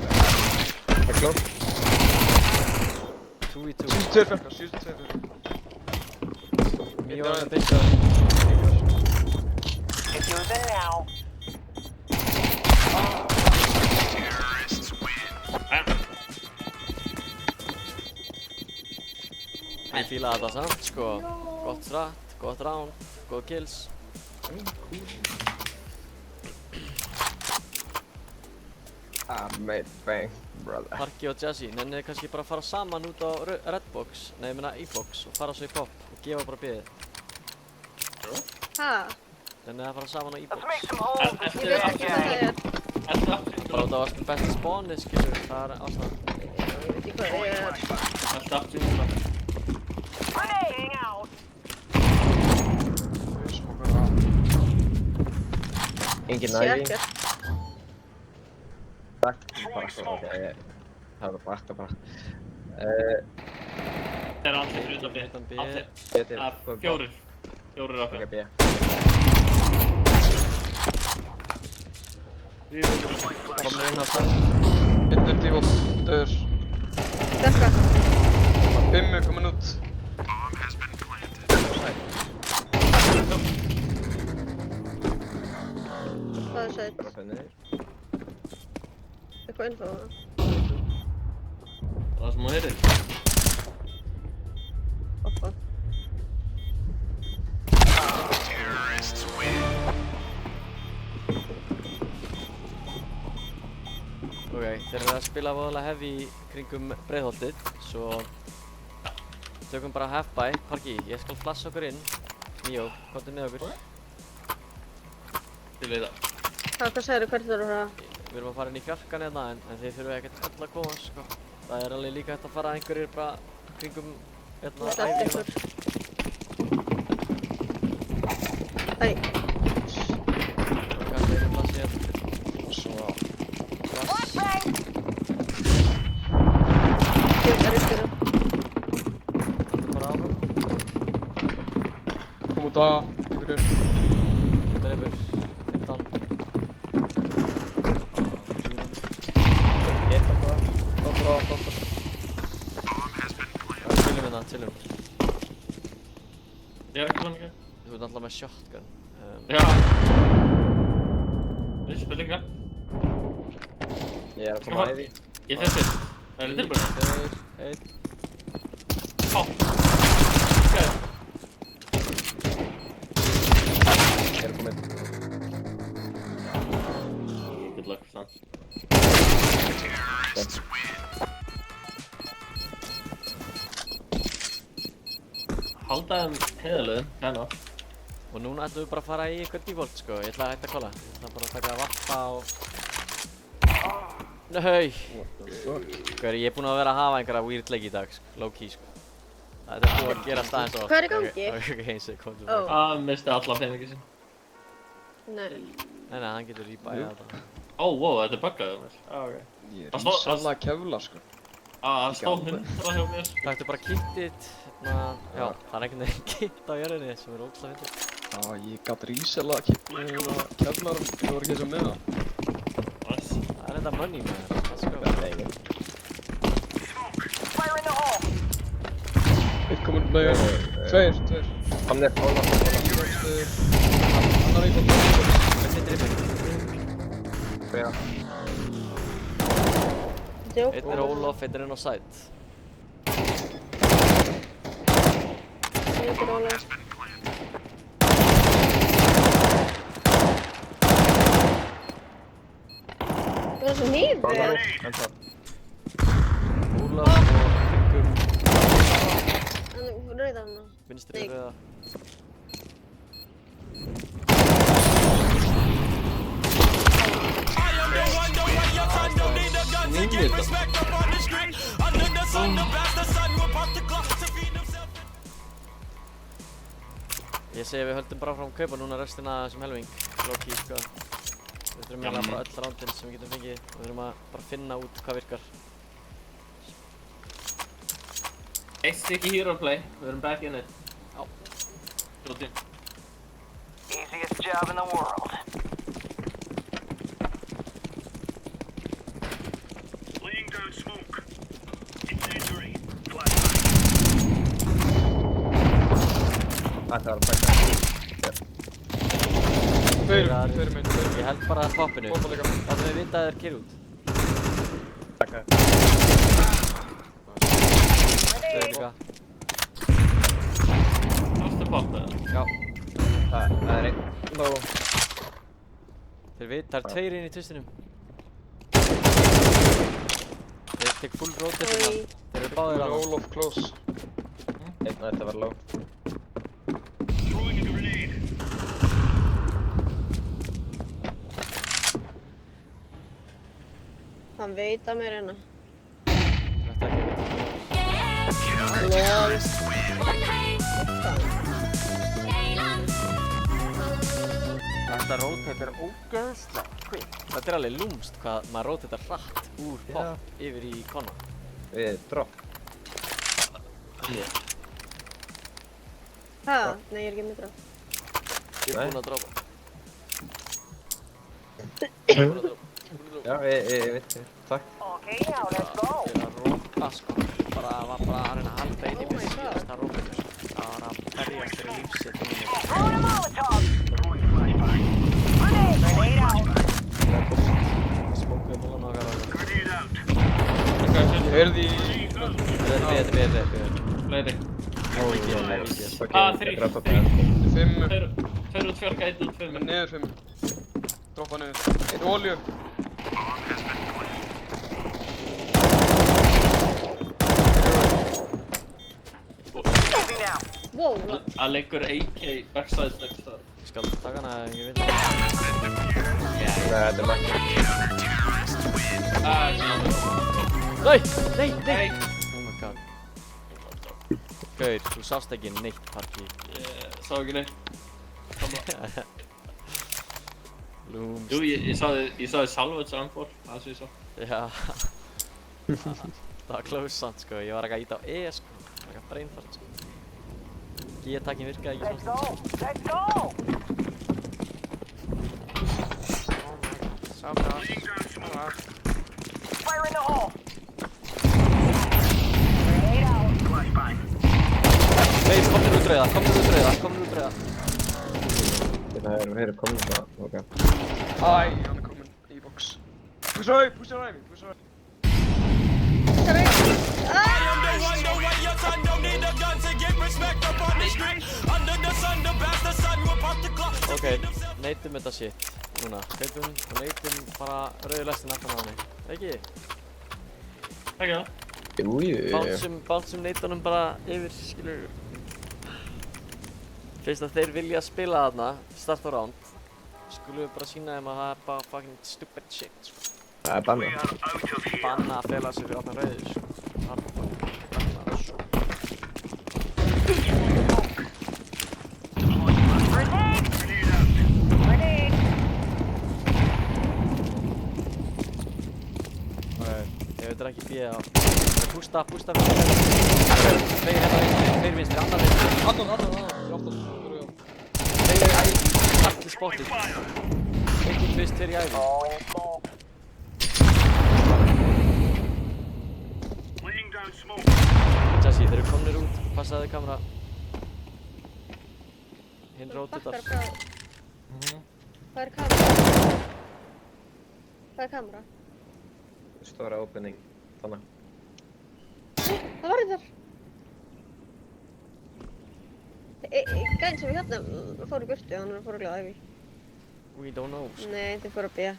Það er klók. 2v2. 72 fjarkar, 72 fjarkar. Mjög var það byggt. Diffusing now. Ég fíla þetta samt sko. Gott strat, gott round, góð kills. Mate, bang, brother. Parki og Jazzy, nennið kannski bara að fara saman út á Redbox, nei ég meina E-box og fara svo í pop og gefa bara biðið. Hæ? Nennið að fara saman á E-box. Ég veit ekki hvað það er. Bara út á að spila besta spawnið, skilur, það er ástæðan. Ég veit ekki hvað það er. Alltaf aftur núna. Grenading out. Engin Sé næring. ekkert. Takk, bara ok, það var bakka bara. Þeir eru allir fyrir utan B. Allir. Fjórir. Fjórir okkar. Ok, B. Komur inn á stað. Innur dívolt, döður. Dekka. 5 komin út. Hvað er sætt? Eitthvað info á það? Það sem hún heyrir. Oppa. Ok, þeir eru að spila voðalega heavy kringum Breiðholtið, svo tökum bara half-buy. Parki, ég skal flassa okkur inn. Míó, komdu með okkur. Til í það. Hvað segirðu, hvert þurfum við að fara? Við erum að fara inn í fjarkan hérna, en þið þurfum ekkert öll að koma, sko. Það er alveg líka hægt að fara einhverjir bara kringum hérna æfina. Æ. Kannski einu plassi hérna. Svo... Plass. Ég er ykkur. Bara áfram. Kom út að, ykkur. Dreifur. 15. Chillum. Ég er ekki mann ekki. Þú ert alltaf með shotgun. Já. Við spilum líka. Ég er að koma að því. Ég fer fyrst. Það er tilbúin. 2, 1. Á. Ég er kominn. Good luck, son. Halda þeim heiðalöðum, hérna. Og núna ætlum við bara að fara í eitthvað default, sko. Ég ætla að hætta að kolla. Ég ætla bara að taka vappa og... Nei! Ég er búinn að vera að hafa einhverja weird leiki í dag, sko. Low key, sko. Það er búið að gera staðins og... Hvað er í gangi? Ok, eins og komum við. Það misti alla peningi sín. Nei. Nei, hann getur rebuyað þetta. Ó, wow, þetta er buggað hjá mér. Ok. Ég er ísala að kefla, sko. Það stóð 100 hjá mér. Taktu bara kittið, já, það er einhvern veginn kitt á jörðinni sem er ógeðslega fyndið. Já, ég gat rísela keflarum, ég var ekki eins og með það. Það er enda money, man. Let's go. Eitt komur með tveir. Hann er Ólaf. Annar í bótt. Já. Einn er Ólaf, einn er inn á site. Einn er Ólaf. Það er svo hnífur. Ólaf og Figgum. Rauða hana. Vinstri rauða. Ég segi við höldum bara fram að kaupa núna restina af þessum helming. Low-key, sko. Við þurfum eiginlega bara öll rándin sem við getum fengið og við þurfum að bara finna út hvað virkar. Eitt stykki hero play, við erum back in it. Já. Flottin. Easiest job in the world. Laying down smoke. Incendiary. Það var bæta. Tveir mynd. Ég held bara að poppinu. Láttu mig vita að þér keyrir út. Takka. Tveir líka. Varstu popp eða? Já. Það er einn. Það er tveir inn í tvistinum. Þeir tek full rotate hérna. Þeir eru báðir að Ólaf close. Einn og þetta var low. Throwing a grenade. Hann veit að mér hérna. Þetta ekki veit. Þetta rotate er ógeðslega quick. Þetta er alveg lúmst hvað maður rotatar hratt úr pop yfir í konna. Við drop. Hæ? Nei, ég er ekki með draf. Ég er búinn að droppa. Já, ég veit þér. Takk. Okay, now let's go. Ég er að ropa, sko. Var bara að reyna að halda einn í mér síðasta rópinu. Það var að berjast fyrir lífsitt. Throwing a Molotov. Grenade out. Smókuðu múlan okkar á það. Grenade out. Heyrði í... Þetta er Fleiri. Þrír. Fimm. Tveir út fjörka, einn út fimm. Niður fimm. Droppa niður. Einn olju. Wow. Það liggur AK backside next to það. Skal taka hana, ég veit það. Þetta er makki. Nei! Oh my god. Gaur, þú sást ekki neitt, Parky. Ég sá ekki neitt. Lúmst. Jú, ég sá þið salvage anfor, það sem ég sá. Já. Það var close samt, sko. Ég var ekki að íta á E, sko. Það var ekki að brainfart, sko. G-takkin virkaði ekki Let's svona. go. Let's go. Laying down smoke. Fire in the hole. Grenade out. Flashbang. Nei, komnir út rauða. Það eru komin það. Ok. Æ, hann er komin í box. Push ræði. Ok, neitum þetta shit. Núna, hleypum og neitum bara rauðu lestin aftan á henni. Ekki? Ekki það? Jú. Bánsum neitunum bara yfir, skilur. Fyrst að þeir vilja spila þarna, start á round, skulum við bara sýna þeim að það er bara fucking stupid shit, sko. Það er banna. Banna að fela sig fyrir opna rauðu, sko. Það er bara banna, sko. Ég veit ekki bíða á. Pústa fyrir tveir vinstri, annar vinstri. Annan. Tveir í æði, allir spottið. Einn í tvist, tveir í æði. Laying down smoke. Jesse, þeir eru komnir út, passaðu kamera. Hinn rótitar. Hvað er kamera? Hvað er kamera? Stóra opening, þannig. Það var þar! Gæðin sem við hérna fór í burtu, hann fór að gláða Ivy. We don't know. Nei, þeir fór að bíða.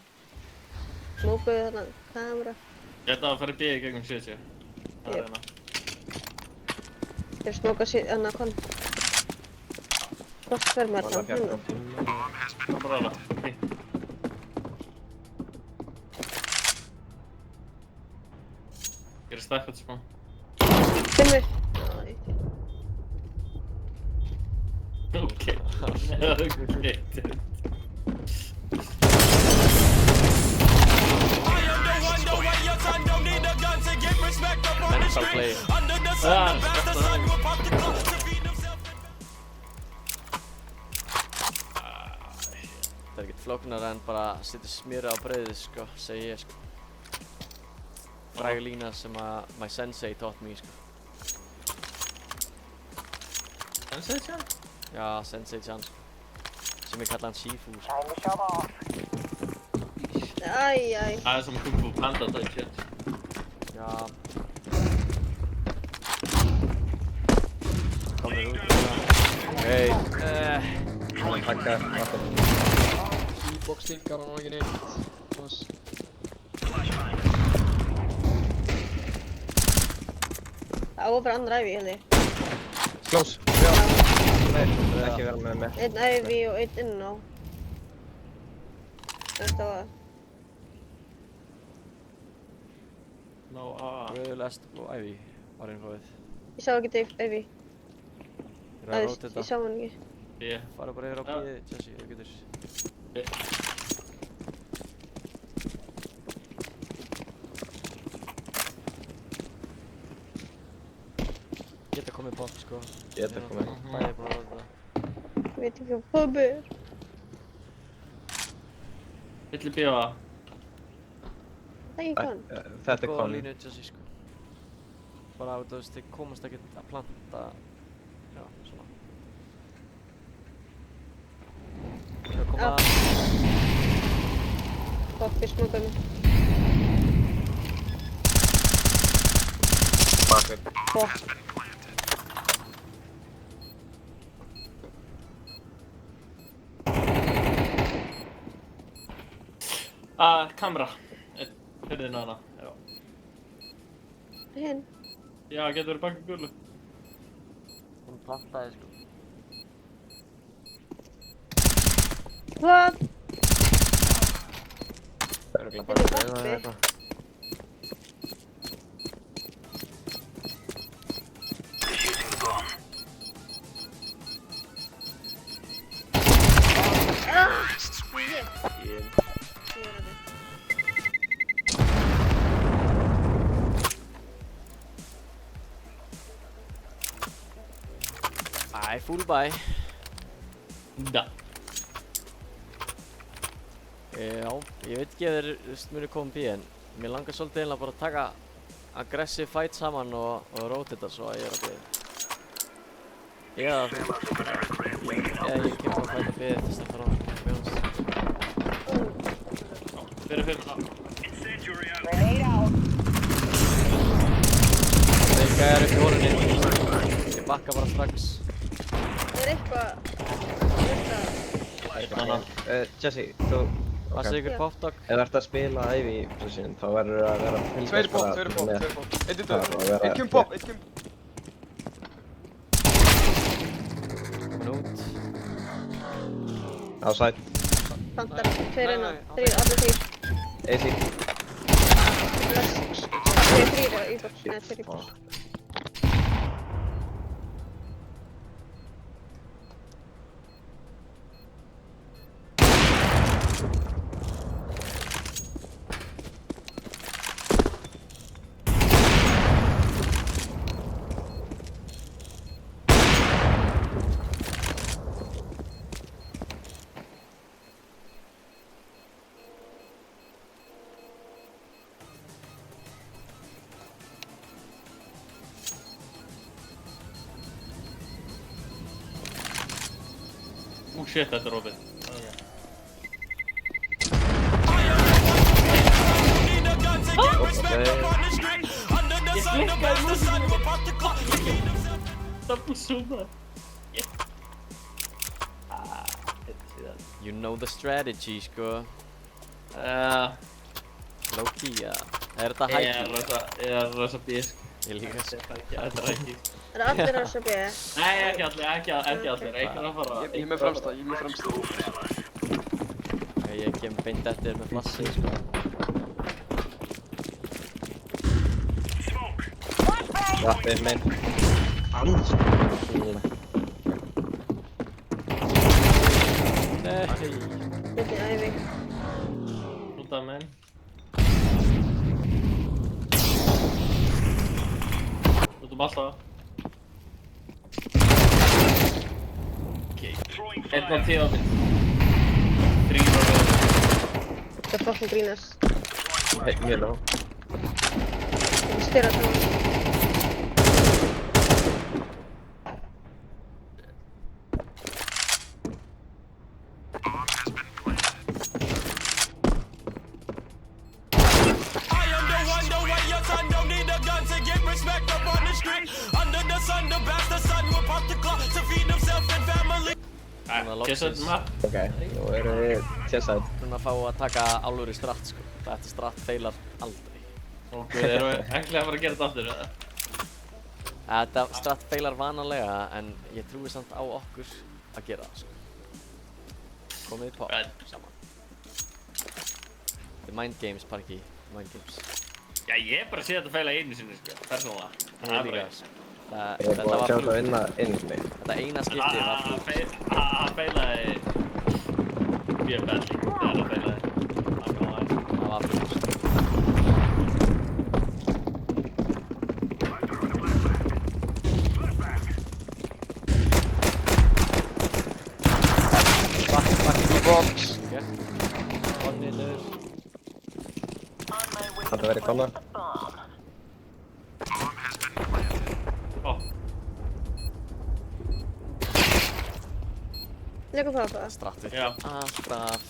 Smókuðu þarna kamera. Ég ætla að fara að bíða í gegnum 70. Það er hérna. Þeir smóka hana kon. Hvort fer maður þá? Það bara alveg, ok. Gerðu stakkað smá. Fimmur. Ok. Mental play. Það er ekkert flóknara en bara að setja smjöri á brauðið, sko, segi ég, sko. Fræg lína sem að my sensei taught me, sko. Sensei-chan? Já, sensei-chan, sko. Sem ég kalla hann Shifu, sko. Æj. Það er sem Kung Fu Panda type shit. Já. Komur út hérna. Hey. Takka. Box stinkar hann og ekki neitt. Það á að vera annar Ivy, held ég. Close. Já. Nei, ekki vera með mér. Einn Ivy og einn inn á. Þetta var... No, Rauðlest og Ivy var innfóðið. Ég sá ekki Ivy. Ég er að róta þetta. Ég sá hann ekki. Yeah. Fara bara yfir á bíði, Jesse, þú getur. Geta komið pop, sko. Geta komið. Bæði búin að róta það. Ég veit ekki hvað pop er. Villi bíða? Það er ekki kon. Þetta er Góða kon. línu, Jesse, sko. Bara þú veist, þið komast ekkert að planta. Já, svona. Það koma... Pop í smókaðum. Pop. Kamera. Hörðin hana, já. Hinn. Já, getur verið baka gullu. Hún plantaði, sko. Hvað? Örugglega bara Þetta er eða vappi. eitthvað. Æ, full buy. Da. Já, ég veit ekki ef þeir muni koma bí en mér langar svolítið eiginlega bara að taka aggressive fight saman og rótita svo að ég er að bíða. Eða ég kemur að fæta bíða fyrst að fara á bjónast. Fyrir. Grenade out. Þeir gæjar upp í hólunni. Ég bakka bara strax. Það er eitthvað... Jesse, þú... Passa ykkur pop-dog. Ef þú ert að spila Ivy position, þá verður að vera að fylgjast Tveir pop. Eitt er döður. Eitt kemur pop, eitt kemur... Komin út. Outside. Pantar, tveir innan, allir þrír. AC. Tveir þrír í box, neða tveir í box. shit, þetta er opið. Ég klikkaði músinu. Double zooma. You know the strategy, sko. Low-key, ja. Er þetta high-key? Ég er rosa bísk. Ég líka. Þetta er high-key. Er allir rosa bíð? Nei, ekki allir. Einhvern að fara. Ég er með fremsta. Ég kem beint eftir með flassi, sko. Ja, det är min. Hans. Nej. Þetta er æfi. Út af menn. Út alltaf. Ok. 1 á 10 á minn. 3 á minn. Þetta fucking grínast. Mjög lág. Ég styrir það. Kessaði maður. Ok, nú erum við kessaði. Núna fá að taka álur í stratt, sko. Þetta stratt feilar aldrei. Ok, erum við ekki að fara að gera þetta aftur, eða? Þetta stratt feilar vanalega, en ég trúi samt á okkur að gera það, sko. Komið í pop saman. Þetta er mind games, Parky. Mind games. Já, ég er bara að sé þetta feila einu sinni, sko. Persónulega. Það er líka, sko. Ég er búinn að sjá þetta vinna inn í mig. Þetta eina skiptið var flug. Hann feilaði mjög belli þegar hann feilaði. Það var flug. Back í box. Konniður. Það verið konar. Lega pappa. Strattur. Já. Alltaf.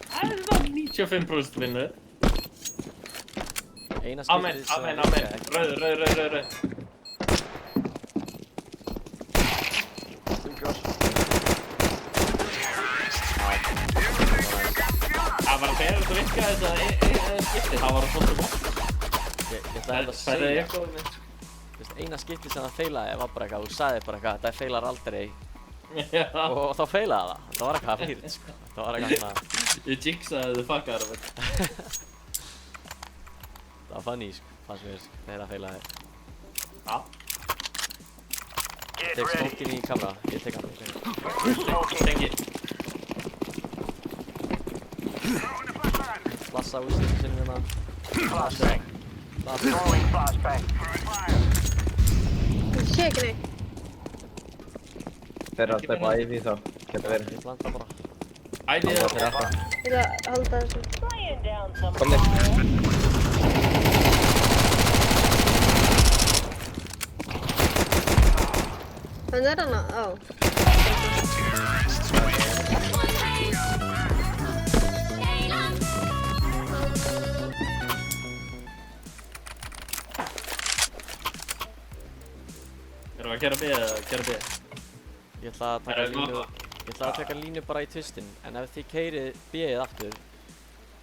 Það er það 95% vinnu. Eina skiptið sem... Amen. Rauður. Það var að bera þetta virka þetta skiptið. Það var að fóta bótt. Ég ætlaði að segja. Eina skiptið sem það feilaði var bara eitthvað, þú sagði bara eitthvað, þetta feilar aldrei. Og þá feilaði það. Það var eitthvað fýrt, sko. Það var eitthvað svona... Ég jinxaði þau fuckaðar af þetta. Það var funny, sko. Fannst mér, sko, þegar það feilaði. Já. Tek smókinn í kamera. Ég tek hann. Tengi. Flassa úr sinni hérna. Flashbang. Ég sé ekki neitt. Þeir að steppa æði þá. Getur verið. Ég planta bara. Æði það. Þeir alltaf. Ég ætla að halda þessu. Komni. Hann er hana? Á. Erum við að gera B eða gera B? Ég ætla að taka línu bara í tvistinn, en ef þið keyrið B-ið aftur,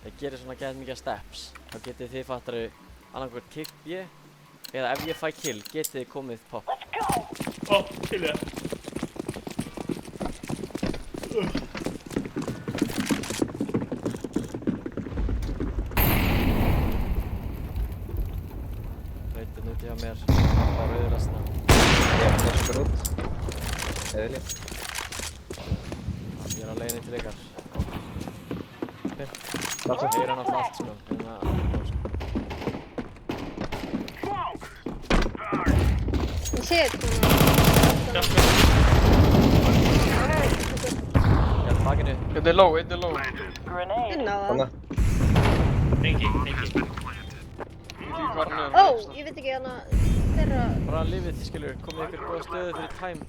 það gerir svona gett mikið steps, þá getið þið fattaru annarkvært kick B, eða ef ég fæ kill, getið þið komið pop. Ó, kill ég. Rautin úti hjá mér, á rauður restina. Ég er að þessu út. Eðli. Ég er á leiðinni til ykkar. Flassa. Ég er hann alltaf allt, sko. Ég sé þetta. Ég er bakinu. Einn er low. Inn á það. Tengi. Ó, ég veit ekki hana þeirra... Bara lifið, skilur, komið ykkur góða stöðu fyrir time.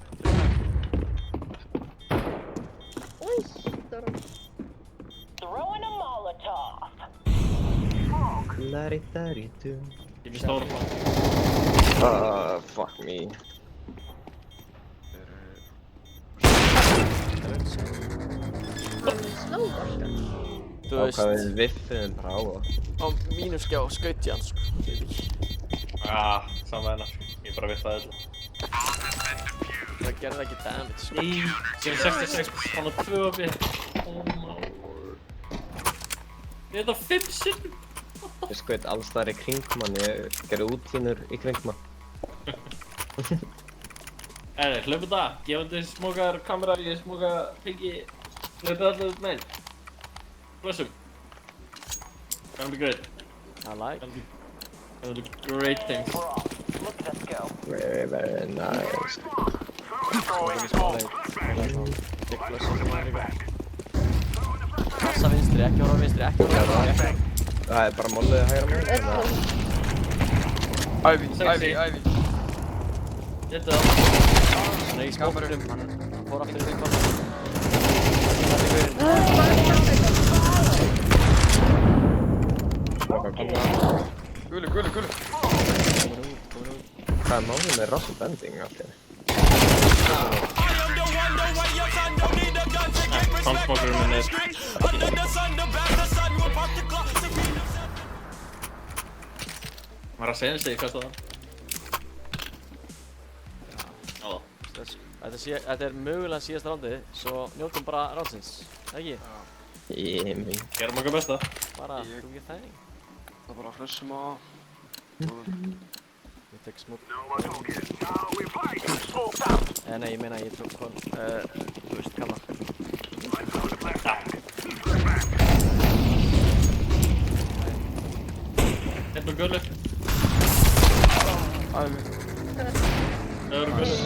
Nice. Throwing a Molotov. La-di-da-di-do. Ég er stóra frá. Fuck me. Snowboardar. Þú veist. Ákvaðið viffiðum bara á það. Á mínum skjá skaut ég hann sko. Ég veit ekki. Sama hennar. Ég bara viffaði þetta. Það gerði ekki damage sko. Nei, ég er 66, hann á 2 á bíl. Oh my lord. Ég er þetta 5 sinnum. Ég skaut alls þar í kringum hann, ég gerði útlínur í kringum hann. Hlaupu það, gefandi smókar kamera, ég smóka pingi. Hlaupu allir út meginn. Blessum. Gonna be great. I like. Gonna do great things. Very, very nice. Passa vinstri, ekki horfa vinstri, ekki horfa vinstri. Það er bara mollið hægra meginn. Ivy. Þetta það. Hann er í skópnum, hann fór aftur í kvartan. Gulli. Hvað er málið með Russell Bending alltaf? Tanksmokurinn minn er... Var að segja sig, hvað stóð það? Þetta er mögulega síðasta rándið, svo njótum bara ránsins, ekki? Gerum okkar besta. Bara, do your thing. Það bara flessum á. Ég tek smók. Nei, ég meina ég tók þú veist, kamma. Einn og gulli. Ivy. Öðru gulli.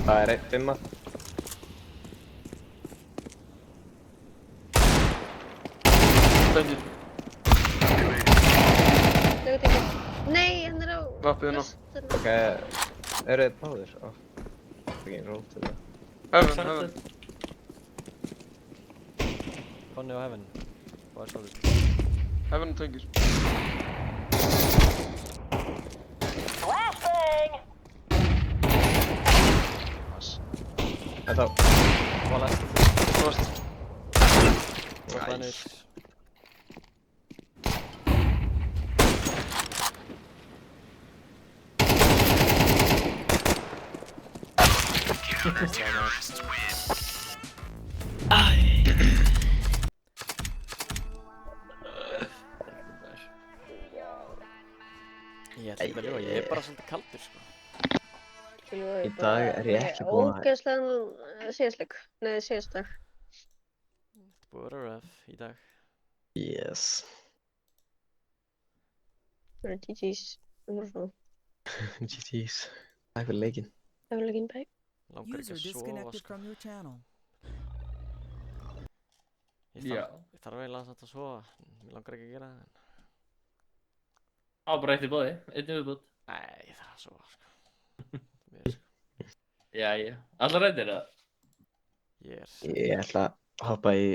Það er 1-5. Bending. Nei, hann er á... Vappið hérna. Ok, eru þið báðir? Það er ekki rót til það. Heaven. Konni á Heaven. Hvað er svolítið? Heaven tengir. Þetta á. Hvað læst? Frost. Nice. Ég ætla ekki að ljúga, ég er bara svolítið kaldur sko. Í dag er ég ekki búinn að... Ógeðslegan síðastleik. Nei, síðastdag. Þetta búið að vera rough í dag. Yes. Það eru GG's. GG's. Takk fyrir leikinn. Takk fyrir leikinn, bæ. Langar ekki að sofa sko. Ég þarf eiginlega samt að sofa. Mér langar ekki að gera það. Á, bara eitt í bóði. Einn í viðbútt. Nei, ég þarf að sofa sko. Jæja. Allar reyndir það? Ég er... Ég ætla að hoppa í